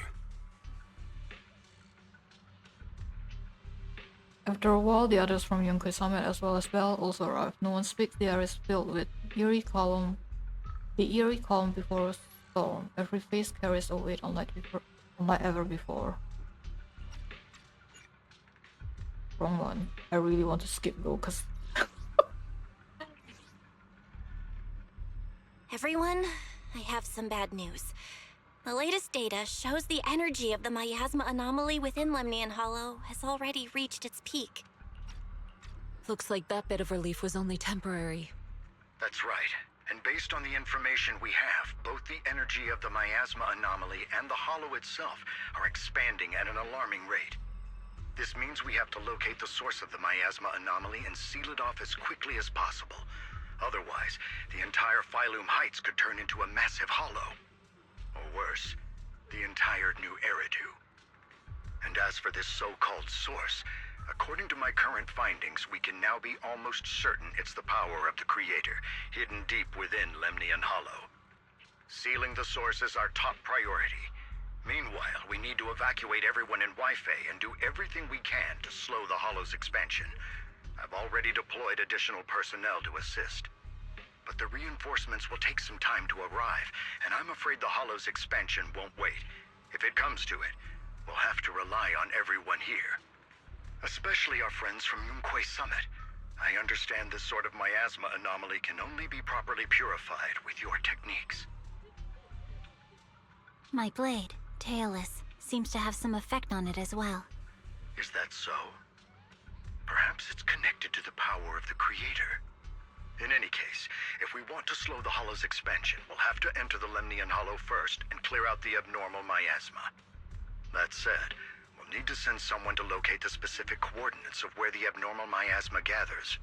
After a while, the others from Yunkwei Summit as well as Bell also arrived. No one speaks. The air is filled with eerie calm. The eerie calm before a storm. Every face carries a weight unlike ever before. Wrong one. I really want to skip though, cause Everyone, I have some bad news. The latest data shows the energy of the miasma anomaly within Lemnian Hollow has already reached its peak. Looks like that bit of relief was only temporary. That's right. And based on the information we have, both the energy of the miasma anomaly and the hollow itself are expanding at an alarming rate. This means we have to locate the source of the miasma anomaly and seal it off as quickly as possible. Otherwise, the entire Phylum Heights could turn into a massive hollow. Or worse, the entire New Eridu. And as for this so-called source, according to my current findings, we can now be almost certain it's the power of the Creator, hidden deep within Lemnian Hollow. Sealing the source is our top priority. Meanwhile, we need to evacuate everyone in Wi-Fi and do everything we can to slow the Hollow's expansion. I've already deployed additional personnel to assist. But the reinforcements will take some time to arrive, and I'm afraid the Hollow's expansion won't wait. If it comes to it, we'll have to rely on everyone here. Especially our friends from Yunquay Summit. I understand this sort of miasma anomaly can only be properly purified with your techniques. My blade, Tailless, seems to have some effect on it as well. Is that so? Perhaps it's connected to the power of the Creator. In any case, if we want to slow the Hollow's expansion, we'll have to enter the Lemnian Hollow first and clear out the abnormal miasma. That said, we'll need to send someone to locate the specific coordinates of where the abnormal miasma gathers.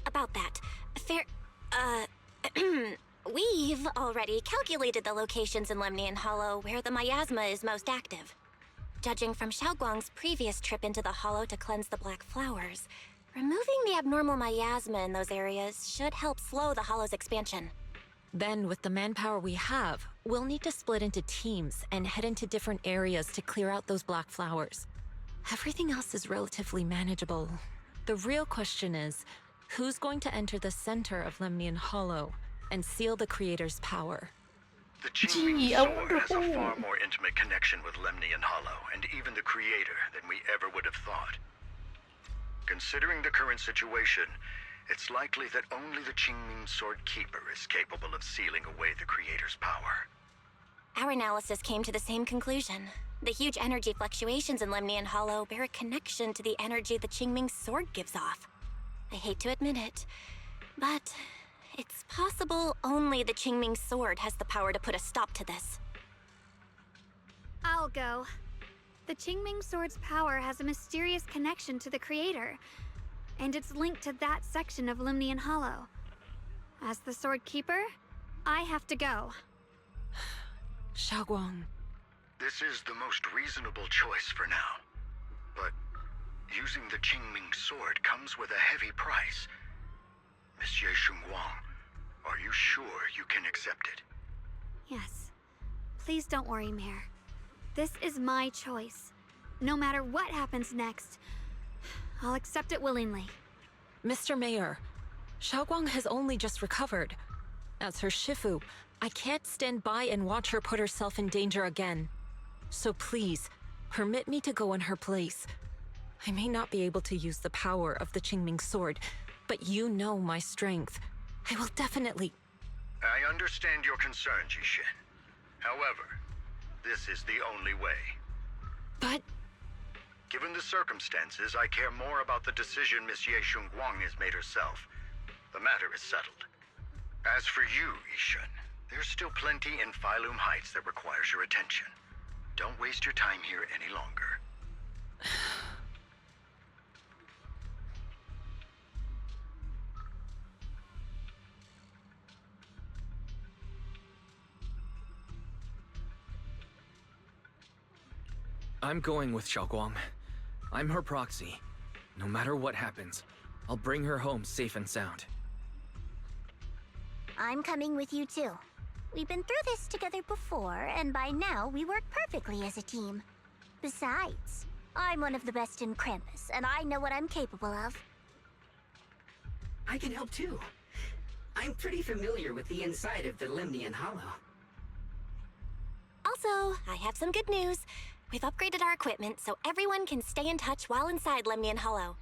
About that, we've already calculated the locations in Lemnian Hollow where the miasma is most active. Judging from Xiaoguang's previous trip into the Hollow to cleanse the Black Flowers, removing the abnormal miasma in those areas should help slow the Hollow's expansion. Then, with the manpower we have, we'll need to split into teams and head into different areas to clear out those black flowers. Everything else is relatively manageable. The real question is, who's going to enter the center of Lemnian Hollow and seal the Creator's power? The Qingming Sword has a far more intimate connection with Lemnian Hollow and even the Creator than we ever would have thought. Considering the current situation, it's likely that only the Qingming Sword Keeper is capable of sealing away the Creator's power. Our analysis came to the same conclusion. The huge energy fluctuations in Lemnian Hollow bear a connection to the energy the Qingming Sword gives off. I hate to admit it, but it's possible only the Qingming Sword has the power to put a stop to this. I'll go. The Qingming Sword's power has a mysterious connection to the Creator, and it's linked to that section of Lemnian Hollow. As the Sword Keeper, I have to go. Xiaoguang. This is the most reasonable choice for now. But using the Qingming Sword comes with a heavy price. Monsieur Xunguang, are you sure you can accept it? Yes. Please don't worry, Mayor. This is my choice. No matter what happens next, I'll accept it willingly. Mr. Mayor, Xiaoguang has only just recovered. As her Shifu, I can't stand by and watch her put herself in danger again. So please, permit me to go in her place. I may not be able to use the power of the Qingming Sword, but you know my strength. I will definitely... I understand your concerns, Yixin. However, this is the only way. But... Given the circumstances, I care more about the decision Monsieur Xunguang has made herself. The matter is settled. As for you, Yixin, there's still plenty in Phylum Heights that requires your attention. Don't waste your time here any longer. I'm going with Xiaoguang. I'm her proxy. No matter what happens, I'll bring her home safe and sound. I'm coming with you too. We've been through this together before, and by now we work perfectly as a team. Besides, I'm one of the best in Krampus, and I know what I'm capable of. I can help too. I'm pretty familiar with the inside of the Lemnian Hollow. Also, I have some good news. We've upgraded our equipment so everyone can stay in touch while inside Lemnian Hollow.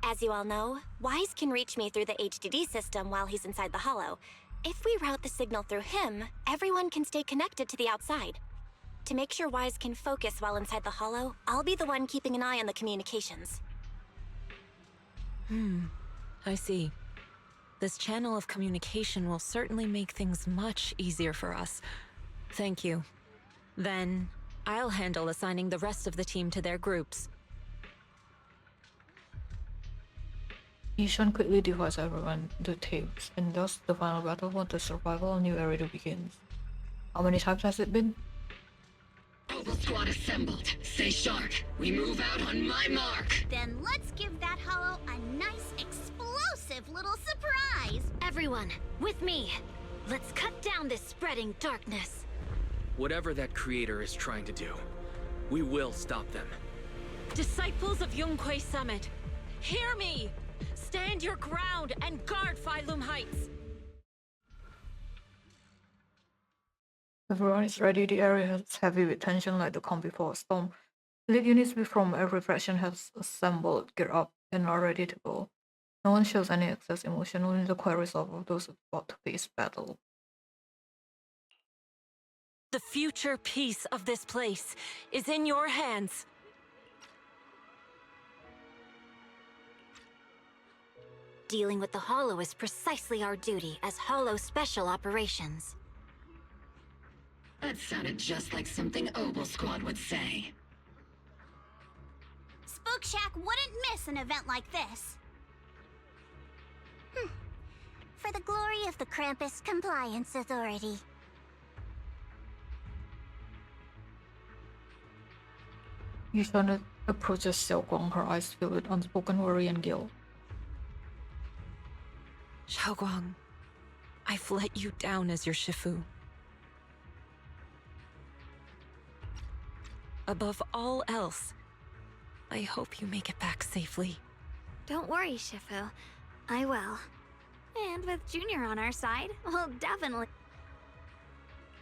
As you all know, Wise can reach me through the HDD system while he's inside the Hollow. If we route the signal through him, everyone can stay connected to the outside. To make sure Wise can focus while inside the Hollow, I'll be the one keeping an eye on the communications. I see. This channel of communication will certainly make things much easier for us. Thank you. Then, I'll handle assigning the rest of the team to their groups. Yishan quickly divides everyone into teams, and thus the final battle for the survival of New Area begins. How many times has it been? Opal Squad assembled. Stay sharp. We move out on my mark. Then let's give that hollow a nice, explosive little surprise. Everyone, with me. Let's cut down this spreading darkness. Whatever that creator is trying to do, we will stop them. Disciples of Yunque Summit, hear me! Stand your ground and guard Phylum Heights! Everyone is ready. The area is heavy with tension like the calm before a storm. Elite units from every faction have assembled, geared up, and are ready to go. No one shows any excess emotion, only the quiet resolve of those about to face battle. The future peace of this place is in your hands. Dealing with the Hollow is precisely our duty as Hollow Special Operations. That sounded just like something Opal Squad would say. Spook Shack wouldn't miss an event like this. For the glory of the Krampus Compliance Authority. Yushan approaches Xiaoguang, her eyes filled with unspoken worry and guilt. Xiaoguang, I've let you down as your Shifu. Above all else, I hope you make it back safely. Don't worry, Shifu. I will. And with Junior on our side, we'll definitely...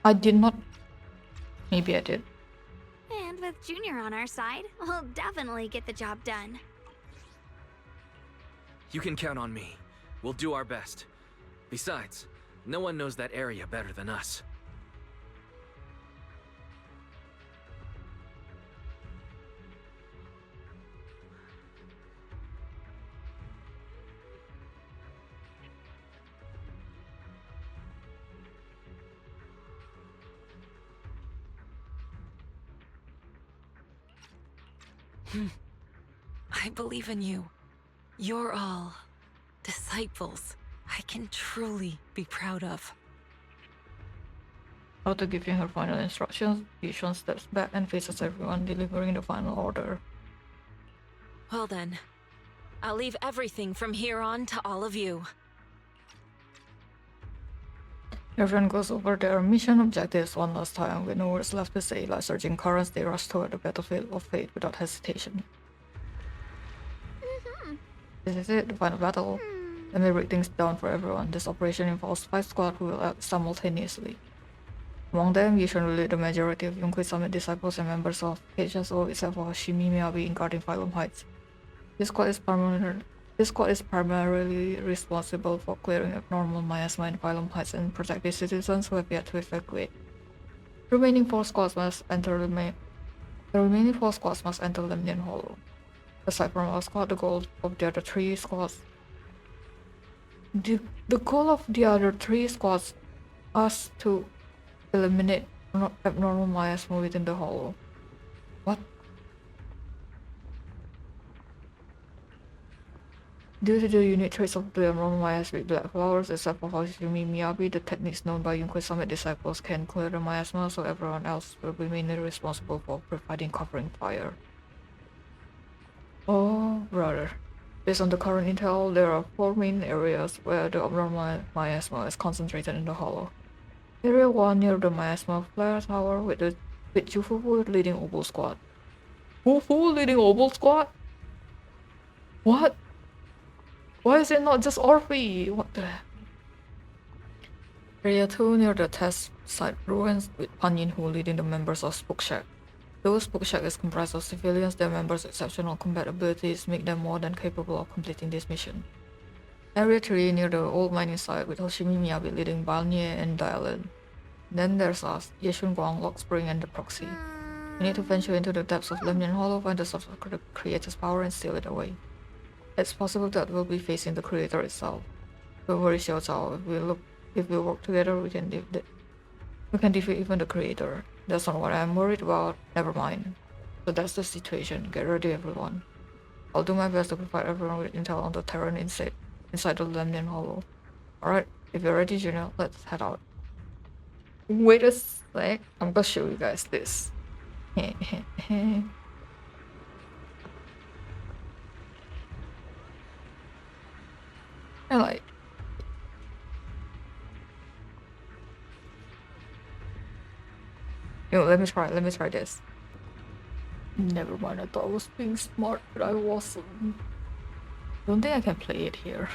I did not. Maybe I did. And with Junior on our side, we'll definitely get the job done. You can count on me. We'll do our best. Besides, no one knows that area better than us. I believe in you. You're all disciples I can truly be proud of. After giving her final instructions, Yushan steps back and faces everyone, delivering the final order. Well then, I'll leave everything from here on to all of you. Everyone goes over their mission objectives one last time. With no words left to say, like surging currents, they rush toward the battlefield of fate without hesitation. This is it, the final battle. Let me break things down for everyone. This operation involves 5 squads who will act simultaneously. Among them, Yushan will lead the majority of Yunque Summit disciples and members of HSO, except for Hashimi Miyabi in guarding Phylum Heights. This squad is primarily responsible for clearing abnormal miasma in Phylum Heights and protecting citizens who have yet to evacuate. The remaining 4 squads must enter Lemnian Hollow. Aside from our squad, the goal of the other 3 squads is to eliminate abnormal miasma within the hollow. What? Due to the unique traits of the abnormal miasma with black flowers, except for Hashimi Miyabi, the techniques known by Yunque Summit disciples can clear the miasma, so everyone else will be mainly responsible for providing covering fire. Oh, brother. Based on the current intel, there are 4 main areas where the abnormal miasma is concentrated in the hollow. Area 1 near the miasma flare tower with Jufufu leading Opal Squad. Fufu leading Opal Squad? What? Why is it not just Orphe? What the heck? Area 2 near the test site ruins with Pan Yinhu leading the members of Spook Shack. Though Spook Shack is comprised of civilians, their members' exceptional combat abilities make them more than capable of completing this mission. Area 3 near the old mining site with Hoshimi Miyabi leading Balnie and Dylan. Then there's us, Yeshun Guang, Lock Spring, and the Proxy. We need to venture into the depths of Lemnian Hollow, find the source of the Creator's power, and steal it away. It's possible that we'll be facing the Creator itself. Don't worry, Xiao Cao. If we work together, we can defeat even the Creator. That's not what I'm worried about. Never mind. So that's the situation. Get ready, everyone. I'll do my best to provide everyone with intel on the terrain inside the Lemnian Hollow. Alright, if you're ready, Junior, let's head out. Wait a sec. I'm gonna show you guys this. I like. Yo, let me try this. Never mind, I thought I was being smart, but I wasn't. Don't think I can play it here.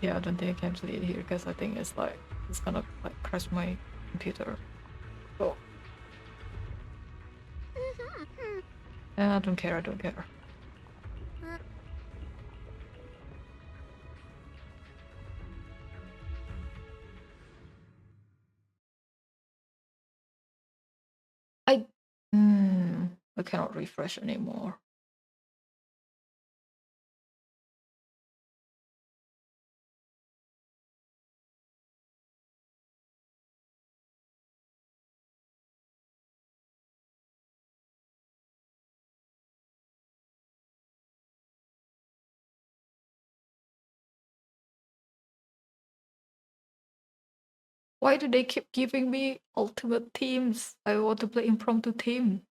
Yeah, I don't think I can play it here because I think it's gonna like crash my computer. So I don't care. I I cannot refresh anymore. Why do they keep giving me ultimate teams? I want to play impromptu team.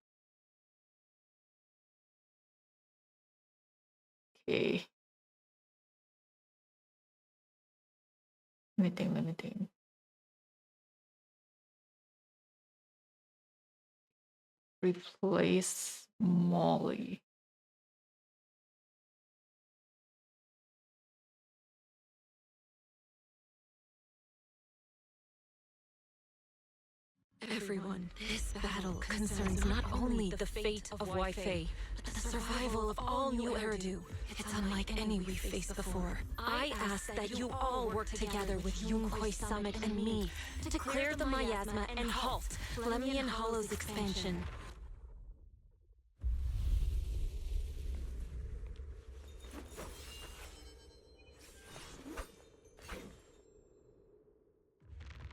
Okay. Let me think. Replace Molly. Everyone, this battle concerns not only the fate of Wi-Fi, but the survival of all New Eridu. It's unlike any we faced before. I ask that you all work together with Yunquai Summit and me to clear the miasma and halt Lemnian Hollow's expansion.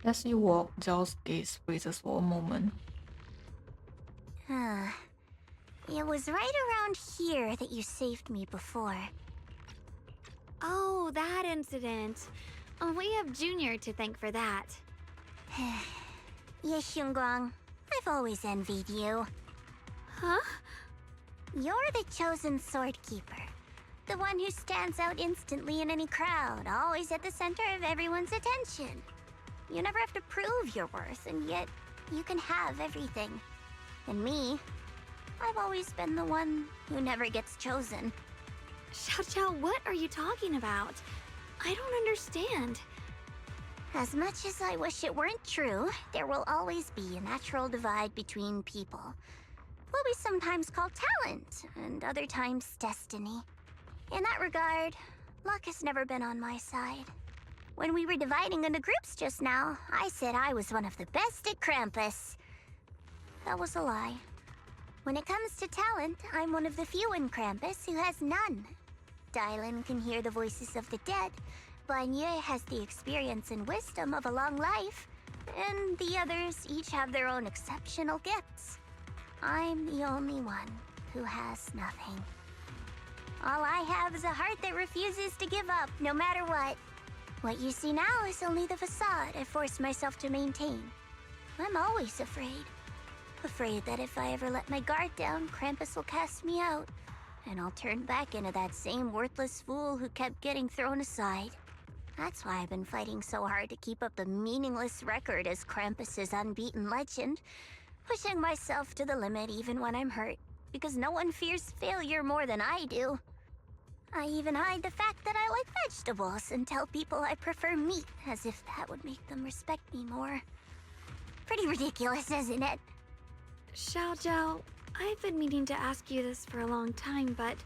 As you walk, Zhao's gaze freezes for a moment. It was right around here that you saved me before. Oh, that incident. We have Junior to thank for that. Yes, Xingguang. I've always envied you. Huh? You're the chosen sword keeper. The one who stands out instantly in any crowd, always at the center of everyone's attention. You never have to prove your worth, and yet you can have everything. And me, I've always been the one who never gets chosen. Xiao, what are you talking about? I don't understand. As much as I wish it weren't true, there will always be a natural divide between people. What we sometimes call talent, and other times destiny. In that regard, luck has never been on my side. When we were dividing into groups just now, I said I was one of the best at Krampus. That was a lie. When it comes to talent, I'm one of the few in Krampus who has none. Dylan can hear the voices of the dead, Banye has the experience and wisdom of a long life, and the others each have their own exceptional gifts. I'm the only one who has nothing. All I have is a heart that refuses to give up, no matter what. What you see now is only the facade I forced myself to maintain. I'm always afraid. Afraid that if I ever let my guard down, Krampus will cast me out, and I'll turn back into that same worthless fool who kept getting thrown aside. That's why I've been fighting so hard to keep up the meaningless record as Krampus's unbeaten legend, pushing myself to the limit even when I'm hurt, because no one fears failure more than I do. I even hide the fact that I like vegetables and tell people I prefer meat, as if that would make them respect me more. Pretty ridiculous, isn't it? Xiao, I've been meaning to ask you this for a long time, but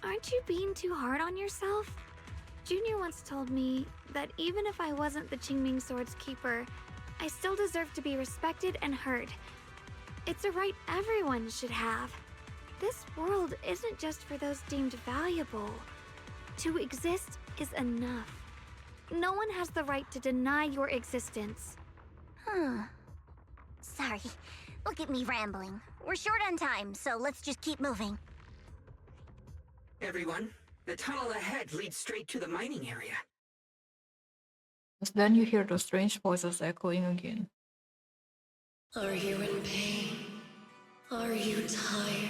aren't you being too hard on yourself? Junior once told me that even if I wasn't the Qingming Sword's keeper, I still deserve to be respected and heard. It's a right everyone should have. This world isn't just for those deemed valuable. To exist is enough. No one has the right to deny your existence. Sorry. Look at me rambling. We're short on time, so let's just keep moving. Everyone, the tunnel ahead leads straight to the mining area. Then you hear those strange voices echoing again. Are you in pain? Are you tired?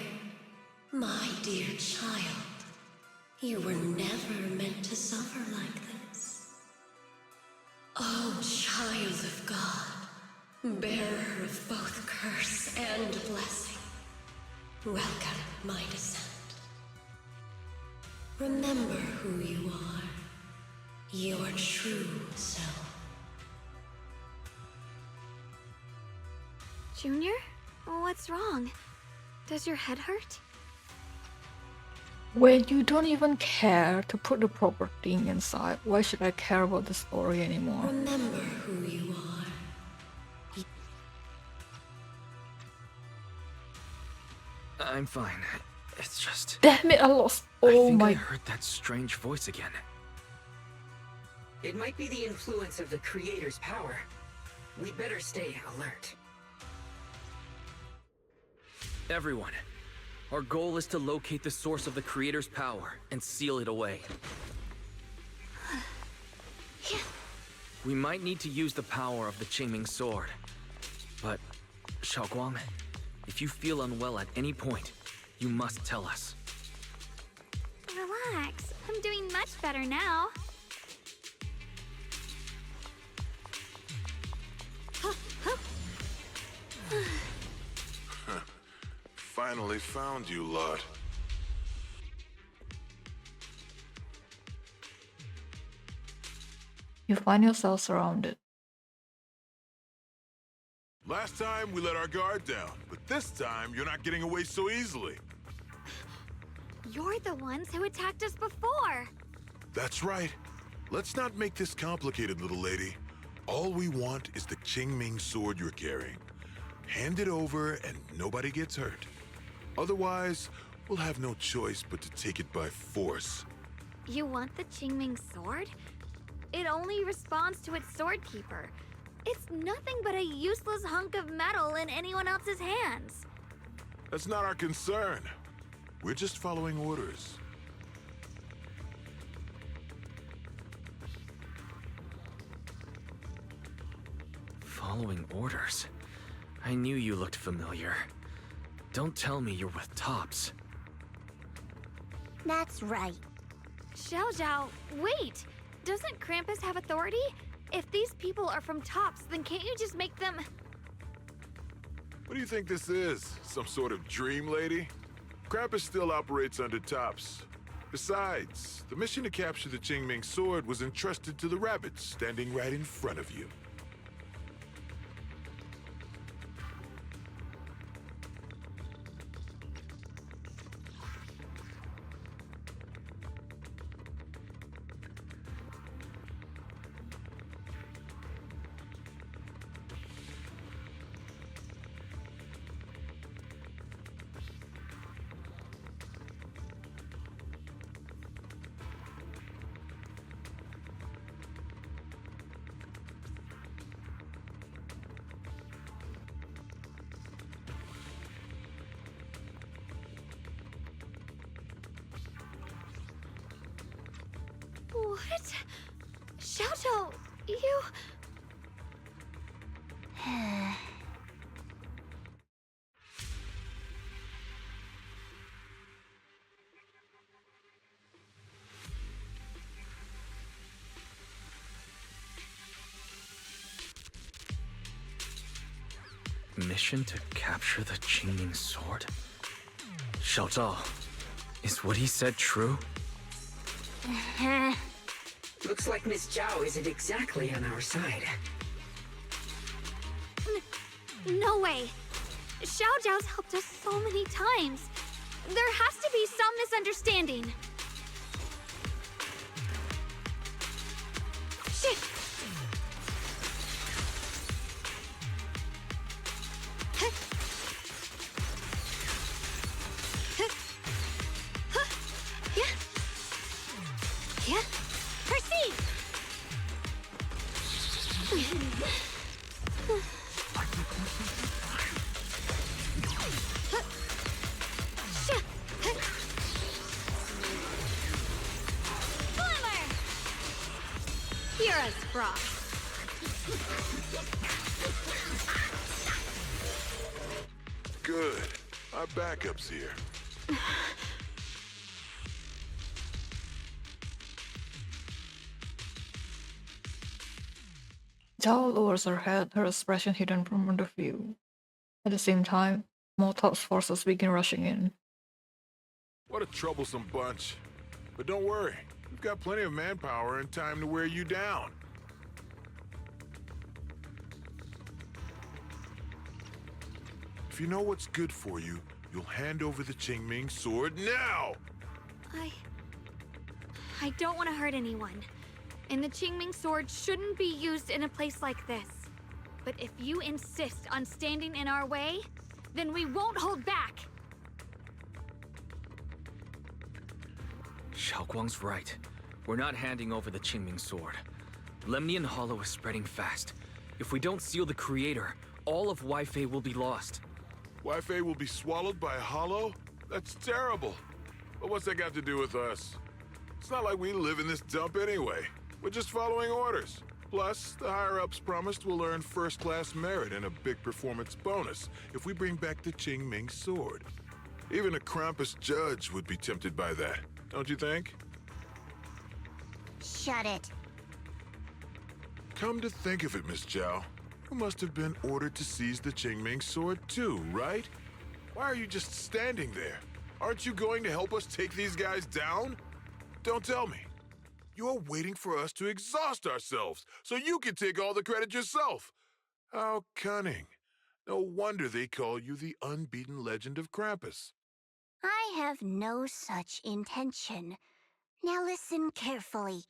My dear child, you were never meant to suffer like this. Oh, child of God, bearer of both curse and blessing, welcome my descent. Remember who you are, your true self. Junior? What's wrong? Does your head hurt? When you don't even care to put the proper thing inside, why should I care about the story anymore? Remember who you are. I'm fine. It's just... Damn it, I lost. I Oh think I my... heard that strange voice again. It might be the influence of the Creator's power. We better stay alert. Everyone, our goal is to locate the source of the Creator's power and seal it away. We might need to use the power of the Qingming sword. But, Xiaoguang, if you feel unwell at any point, you must tell us. Relax. I'm doing much better now. Finally found you, lot. You find yourself surrounded. Last time we let our guard down, but this time you're not getting away so easily. You're the ones who attacked us before. That's right. Let's not make this complicated, little lady. All we want is the Qingming sword you're carrying. Hand it over and nobody gets hurt. Otherwise, we'll have no choice but to take it by force. You want the Qingming sword? It only responds to its sword keeper. It's nothing but a useless hunk of metal in anyone else's hands. That's not our concern. We're just following orders. Following orders? I knew you looked familiar. Don't tell me you're with Tops. That's right. Xiao Zhao, wait! Doesn't Krampus have authority? If these people are from Tops, then can't you just make them... What do you think this is? Some sort of dream lady? Krampus still operates under Tops. Besides, the mission to capture the Qingming sword was entrusted to the rabbits standing right in front of you. What? Xiao Zhao, you... Mission to capture the Qingming sword? Xiao Zhao, is what he said true? Looks like Miss Zhao isn't exactly on our side. No way! Xiao Zhao's helped us so many times. There has to be some misunderstanding. Shit! Yeah. Proceed. Spoiler! You're a sprout. good. Our backup's here. Zhao lowers her head, her expression hidden from under view. At the same time, more task forces begin rushing in. What a troublesome bunch. But don't worry, we've got plenty of manpower and time to wear you down. If you know what's good for you, you'll hand over the Qingming sword now! I don't want to hurt anyone. And the Qingming sword shouldn't be used in a place like this. But if you insist on standing in our way, then we won't hold back. Xiaoguang's right. We're not handing over the Qingming sword. Lemnian Hollow is spreading fast. If we don't seal the creator, all of Weifei will be lost. Weifei will be swallowed by a hollow? That's terrible. But what's that got to do with us? It's not like we live in this dump anyway. We're just following orders. Plus, the higher-ups promised we'll earn first-class merit and a big performance bonus if we bring back the Qingming sword. Even a Krampus judge would be tempted by that, don't you think? Shut it. Come to think of it, Miss Zhao, you must have been ordered to seize the Qingming sword too, right? Why are you just standing there? Aren't you going to help us take these guys down? Don't tell me. You're waiting for us to exhaust ourselves so you can take all the credit yourself. How cunning. No wonder they call you the unbeaten legend of Krampus. I have no such intention. Now listen carefully.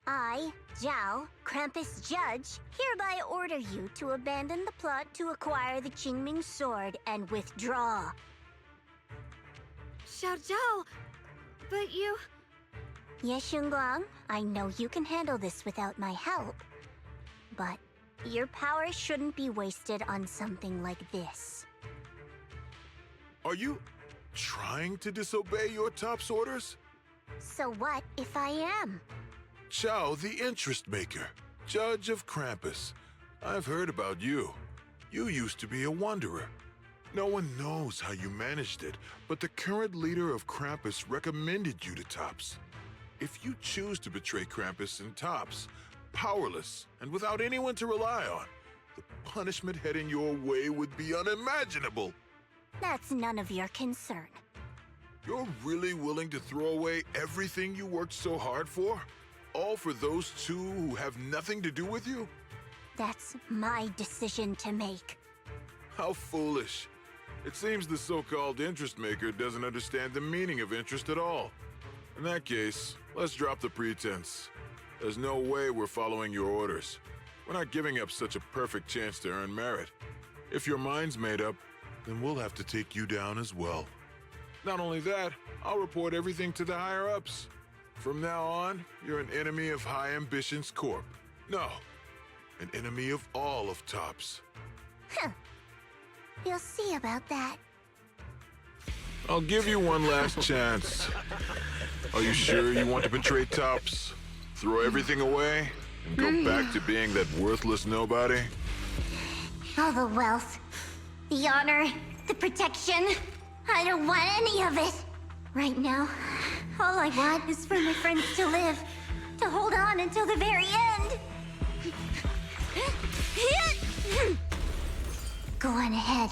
I, Zhao, Krampus Judge, hereby order you to abandon the plot to acquire the Qingming sword and withdraw. Xiao Zhao, but you... Yes, Xingguang, I know you can handle this without my help. But your power shouldn't be wasted on something like this. Are you trying to disobey your top's orders? So what if I am? Chao, the interest maker, judge of Krampus. I've heard about you. You used to be a wanderer. No one knows how you managed it, but the current leader of Krampus recommended you to Tops. If you choose to betray Krampus and Tops, powerless and without anyone to rely on, the punishment heading your way would be unimaginable. That's none of your concern. You're really willing to throw away everything you worked so hard for? All for those two who have nothing to do with you? That's my decision to make. How foolish. It seems the so-called interest maker doesn't understand the meaning of interest at all. In that case, let's drop the pretense. There's no way we're following your orders. We're not giving up such a perfect chance to earn merit. If your mind's made up, then we'll have to take you down as well. Not only that, I'll report everything to the higher-ups. From now on, you're an enemy of High Ambitions Corp. No, an enemy of all of Tops. Huh. We'll see about that. I'll give you one last chance. Are you sure you want to betray Tops? Throw everything away? And go back to being that worthless nobody? All the wealth, the honor, the protection. I don't want any of it. Right now, all I want is for my friends to live. To hold on until the very end. Go on ahead.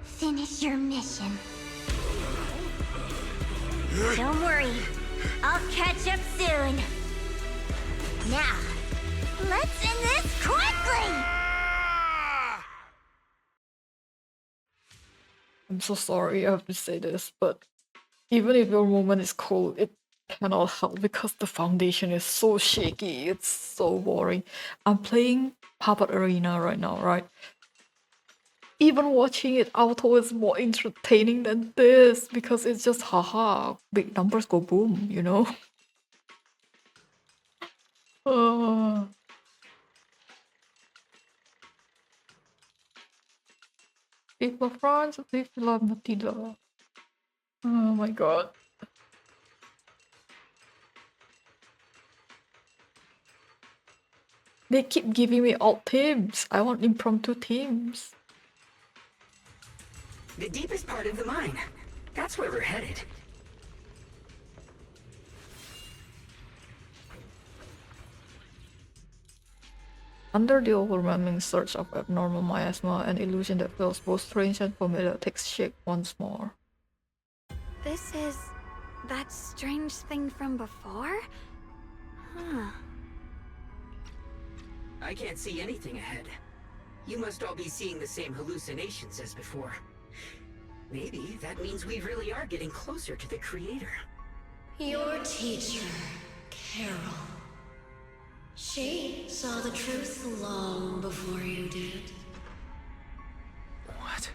Finish your mission. Don't worry. I'll catch up soon. Now, let's end this quickly! I'm so sorry I have to say this, but even if your moment is cold, it cannot help because the foundation is so shaky. It's so boring. I'm playing Puppet Arena right now, right? Even watching it auto is more entertaining than this because it's just haha, big numbers go boom, you know? Vive France, vive la Matilda. Oh my god. They keep giving me alt teams. I want impromptu teams. The deepest part of the mine. That's where we're headed. Under the overwhelming surge of abnormal miasma, an illusion that feels both strange and familiar takes shape once more. This is that strange thing from before? Huh. I can't see anything ahead. You must all be seeing the same hallucinations as before. Maybe that means we really are getting closer to the Creator. Your teacher, Carol. She saw the truth long before you did. What?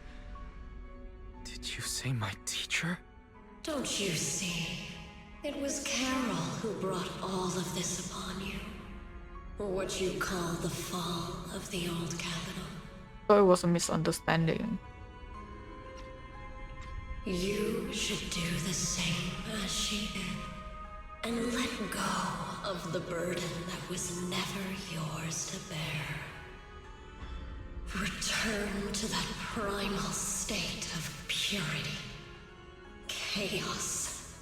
Did you say my teacher? Don't you see? It was Carol who brought all of this upon you. What you call the fall of the old capital. So it was a misunderstanding. You should do the same as she did. And let go of the burden that was never yours to bear. Return to that primal state of purity, chaos,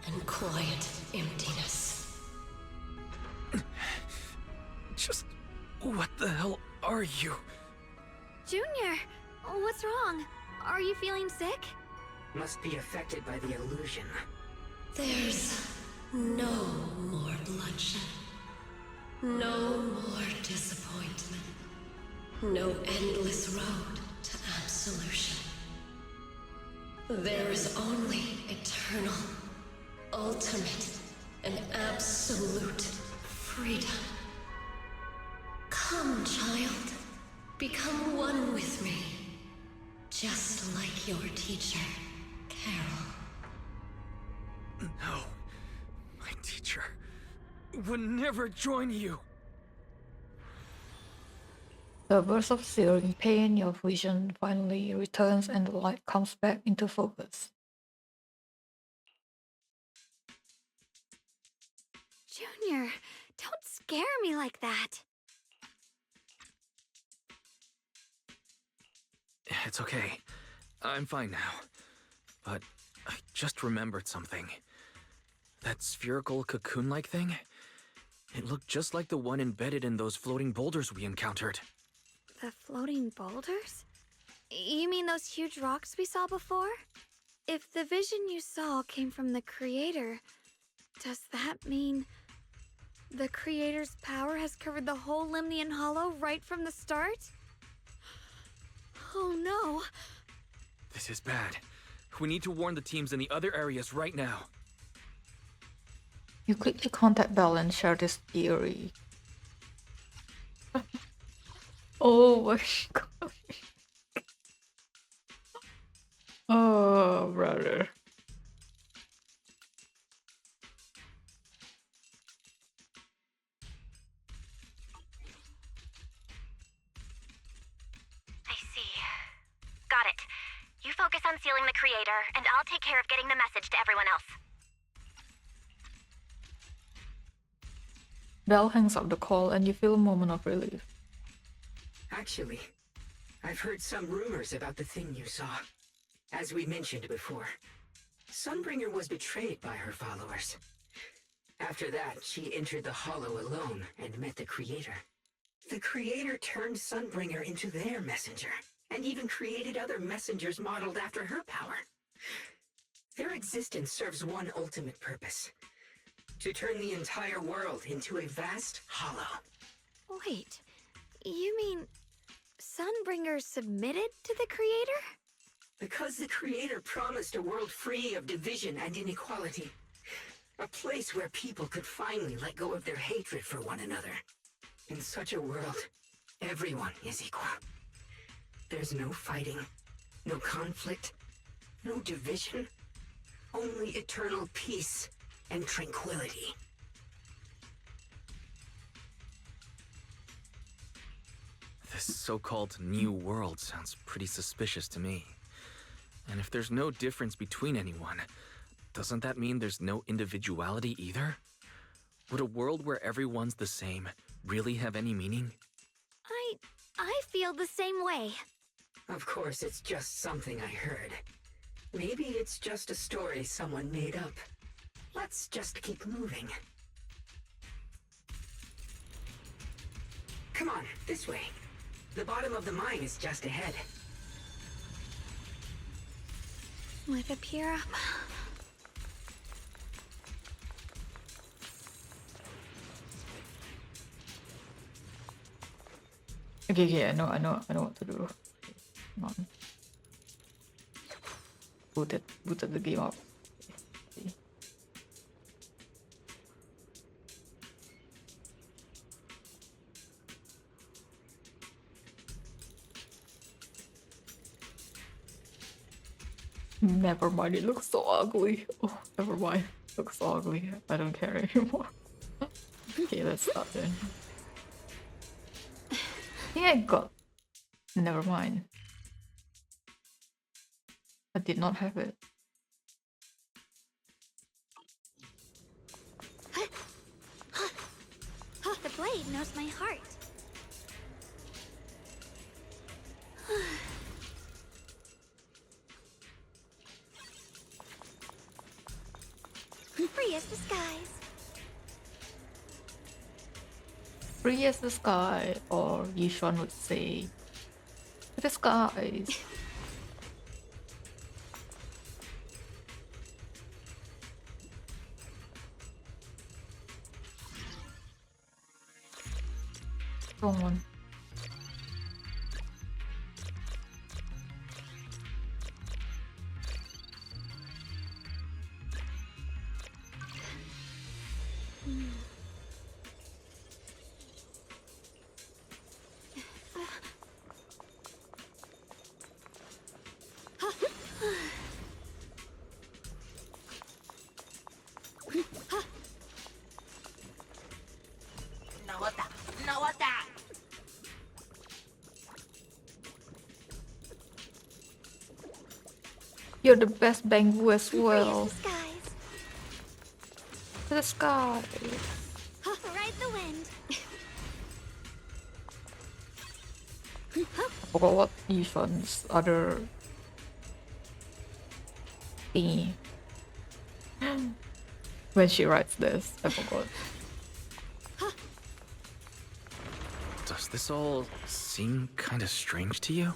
and quiet emptiness. Just what the hell are you? Junior, what's wrong? Are you feeling sick? Must be affected by the illusion. There's no more bloodshed. No more disappointment. No endless road to absolution. There is only eternal, ultimate, and absolute freedom. Come, child. Become one with me. Just like your teacher, Carol. No. My teacher would never join you. The burst of searing pain, your vision finally returns and the light comes back into focus. Junior, don't scare me like that. It's okay. I'm fine now. But I just remembered something. That spherical cocoon-like thing? It looked just like the one embedded in those floating boulders we encountered. The floating boulders? You mean those huge rocks we saw before? If the vision you saw came from the Creator, does that mean the Creator's power has covered the whole Lemnian Hollow right from the start? Oh no. This is bad. We need to warn the teams in the other areas right now. You quickly contact Belle and share this theory. Oh my god. Oh, brother. I see. Got it. You focus on sealing the Creator, and I'll take care of getting the message to everyone else. Belle hangs up the call and you feel a moment of relief. Actually, I've heard some rumors about the thing you saw. As we mentioned before, Sunbringer was betrayed by her followers. After that, she entered the Hollow alone and met the Creator. The Creator turned Sunbringer into their messenger, and even created other messengers modeled after her power. Their existence serves one ultimate purpose: to turn the entire world into a vast hollow. Wait, you mean Sunbringer submitted to the Creator? Because the Creator promised a world free of division and inequality. A place where people could finally let go of their hatred for one another. In such a world, everyone is equal. There's no fighting, no conflict, no division, only eternal peace and tranquility. This so-called new world sounds pretty suspicious to me. And if there's no difference between anyone, doesn't that mean there's no individuality either? Would a world where everyone's the same really have any meaning? I feel the same way. Of course, it's just something I heard. Maybe it's just a story someone made up. Let's just keep moving. Come on, this way. The bottom of the mine is just ahead. With a peer up. Okay, I know what to do. Come on. Booted the game up. Okay. Never mind, it looks so ugly. Oh, never mind. It looks so ugly. I don't care anymore. Okay, let's start then. Yeah, I got. Never mind. I did not have it. The blade knows my heart. Free as the skies. Free as the sky, or Yishuan would say, the skies. Go on. You're the best Bangu as well. To the sky. Ride the wind. I forgot what Yishuan's other thingy. When she writes this, I forgot. Does this all seem kind of strange to you?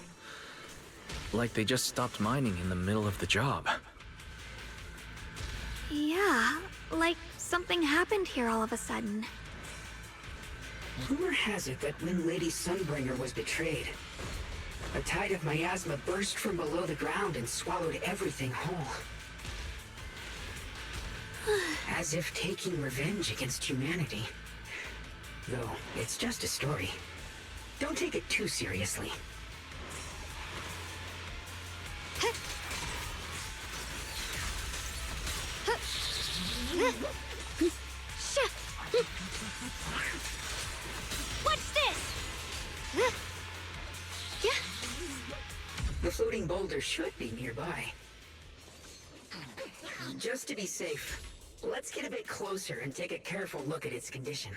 Like they just stopped mining in the middle of the job. Yeah, like something happened here all of a sudden. Rumor has it that when Lady Sunbringer was betrayed, a tide of miasma burst from below the ground and swallowed everything whole. As if taking revenge against humanity. Though, it's just a story. Don't take it too seriously. What's this? The floating boulder should be nearby. Just to be safe, let's get a bit closer and take a careful look at its condition.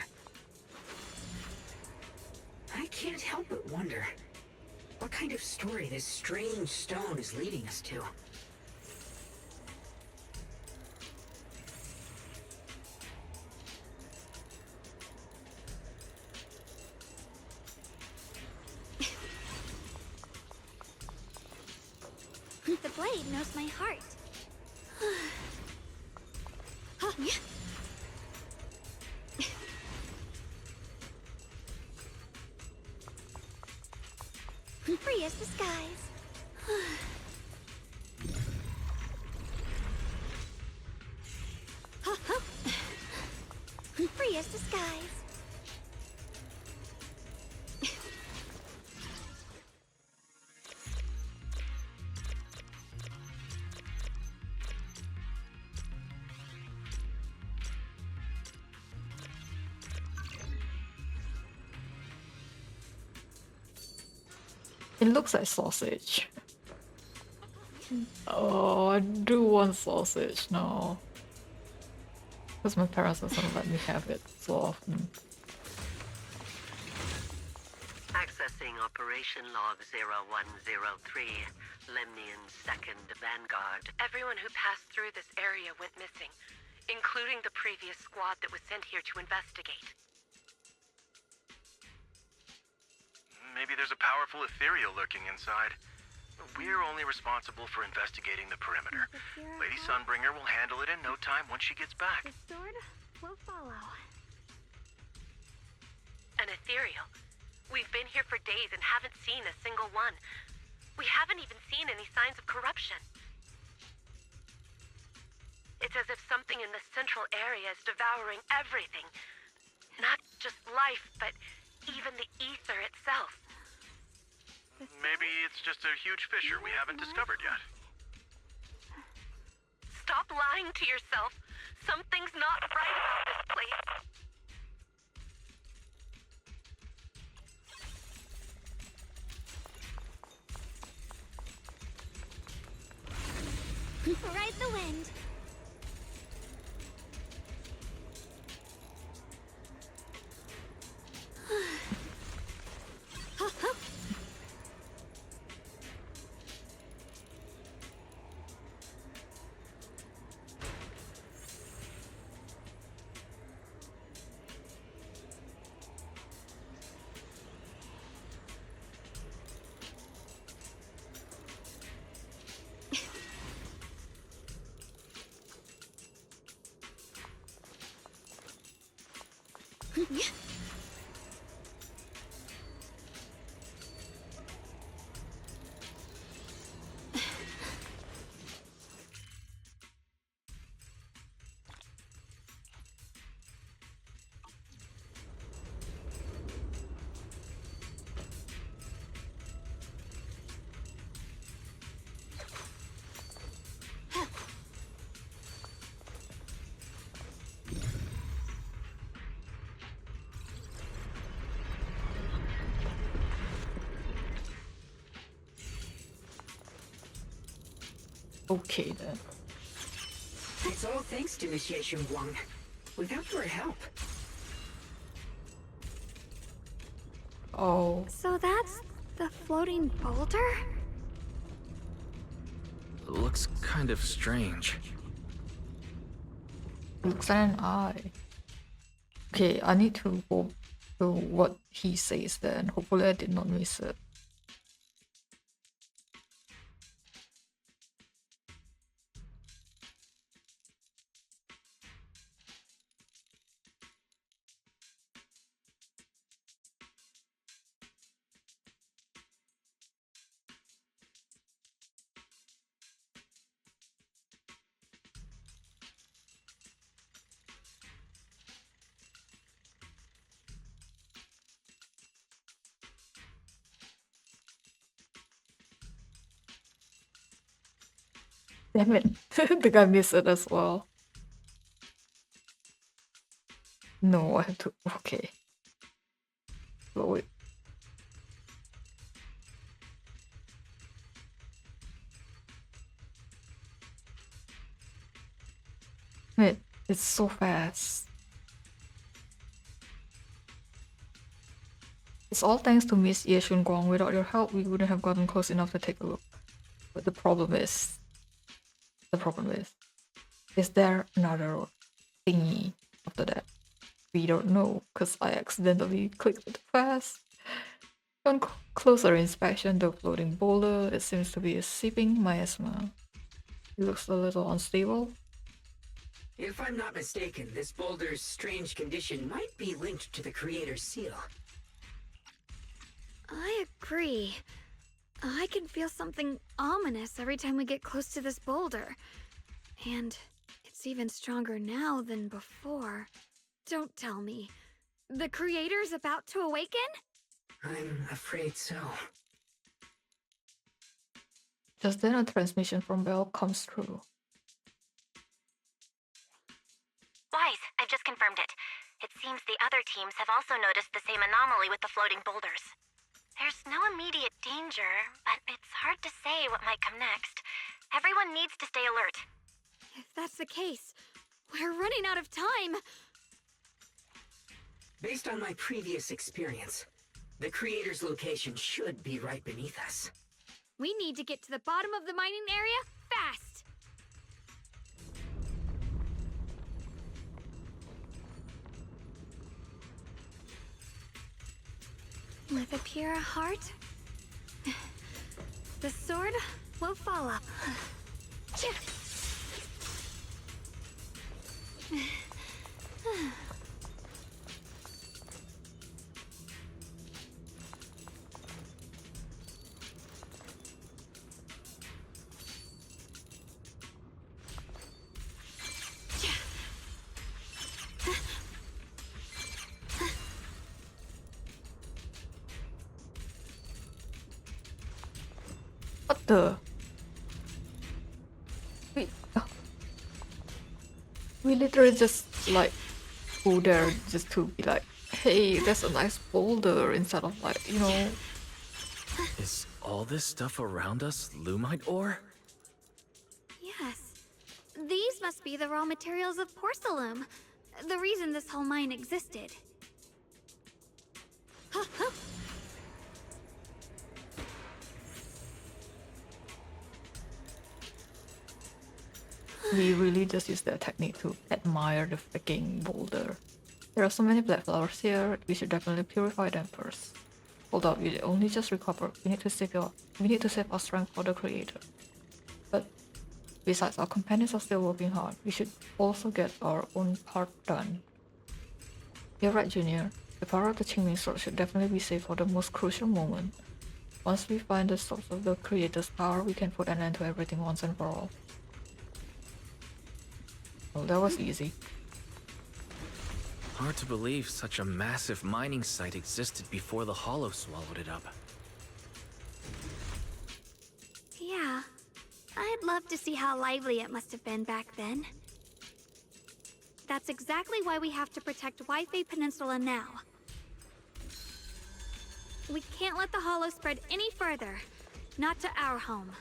I can't help but wonder what kind of story this strange stone is leading us to. The blade knows my heart. Free as the skies. Free as the skies. It looks like sausage. Oh, I do want sausage now. Because my parents doesn't let me have it so often. Access Processing Operation Log 0103, Lemnian 2nd Vanguard. Everyone who passed through this area went missing, including the previous squad that was sent here to investigate. Maybe there's a powerful ethereal lurking inside. We're only responsible for investigating the perimeter. Lady Sunbringer will handle it in no time once she gets back. The sword will follow. An ethereal? We've been here for days and haven't seen a single one. We haven't even seen any signs of corruption. It's as if something in the central area is devouring everything. Not just life, but even the ether itself. Maybe it's just a huge fissure we haven't discovered yet. Stop lying to yourself. Something's not right about this place. Ride the wind. Okay then. It's all thanks to Miss Yeshun Wang. Without your help. Oh. So that's the floating boulder? Looks kind of strange. Looks like an eye. Okay, I need to go to what he says then. Hopefully I did not miss it. Damn it. I think I missed it as well. No, I have to. Okay. But wait. Wait, it's so fast. It's all thanks to Miss Ye Shun Guang. Without your help, we wouldn't have gotten close enough to take a look. But the problem is, is there another thingy after that? We don't know, because I accidentally clicked it fast. On closer inspection, the floating boulder, it seems to be a seeping miasma. It looks a little unstable. If I'm not mistaken, this boulder's strange condition might be linked to the Creator's seal. I agree. I can feel something ominous every time we get close to this boulder. And it's even stronger now than before. Don't tell me. The Creator's about to awaken? I'm afraid so. Just then a transmission from Bell comes through. Wise, I've just confirmed it. It seems the other teams have also noticed the same anomaly with the floating boulders. There's no immediate danger, but it's hard to say what might come next. Everyone needs to stay alert. If that's the case, we're running out of time. Based on my previous experience, The creator's location should be right beneath us. We need to get to the bottom of the mining area fast. With a pure heart, the sword will follow. What the? We literally just like go there just to be like, hey, there's a nice boulder instead of like, you know. Is all this stuff around us Lumite ore? Yes. These must be the raw materials of porcelain. The reason this whole mine existed. We really just use that technique to admire the freaking boulder. There are so many black flowers here, we should definitely purify them first. Hold up, you only just recovered. We need to save our strength for the creator. But besides, our companions are still working hard. We should also get our own part done. You're right, Junior. The power of the Qingming sword should definitely be saved for the most crucial moment. Once we find the source of the creator's power, we can put an end to everything once and for all. Well, that was easy. Hard to believe such a massive mining site existed before the Hollow swallowed it up. Yeah. I'd love to see how lively it must have been back then. That's exactly why we have to protect Wi-Fi Peninsula now. We can't let the Hollow spread any further. Not to our home.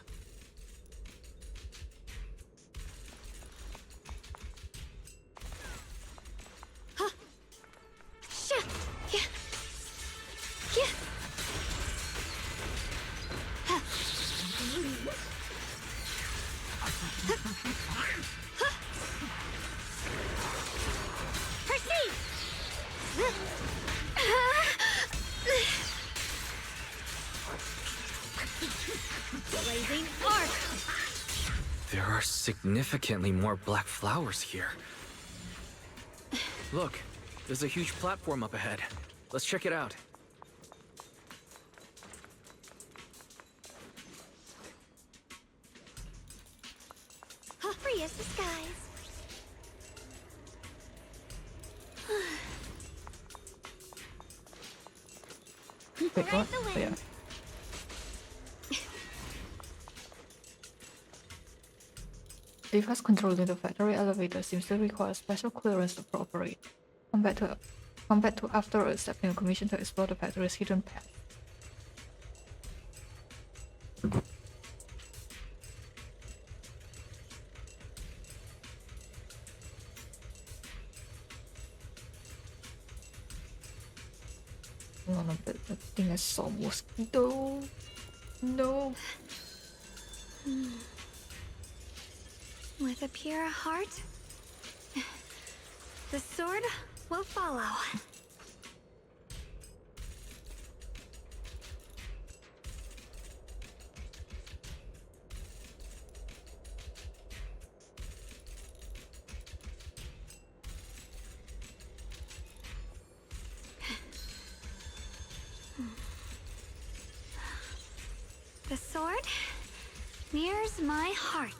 Blazing arc. There are significantly more black flowers here. Look, there's a huge platform up ahead. Let's check it out. Free as the skies. Wait, what? Oh, yeah. Device controlling the factory elevator seems to require special clearance to operate, compared to after accepting a commission to explore the factory's hidden path. Hang on a bit, I think I saw mosquito. No. With a pure heart, the sword will follow. The sword mirrors my heart.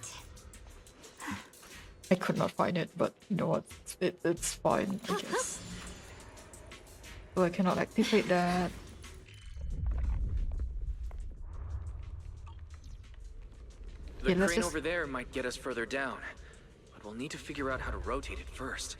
I could not find it, but you know what? It's fine, I guess. So I cannot activate that. The let's crane just- over there might get us further down, but we'll need to figure out how to rotate it first.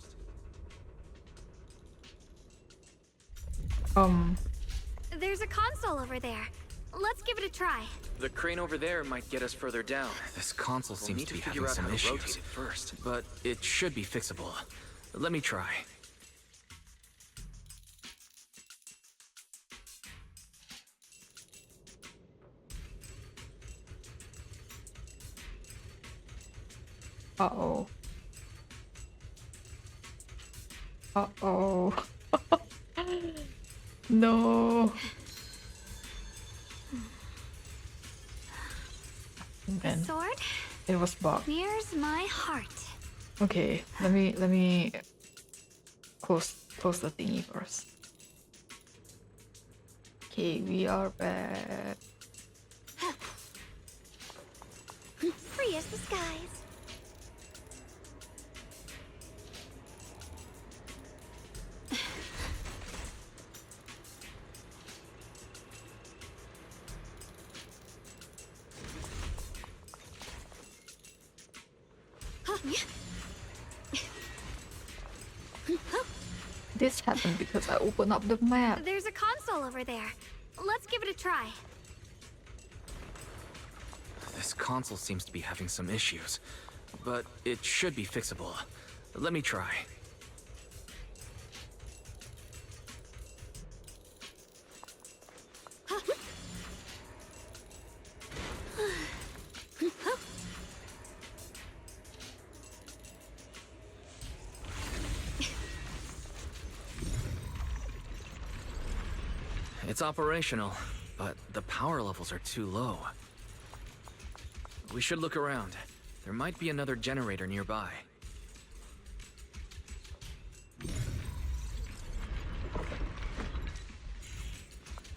There's a console over there. Let's give it a try. The crane over there might get us further down. This console seems to be having some issues. Rotate it first, but it should be fixable. Let me try. Uh-oh. Uh-oh. No. The sword? It was bugged. Here's my heart. Okay, let me close the thingy first. Okay, we are back. Free as the skies. This happened because I opened up the map. There's a console over there. Let's give it a try. This console seems to be having some issues, but it should be fixable. Let me try. It's operational, but the power levels are too low. We should look around. There might be another generator nearby.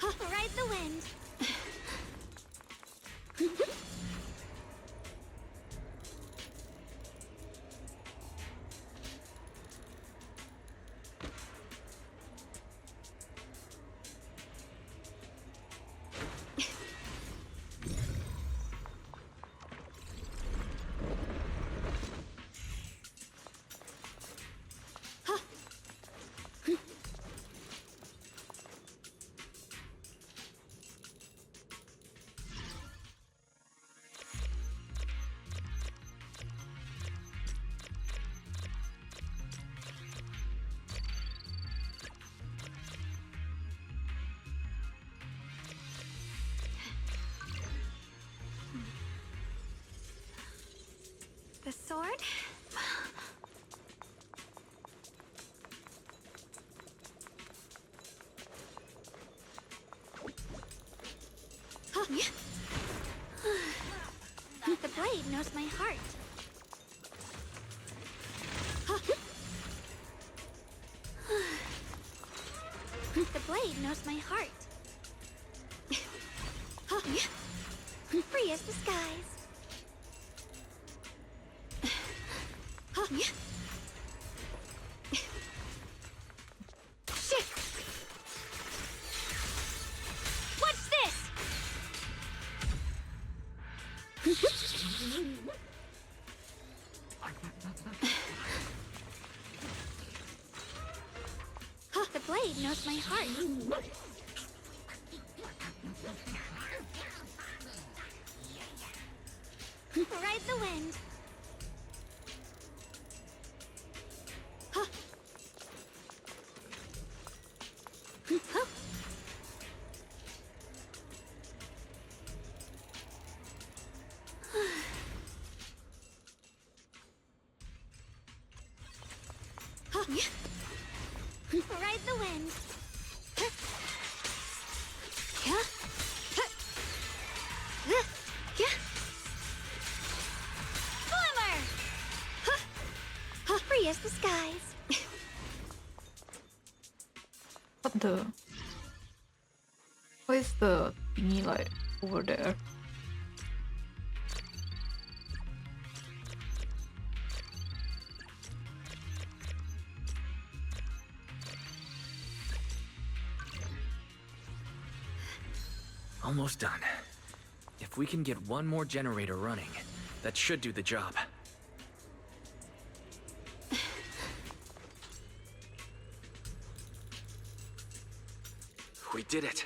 Ride the wind. The sword? The blade knows my heart. The blade knows my heart. Free as the skies. Shit! What's this? The blade knows my heart. Ride the wind. Ride the wind. Glimmer! Free as the skies. What is the thingy like over there? Almost done. If we can get one more generator running, that should do the job. We did it.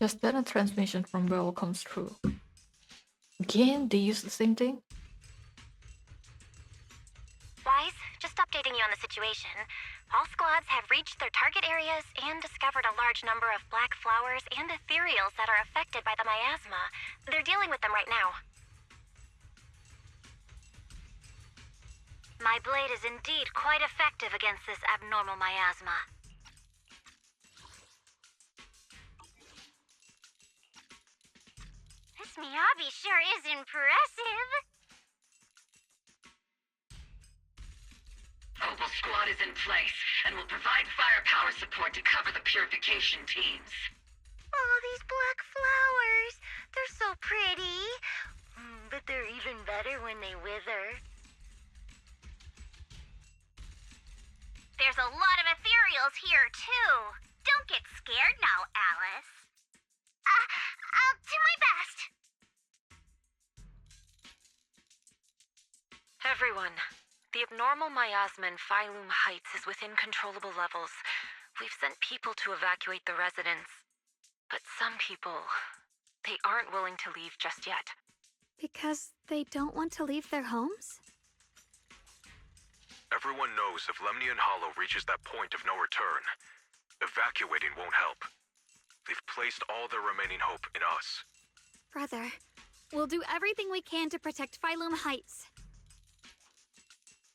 Just then a transmission from Bell comes through. Again, they use the same thing? Wise, just updating you on the situation. situation. All squads have reached their target areas and discovered a large number of black flowers and ethereals that are affected by the miasma. They're dealing with them right now. My blade is indeed quite effective against this abnormal miasma. This Miyabi sure is impressive. Opal Squad is in place and will provide firepower support to cover the purification teams. Oh, these black flowers. They're so pretty. But they're even better when they wither. There's a lot of ethereals here, too. Don't get scared now, Alice. I'll do my best. Everyone, the abnormal miasma in Phylum Heights is within controllable levels. We've sent people to evacuate the residents. But some people, they aren't willing to leave just yet. Because they don't want to leave their homes? Everyone knows if Lemnian Hollow reaches that point of no return, evacuating won't help. They've placed all their remaining hope in us. Brother, we'll do everything we can to protect Phylum Heights.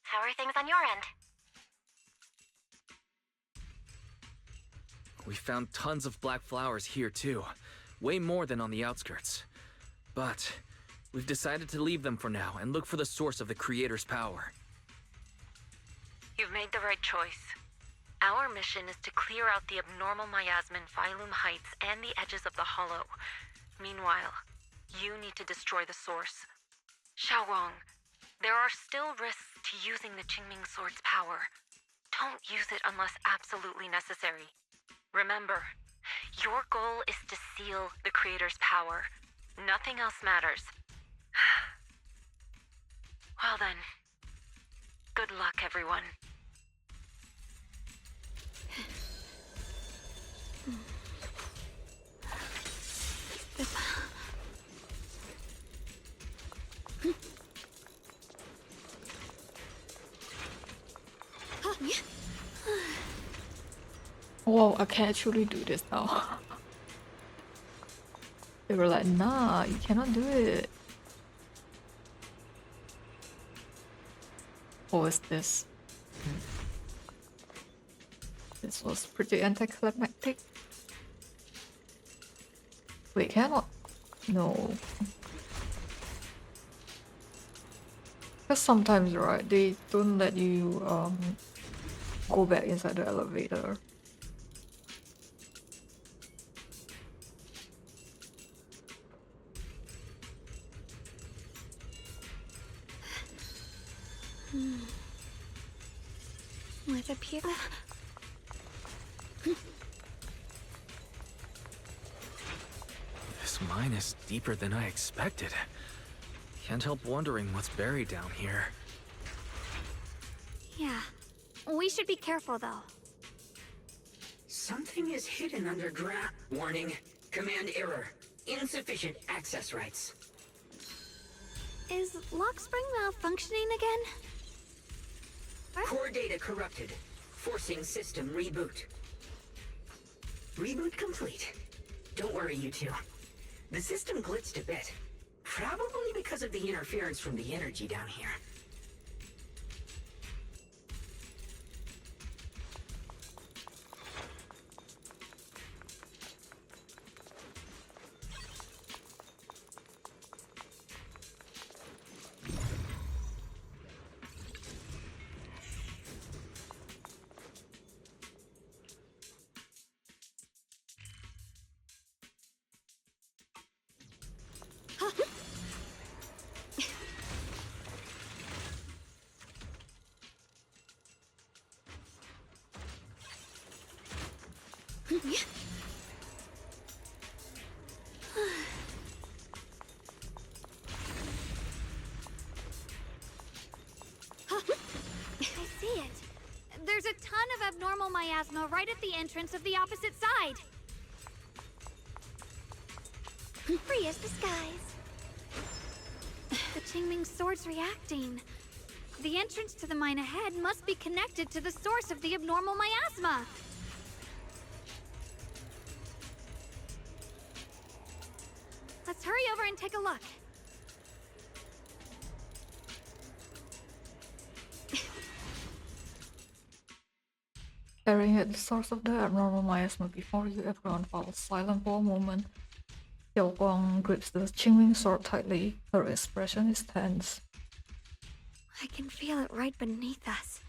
How are things on your end? We found tons of black flowers here too. Way more than on the outskirts. But we've decided to leave them for now and look for the source of the Creator's power. You've made the right choice. Our mission is to clear out the abnormal miasma in Phylum Heights and the edges of the Hollow. Meanwhile, you need to destroy the source. Xiaowang, there are still risks to using the Qingming Sword's power. Don't use it unless absolutely necessary. Remember, your goal is to seal the Creator's power. Nothing else matters. Well then, good luck, everyone. Whoa, I can actually do this now. They were like, nah, you cannot do it. What was this? This was pretty anticlimactic. Wait, cannot? No. Because sometimes, right, they don't let you go back inside the elevator. With a pure... This mine is deeper than I expected. Can't help wondering what's buried down here. Yeah. We should be careful, though. Something is hidden underground. Warning. Command error. Insufficient access rights. Is Lockspring malfunctioning again? Core data corrupted. Forcing system reboot. Reboot complete. Don't worry, you two. The system glitched a bit. Probably because of the interference from the energy down here. I see it. There's a ton of abnormal miasma right at the entrance of the opposite side. Free as the skies. The Qingming Sword's reacting. The entrance to the mine ahead must be connected to the source of the abnormal miasma. Let's hurry over and take a look. Staring at the source of the abnormal miasma before you, everyone falls silent for a moment. Xiao Guang grips the Qingming sword tightly. Her expression is tense. I can feel it right beneath us.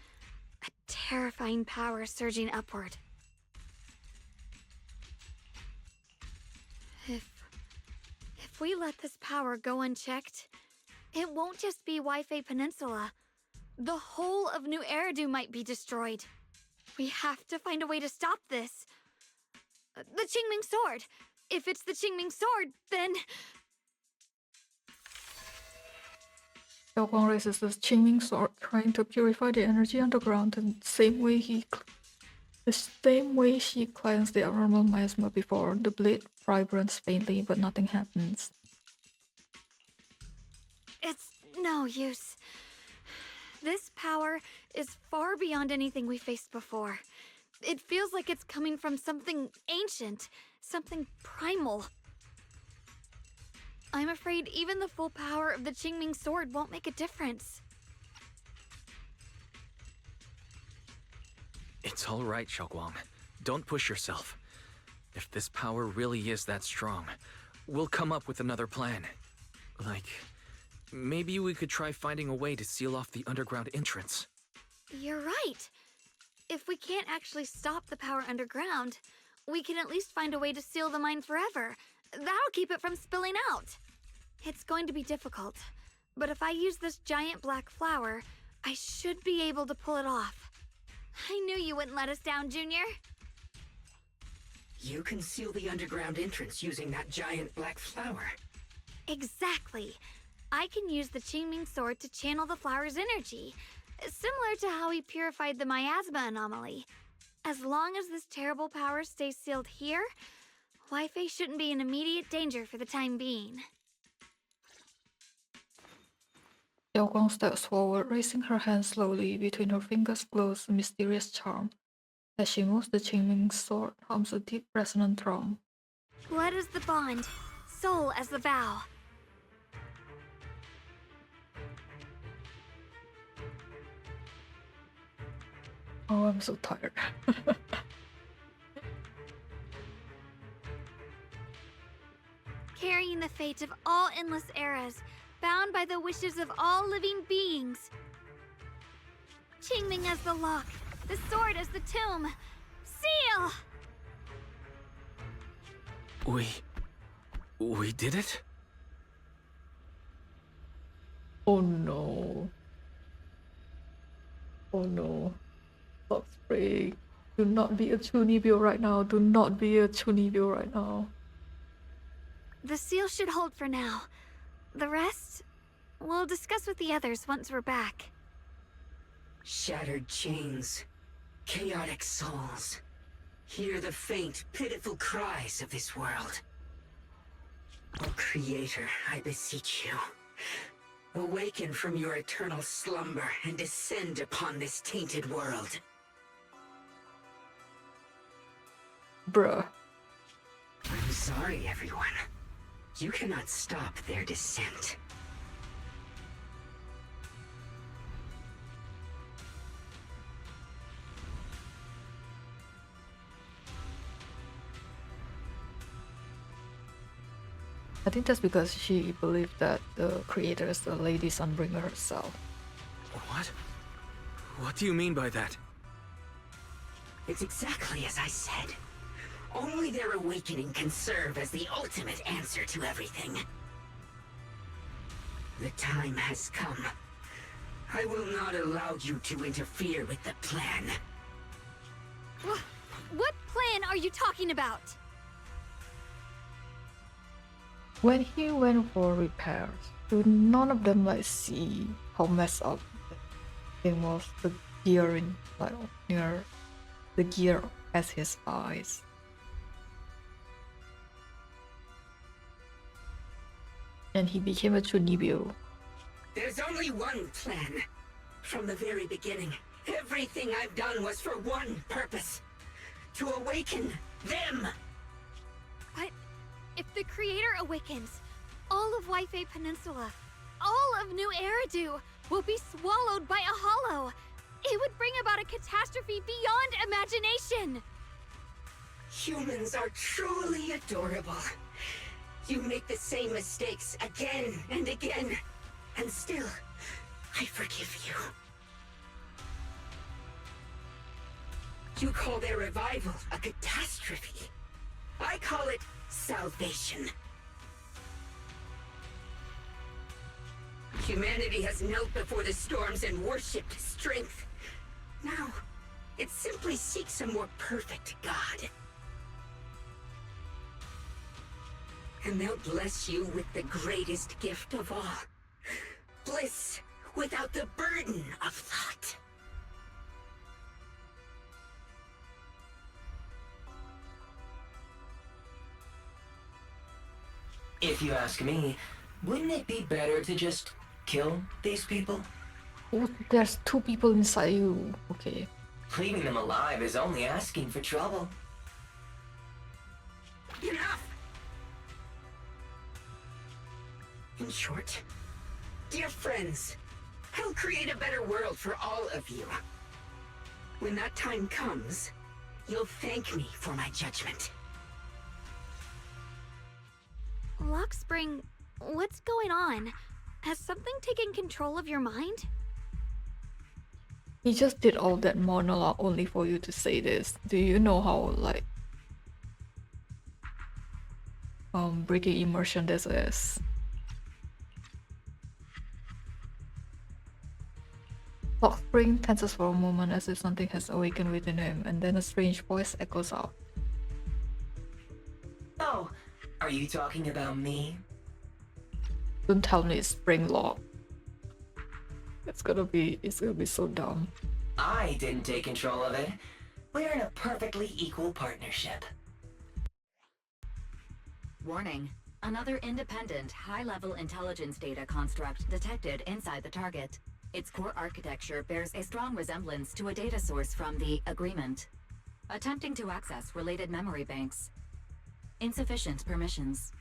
A terrifying power surging upward. If we let this power go unchecked, it won't just be Waifei Peninsula. The whole of New Eridu might be destroyed. We have to find a way to stop this. The Qingming sword! If it's the Qingming sword, then... Xiao Guang raises the Qingming sword, trying to purify the energy underground the same way she cleansed the abnormal miasma before. The blade vibrates faintly, but nothing happens. It's no use. This power is far beyond anything we faced before. It feels like it's coming from something ancient, something primal. I'm afraid even the full power of the Qingming sword won't make a difference. It's all right, Xiaoguang. Don't push yourself. If this power really is that strong, we'll come up with another plan. Like, maybe we could try finding a way to seal off the underground entrance. You're right. If we can't actually stop the power underground, we can at least find a way to seal the mine forever. That'll keep it from spilling out. It's going to be difficult, but if I use this giant black flower, I should be able to pull it off. I knew you wouldn't let us down, Junior. You can seal the underground entrance using that giant black flower. Exactly. I can use the Qingming sword to channel the flower's energy, similar to how he purified the miasma anomaly. As long as this terrible power stays sealed here, Waifei shouldn't be in immediate danger for the time being. Xiao Guang steps forward, raising her hand slowly. Between her fingers glows a mysterious charm. As she moves, the Qingming sword hums a deep, resonant drum. Blood is the bond, soul as the vow. Oh, I'm so tired. Carrying the fate of all endless eras, bound by the wishes of all living beings. Qingming as the lock, the sword as the tomb. Seal! We did it? Oh no. Oh no. Stop spraying. Do not be a Chunibyo right now. Do not be a Chunibyo right now. The seal should hold for now. The rest, we'll discuss with the others once we're back. Shattered chains, chaotic souls. Hear the faint, pitiful cries of this world. O Creator, I beseech you. Awaken from your eternal slumber and descend upon this tainted world. Bruh. I'm sorry, everyone. You cannot stop their descent. I think that's because she believed that the creator is the Lady Sunbringer herself. What? What do you mean by that? It's exactly as I said. Only their awakening can serve as the ultimate answer to everything. The time has come. I will not allow you to interfere with the plan. What plan are you talking about? When he went for repairs, do none of them see how messed up the thing was? The gearing, near the gear as his eyes. And he became a Chunibyo. There's only one plan. From the very beginning, everything I've done was for one purpose. To awaken them! But if the Creator awakens, all of Waifei Peninsula, all of New Eridu will be swallowed by a hollow. It would bring about a catastrophe beyond imagination. Humans are truly adorable. You make the same mistakes again and again, and still, I forgive you. You call their revival a catastrophe. I call it salvation. Humanity has knelt before the storms and worshipped strength. Now, it simply seeks a more perfect God. And they'll bless you with the greatest gift of all. Bliss without the burden of thought. If you ask me, wouldn't it be better to just kill these people? Oh, there's 2 people inside you. Okay. Leaving them alive is only asking for trouble. Enough! In short, dear friends, I'll create a better world for all of you. When that time comes, you'll thank me for my judgment. Lockspring, what's going on? Has something taken control of your mind? He just did all that monologue only for you to say this. Do you know how, like, breaking immersion this is? Lockspring tenses for a moment as if something has awakened within him, and then a strange voice echoes out. Oh, are you talking about me? Don't tell me it's Springlock. It's gonna be so dumb. I didn't take control of it. We're in a perfectly equal partnership. Warning. Another independent, high-level intelligence data construct detected inside the target. Its core architecture bears a strong resemblance to a data source from the Agreement. Attempting to access related memory banks. Insufficient permissions.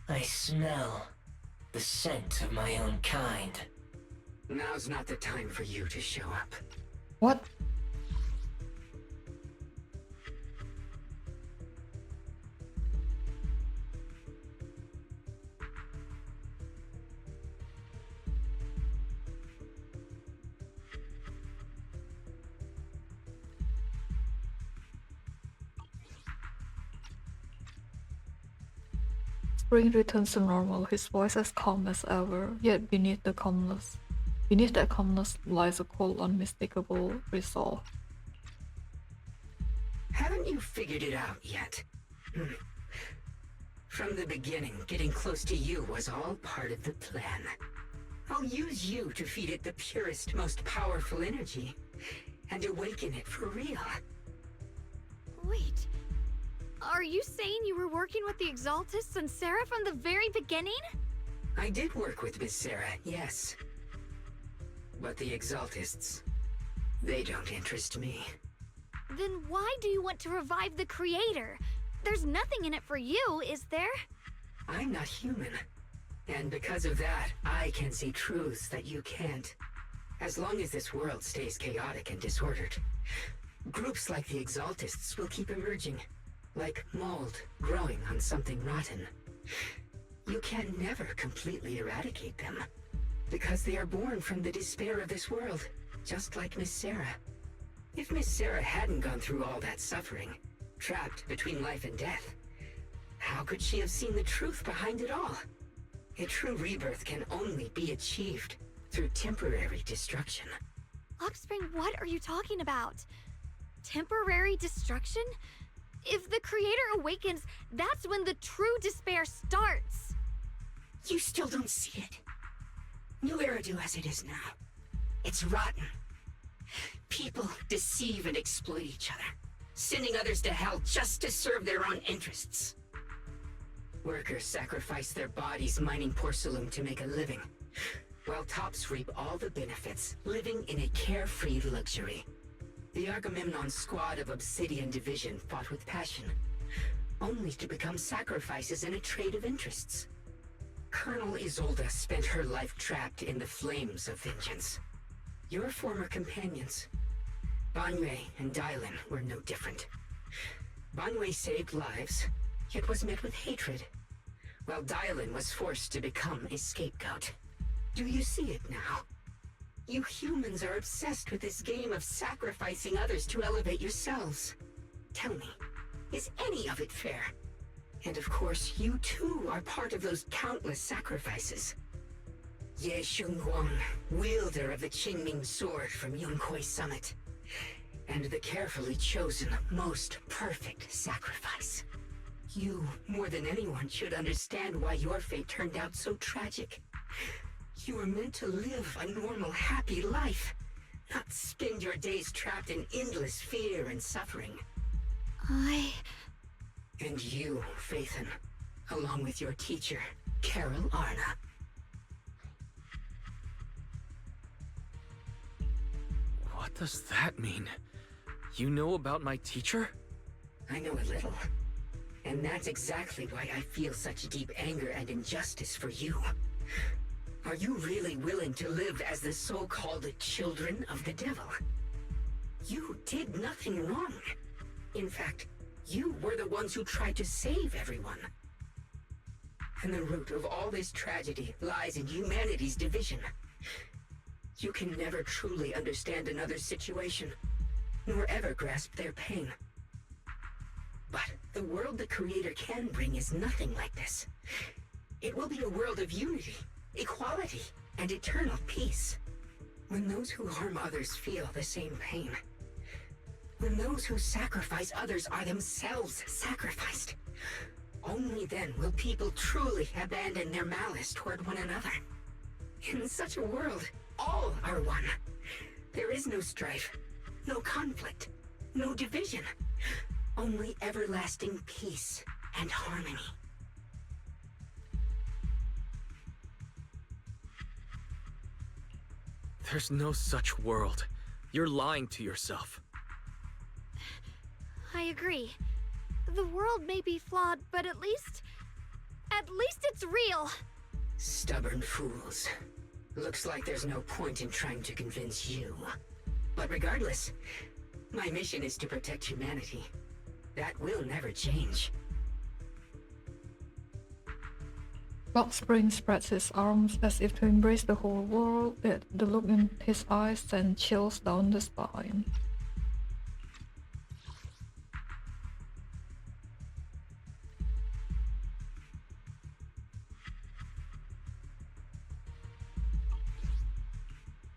I smell the scent of my own kind. Now's not the time for you to show up. What? Spring returns to normal, his voice as calm as ever, yet beneath that calmness lies a cold, unmistakable resolve. Haven't you figured it out yet? From the beginning, getting close to you was all part of the plan. I'll use you to feed it the purest, most powerful energy, and awaken it for real. Wait, are you saying you were working with the Exaltists and Sarah from the very beginning? I did work with Miss Sarah, yes. But the Exaltists, they don't interest me. Then why do you want to revive the Creator? There's nothing in it for you, is there? I'm not human. And because of that, I can see truths that you can't. As long as this world stays chaotic and disordered, groups like the Exaltists will keep emerging. Like mold growing on something rotten. You can never completely eradicate them, because they are born from the despair of this world, just like Miss Sarah. If Miss Sarah hadn't gone through all that suffering, trapped between life and death, how could she have seen the truth behind it all? A true rebirth can only be achieved through temporary destruction. Lockspring, what are you talking about? Temporary destruction? If the Creator awakens, that's when the true despair starts. You still don't see it. New Eridu as it is now. It's rotten. People deceive and exploit each other, sending others to hell just to serve their own interests. Workers sacrifice their bodies mining porcelain to make a living, while tops reap all the benefits, living in a carefree luxury. The Agamemnon squad of Obsidian Division fought with passion, only to become sacrifices in a trade of interests. Colonel Isolde spent her life trapped in the flames of vengeance. Your former companions, Banyue and Dylan, were no different. Banyue saved lives, yet was met with hatred, while Dylan was forced to become a scapegoat. Do you see it now? You humans are obsessed with this game of sacrificing others to elevate yourselves. Tell me, is any of it fair? And of course, you too are part of those countless sacrifices. Ye Xunhuang, wielder of the Qingming sword from Yonghui Summit, and the carefully chosen, most perfect sacrifice. You, more than anyone, should understand why your fate turned out so tragic. You were meant to live a normal, happy life, not spend your days trapped in endless fear and suffering. And you, Phaethon, along with your teacher, Carol Arna. What does that mean? You know about my teacher? I know a little. And that's exactly why I feel such deep anger and injustice for you. Are you really willing to live as the so-called children of the devil? You did nothing wrong. In fact, you were the ones who tried to save everyone. And the root of all this tragedy lies in humanity's division. You can never truly understand another's situation, nor ever grasp their pain. But the world the Creator can bring is nothing like this. It will be a world of unity, equality, and eternal peace. When those who harm others feel the same pain. When those who sacrifice others are themselves sacrificed. Only then will people truly abandon their malice toward one another. In such a world, all are one. There is no strife, no conflict, no division. Only everlasting peace and harmony. There's no such world. You're lying to yourself. I agree. The world may be flawed, but at least it's real. Stubborn fools. Looks like there's no point in trying to convince you. But regardless, my mission is to protect humanity. That will never change. Lockspring spreads his arms as if to embrace the whole world, yet the look in his eyes sends chills down the spine.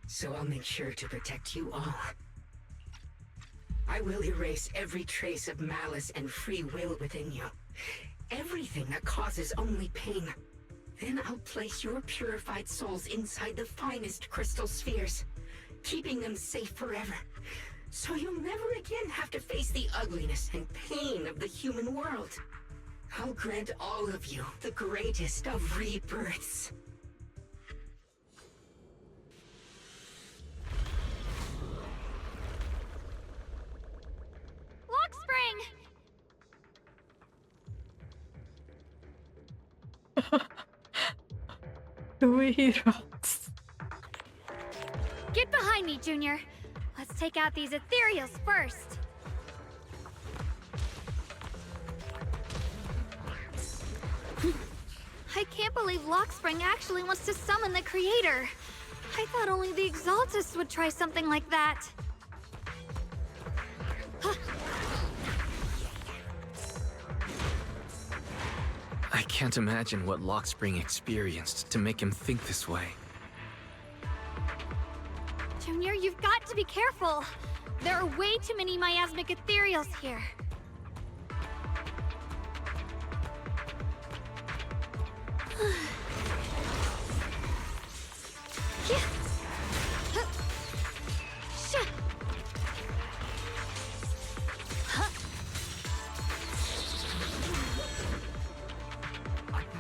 So I'll make sure to protect you all. I will erase every trace of malice and free will within you. Everything that causes only pain. Then I'll place your purified souls inside the finest crystal spheres, keeping them safe forever. So you'll never again have to face the ugliness and pain of the human world. I'll grant all of you the greatest of rebirths. The way he runs. Get behind me, Junior. Let's take out these ethereals first. I can't believe Lockspring actually wants to summon the Creator. I thought only the Exaltists would try something like that. I can't imagine what Lockspring experienced to make him think this way. Junior, you've got to be careful. There are way too many miasmic ethereals here.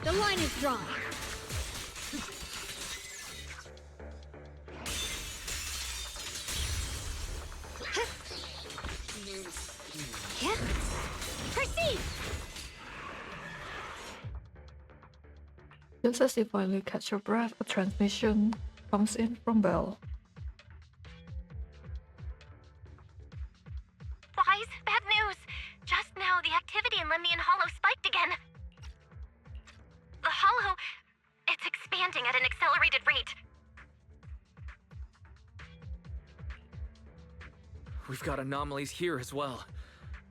The line is drawn. Just as you finally catch your breath, a transmission comes in from Belle. Wise, bad news! Just now, the activity in Lemnian Hollow spiked again. The Hollow... it's expanding at an accelerated rate. We've got anomalies here as well.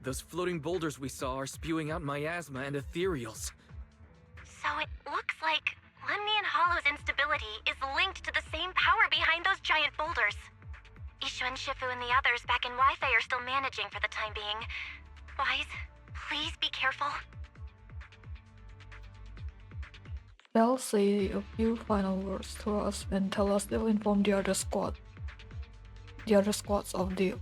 Those floating boulders we saw are spewing out miasma and ethereals. So it looks like Lemnian Hollow's instability is linked to the same power behind those giant boulders. Ishu and Shifu and the others back in Wi-Fi are still managing for the time being. Wise, please be careful. Belle say a few final words to us and tell us they'll inform the other squads of the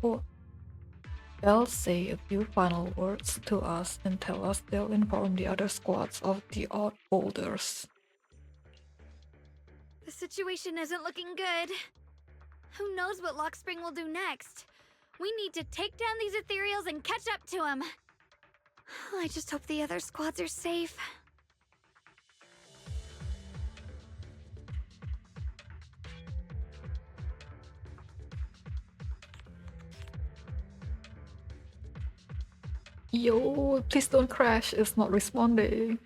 Belle say a few final words to us and tell us they'll inform the other squads of the odd boulders. The situation isn't looking good. Who knows what Lockspring will do next? We need to take down these ethereals and catch up to him. I just hope the other squads are safe. Yo, please don't crash, it's not responding.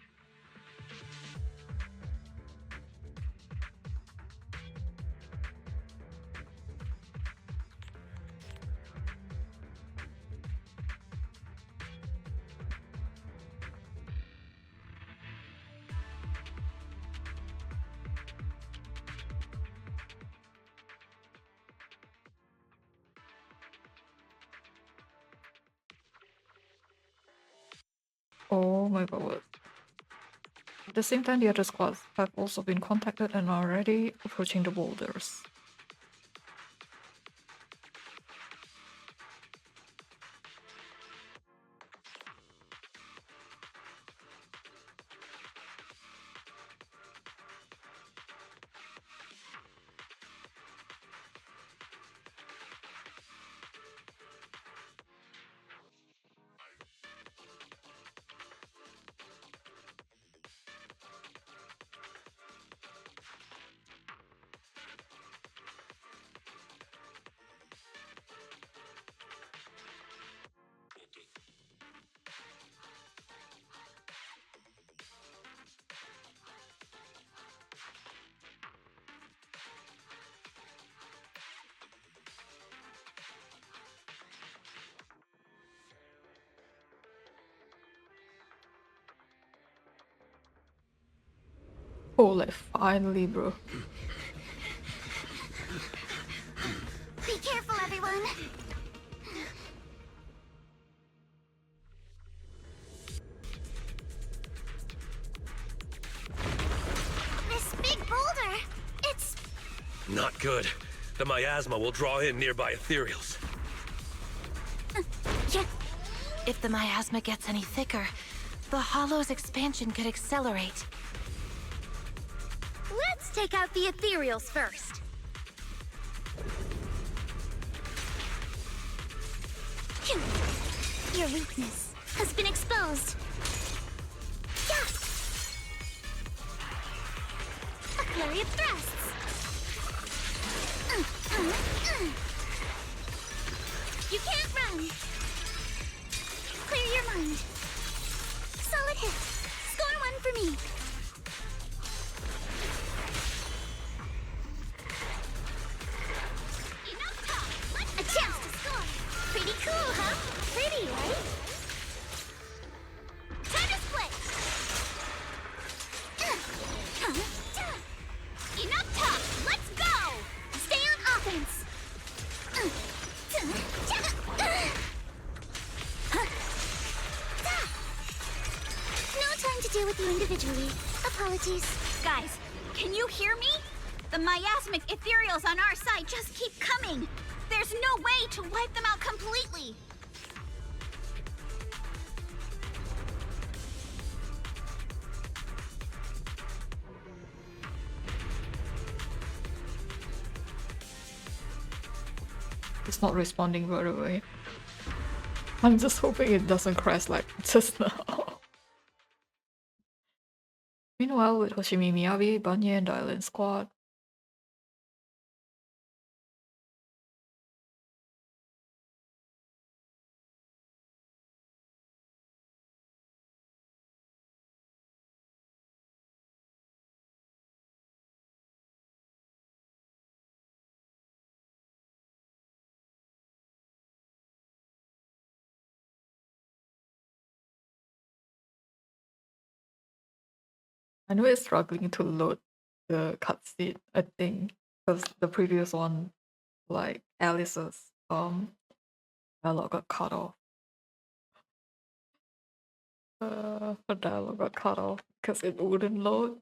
Oh my god. At the same time, the other squads have also been contacted and are already approaching the boulders. Oh, like finally, bro. Be careful, everyone! This big boulder! It's... Not good. The miasma will draw in nearby ethereals. If the miasma gets any thicker, the Hollow's expansion could accelerate. Let's take out the ethereals first. Your weakness has been exposed. Yeah. A flurry of thrusts. You can't run. Clear your mind. Solid hit. Score one for me. A chance to score. Pretty cool, huh? Pretty, right? Time to split. Enough talk. Let's go. Stay on offense. No time to deal with you individually. Apologies. Guys, can you hear me? The miasmic ethereals on our side just keep coming. There's no way to wipe them out completely. It's not responding, by the way. I'm just hoping it doesn't crash like just now. Meanwhile, with Hoshimi Miyabi, Banya, and the Island Squad, I know it's struggling to load the cutscene, I think, because the previous one, like Alice's dialogue got cut off. Her dialogue got cut off because it wouldn't load.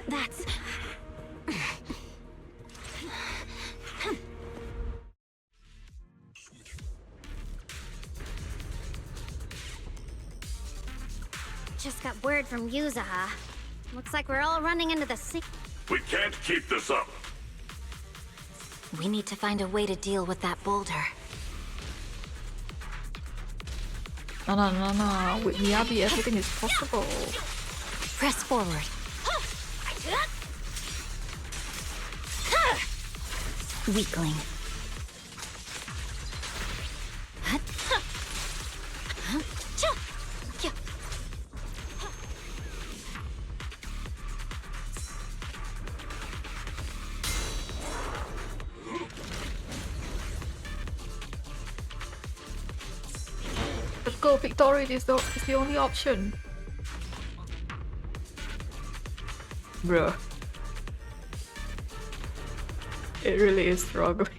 That's... Just got word from Yuzaha. Looks like we're all running into the same... We can't keep this up. We need to find a way to deal with that boulder. No. With Miyabi, everything is possible. Press forward. Weakling. Let's go, victory is the only option. Bruh. It really is struggling.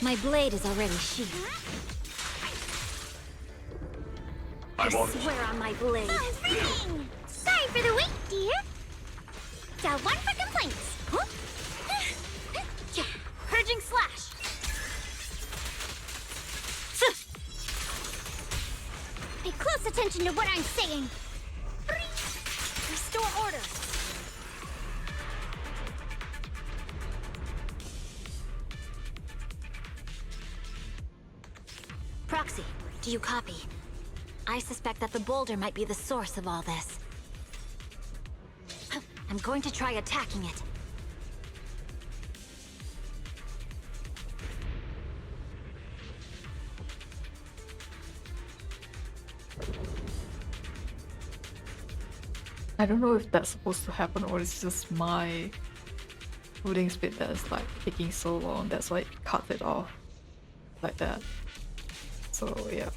My blade is already sheathed. I swear on my blade. Oh, Ring! Sorry for the wait, dear. Dial 1 for complaints. Huh? Purging slash. Pay close attention to what I'm saying. Restore order. Proxy, do you copy? I suspect that the boulder might be the source of all this. I'm going to try attacking it. I don't know if that's supposed to happen or it's just my loading speed that's like taking so long. That's why it cut it off like that. So yeah.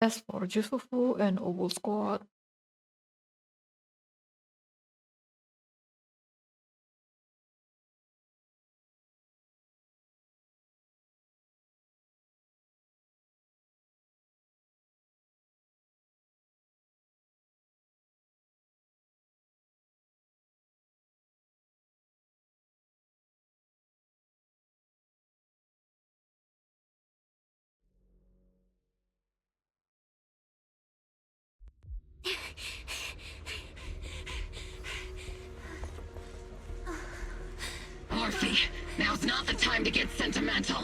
As for Jusufu and Oval Squad, Orphe, now's not the time to get sentimental.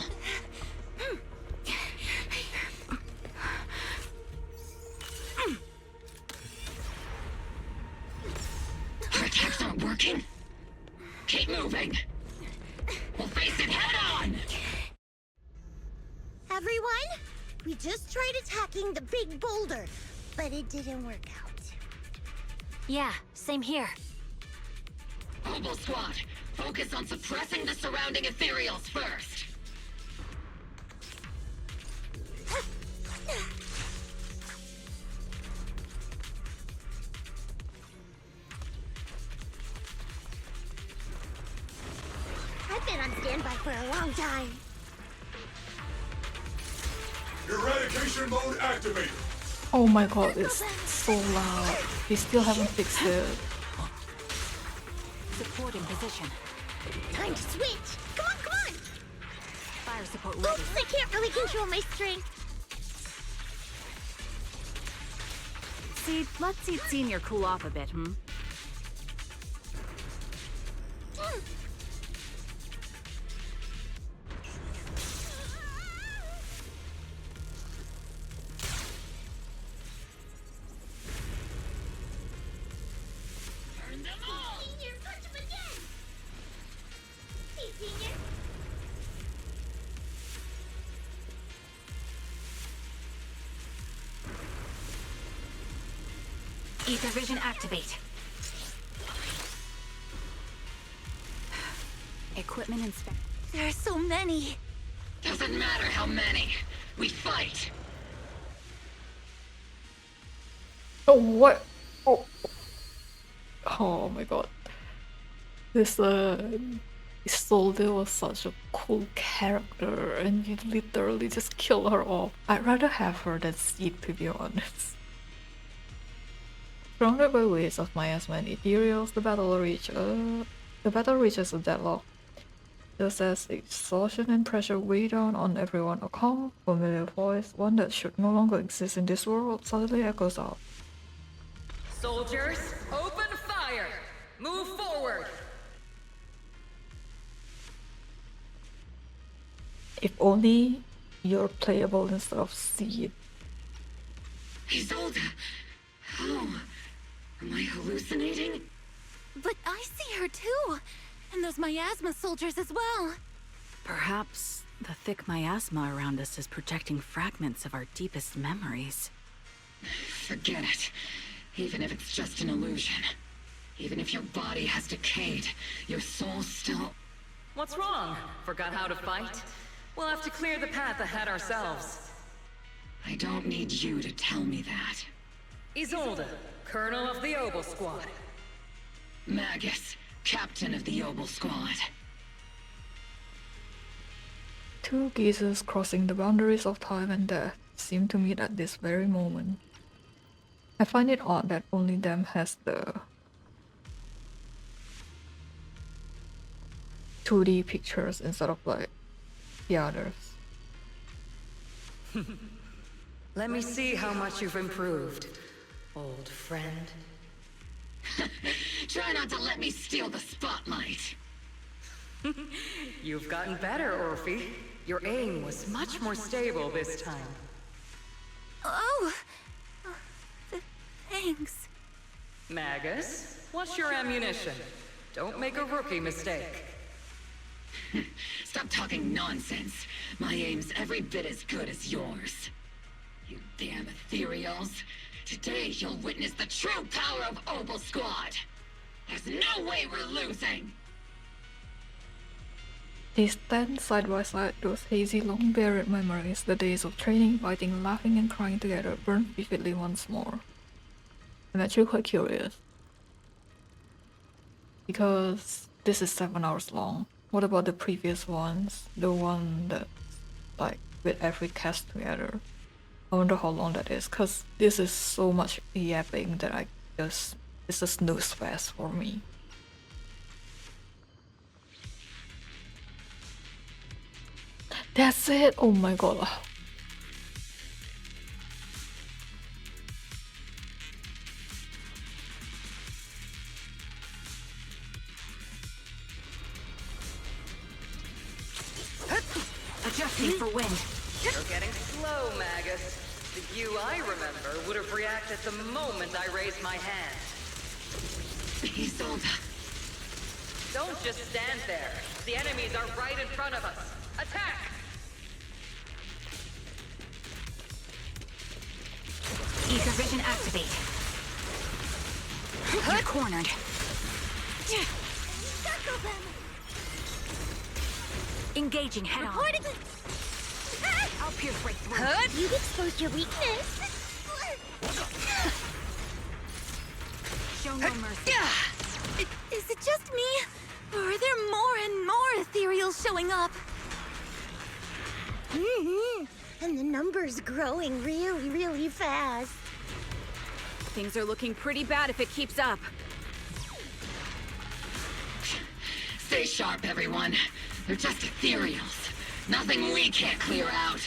Our attacks aren't working. Keep moving. We'll face it head on! Everyone, we just tried attacking the big boulder, but it didn't work out. Yeah, same here. Mobile Squad, focus on suppressing the surrounding ethereals first. I've been on standby for a long time. Eradication mode activated. Oh my god, it's so loud. They still haven't fixed it. Support in position. Time to switch. Come on, come on. Fire support ready. Oops, I can't really control my strength. See, let's see Senior cool off a bit, hmm? Turn them all! Senior, punch him again! Hey, Senior. Ether vision activate. Equipment inspect. There are so many. Doesn't matter how many. We fight. Oh, what? Oh. Oh my god. This Isolde was such a cool character, and you literally just kill her off. I'd rather have her than Seed, to be honest. Surrounded by waves of miasma and ethereals, the battle reaches a deadlock. Just as exhaustion and pressure weigh down on everyone, a calm, familiar voice, one that should no longer exist in this world, suddenly echoes out. Soldiers, open fire! Move forward! If only you're playable instead of Seed. Isolde! How? Am I hallucinating? But I see her too! And those miasma soldiers as well! Perhaps the thick miasma around us is projecting fragments of our deepest memories. Forget it. Even if it's just an illusion. Even if your body has decayed, your soul still... What's wrong? Forgot how to fight? We'll have to clear the path ahead ourselves. I don't need you to tell me that. Isolde, Colonel of the Obel Squad. Magus, Captain of the Obel Squad. Two geezers crossing the boundaries of time and death seem to meet at this very moment. I find it odd that only them has the 2D pictures instead of like the others. Let me see how much you've improved, old friend. Try not to let me steal the spotlight. You've gotten better, Orphe. Your aim was much more stable this time. Oh! Thanks. Magus, what's your ammunition? Don't make a rookie mistake. Stop talking nonsense. My aim's every bit as good as yours. You damn ethereals. Today you'll witness the true power of Obel Squad. There's no way we're losing. They stand side by side, those hazy, long-buried memories, the days of training, fighting, laughing and crying together burn vividly once more. I'm actually quite curious. Because this is 7 hours long. What about the previous ones? The one that, like, with every cast together. I wonder how long that is, cause this is so much yapping that it's a snooze fest for me. That's it! Oh my god. Bracing for wind. You're getting slow, Magus. The you I remember would have reacted the moment I raised my hand. Isolde. Don't just stand there. The enemies are right in front of us. Attack! Ether vision activate. You're cornered. Circle them! Engaging head on. I'll pierce right through. You've exposed your weakness. Show no mercy. Is it just me? Or are there more and more ethereals showing up? And the number's growing really, really fast. Things are looking pretty bad if it keeps up. Stay sharp, everyone. They're just ethereals. Nothing we can't clear out.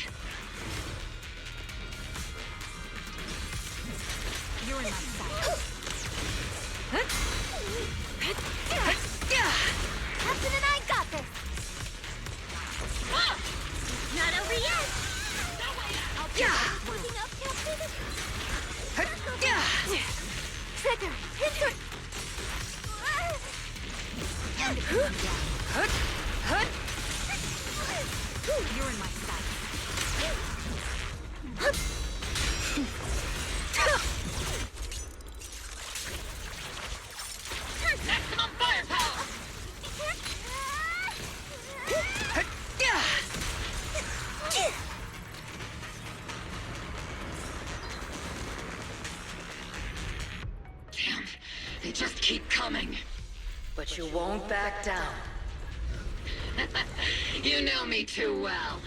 You're in my sight. Captain and I got this. Not over yet. Looking up, Captain. Trigger, hit her. You're in my sight. Maximum firepower! Damn, they just keep coming. But you won't back down. You know me too well.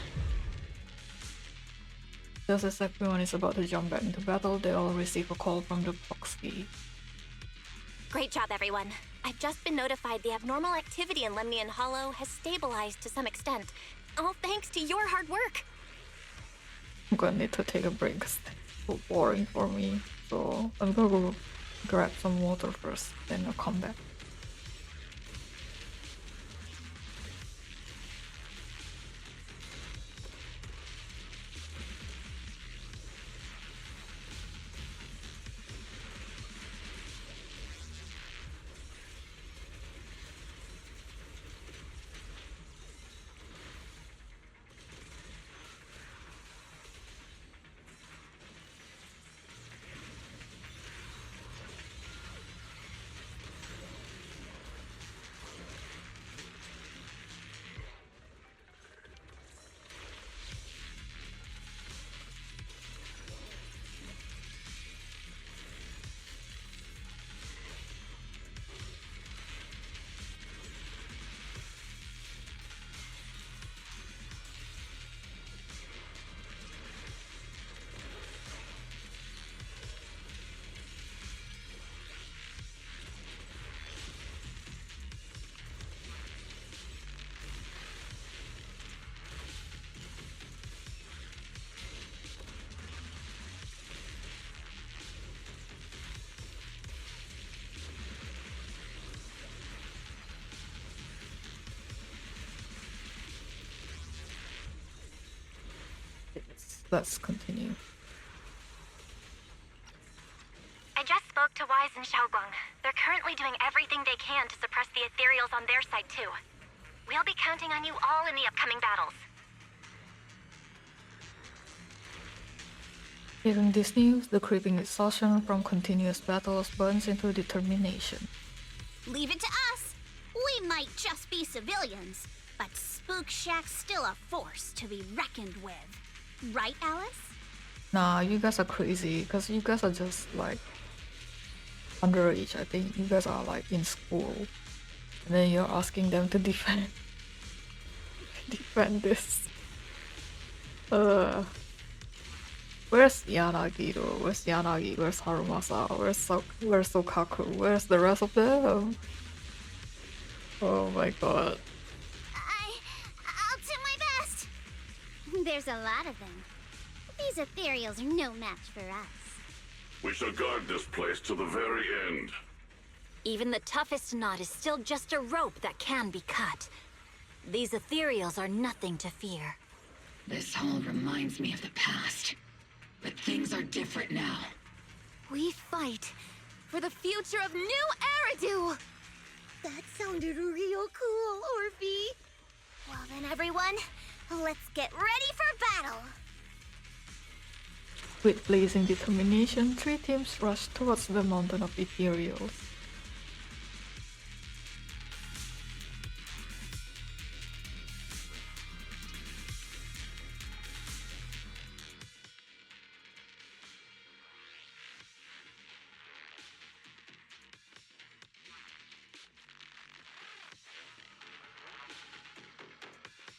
Just as everyone is about to jump back into battle, they all receive a call from the proxy. Great job, everyone. I've just been notified the abnormal activity in Lemnian Hollow has stabilized to some extent. All thanks to your hard work. I'm gonna need to take a break because it's so boring for me. So I'm gonna go grab some water first, then I'll come back. Let's continue. I just spoke to Wise and Xiaoguang. They're currently doing everything they can to suppress the ethereals on their side too. We'll be counting on you all in the upcoming battles. Hearing this news, the creeping exhaustion from continuous battles burns into determination. Leave it to us. We might just be civilians, but Spook Shack's still a force to be reckoned with. Right, Alice? Nah, you guys are crazy, because you guys are just like underage. I think you guys are like in school. And then you're asking them to defend this. Where's Yanagi though? Where's Yanagi? Where's Harumasa? Where's Sokaku? Where's the rest of them? Oh my god. I'll do my best. There's a lot of them. These ethereals are no match for us. We shall guard this place to the very end. Even the toughest knot is still just a rope that can be cut. These ethereals are nothing to fear. This hall reminds me of the past. But things are different now. We fight for the future of New Eridu! That sounded real cool, Orphe. Well then, everyone, let's get ready for battle! With blazing determination, 3 teams rush towards the mountain of ethereals.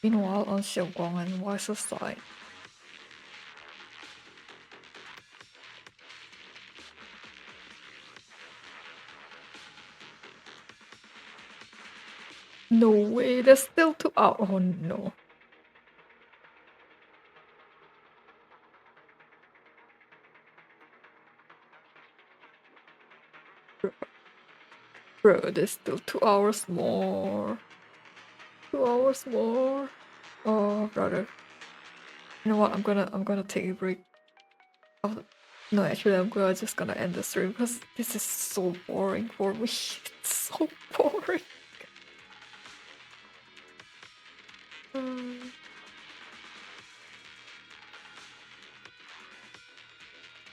Meanwhile, on Xiaoguang and Wise's side, no way, there's still 2 hours. Oh no. Bro, there's still 2 hours more. 2 hours more. Oh, brother. You know what? I'm gonna take a break. Oh, no, actually, just gonna end the stream because this is so boring for me. It's so boring.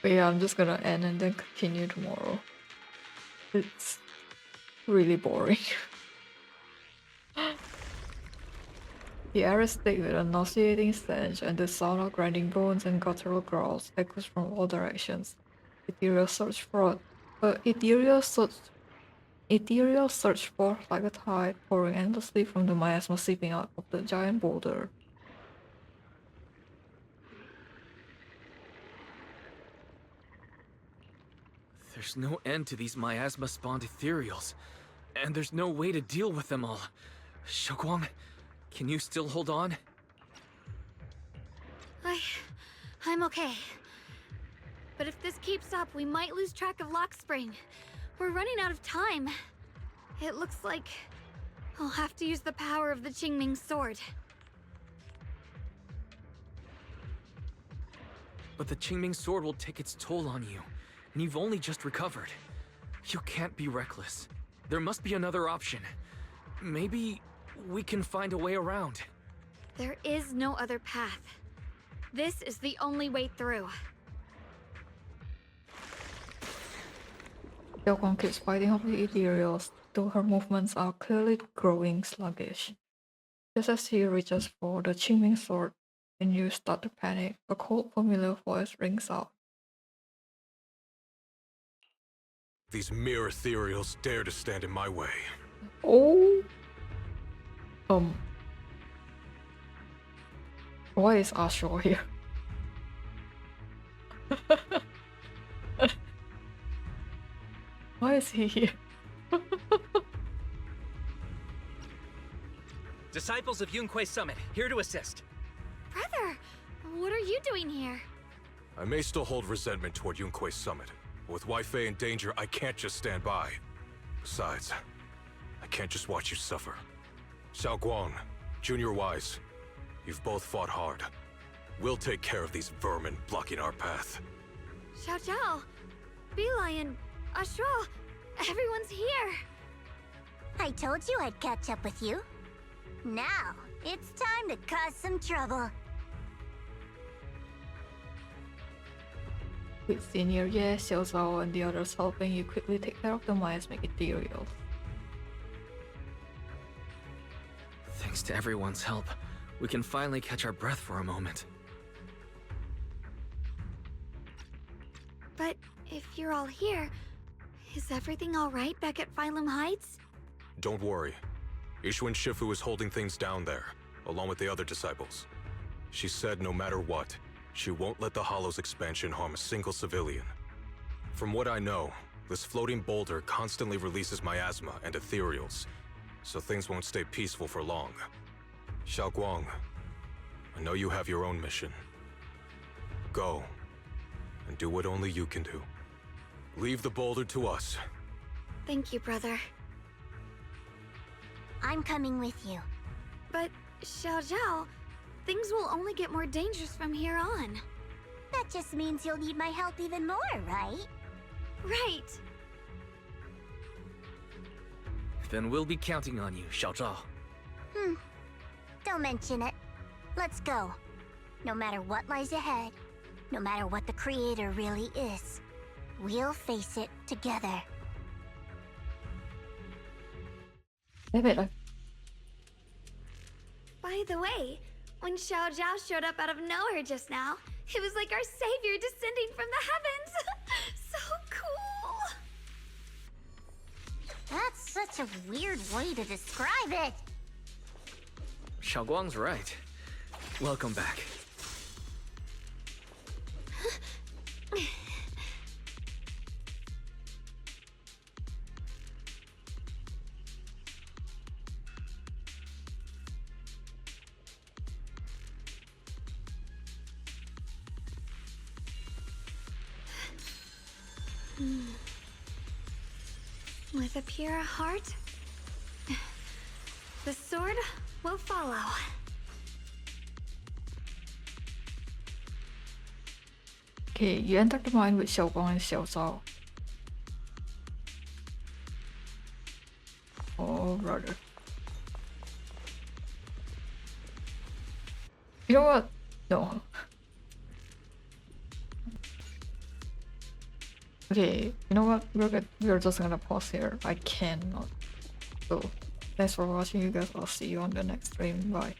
But yeah, I'm just gonna end and then continue tomorrow. It's really boring. The air is thick with a nauseating stench, and the sound of grinding bones and guttural growls echoes from all directions. Ethereal surge forth like a tide, pouring endlessly from the miasma seeping out of the giant boulder. There's no end to these miasma-spawned ethereals, and there's no way to deal with them all. Xiaoguang, can you still hold on? I'm okay. But if this keeps up, we might lose track of Lock Spring. We're running out of time. It looks like I'll have to use the power of the Qingming sword. But the Qingming sword will take its toll on you, and you've only just recovered. You can't be reckless. There must be another option. Maybe we can find a way around. There is no other path. This is the only way through. Xiaoguang keeps fighting off the ethereals, though her movements are clearly growing sluggish. Just as he reaches for the Qingming sword, and you start to panic, a cold, familiar voice rings out. These mere ethereals dare to stand in my way. Oh. Why is Ashur here? Why is he here? Disciples of Yunque Summit, here to assist. Brother, what are you doing here? I may still hold resentment toward Yunque Summit, but with Wei-Fei in danger, I can't just stand by. Besides, I can't just watch you suffer. Xiaoguang, Junior Wise, you've both fought hard. We'll take care of these vermin blocking our path. Xiao Zhao, Beelion, Ashura, everyone's here. I told you I'd catch up with you. Now, it's time to cause some trouble. With Senior Ye, Xiao Zhao, and the others helping, you quickly take care of the miasmic ethereals. Thanks to everyone's help, we can finally catch our breath for a moment. But if you're all here, is everything all right back at Phylum Heights? Don't worry. Ishun Shifu is holding things down there, along with the other disciples. She said no matter what, she won't let the Hollow's expansion harm a single civilian. From what I know, this floating boulder constantly releases miasma and ethereals, so things won't stay peaceful for long. Xiaoguang, I know you have your own mission. Go, and do what only you can do. Leave the boulder to us. Thank you, brother. I'm coming with you. But, Xiao Zhao, things will only get more dangerous from here on. That just means you'll need my help even more, right? Right. Then we'll be counting on you, Xiao Zhao. Don't mention it. Let's go. No matter what lies ahead, no matter what the Creator really is, we'll face it together. David, By the way, when Xiao Zhao showed up out of nowhere just now, it was like our savior descending from the heavens. So cool. That's such a weird way to describe it. Xiaoguang's right. Welcome back. With a pure heart, the sword will follow. Okay, you entered the mine with Xiaoguang and Xiao Zhao. Oh, brother. You know what? No. Okay, you know what? We're just gonna pause here. I cannot. So, thanks for watching, you guys. I'll see you on the next stream. Bye.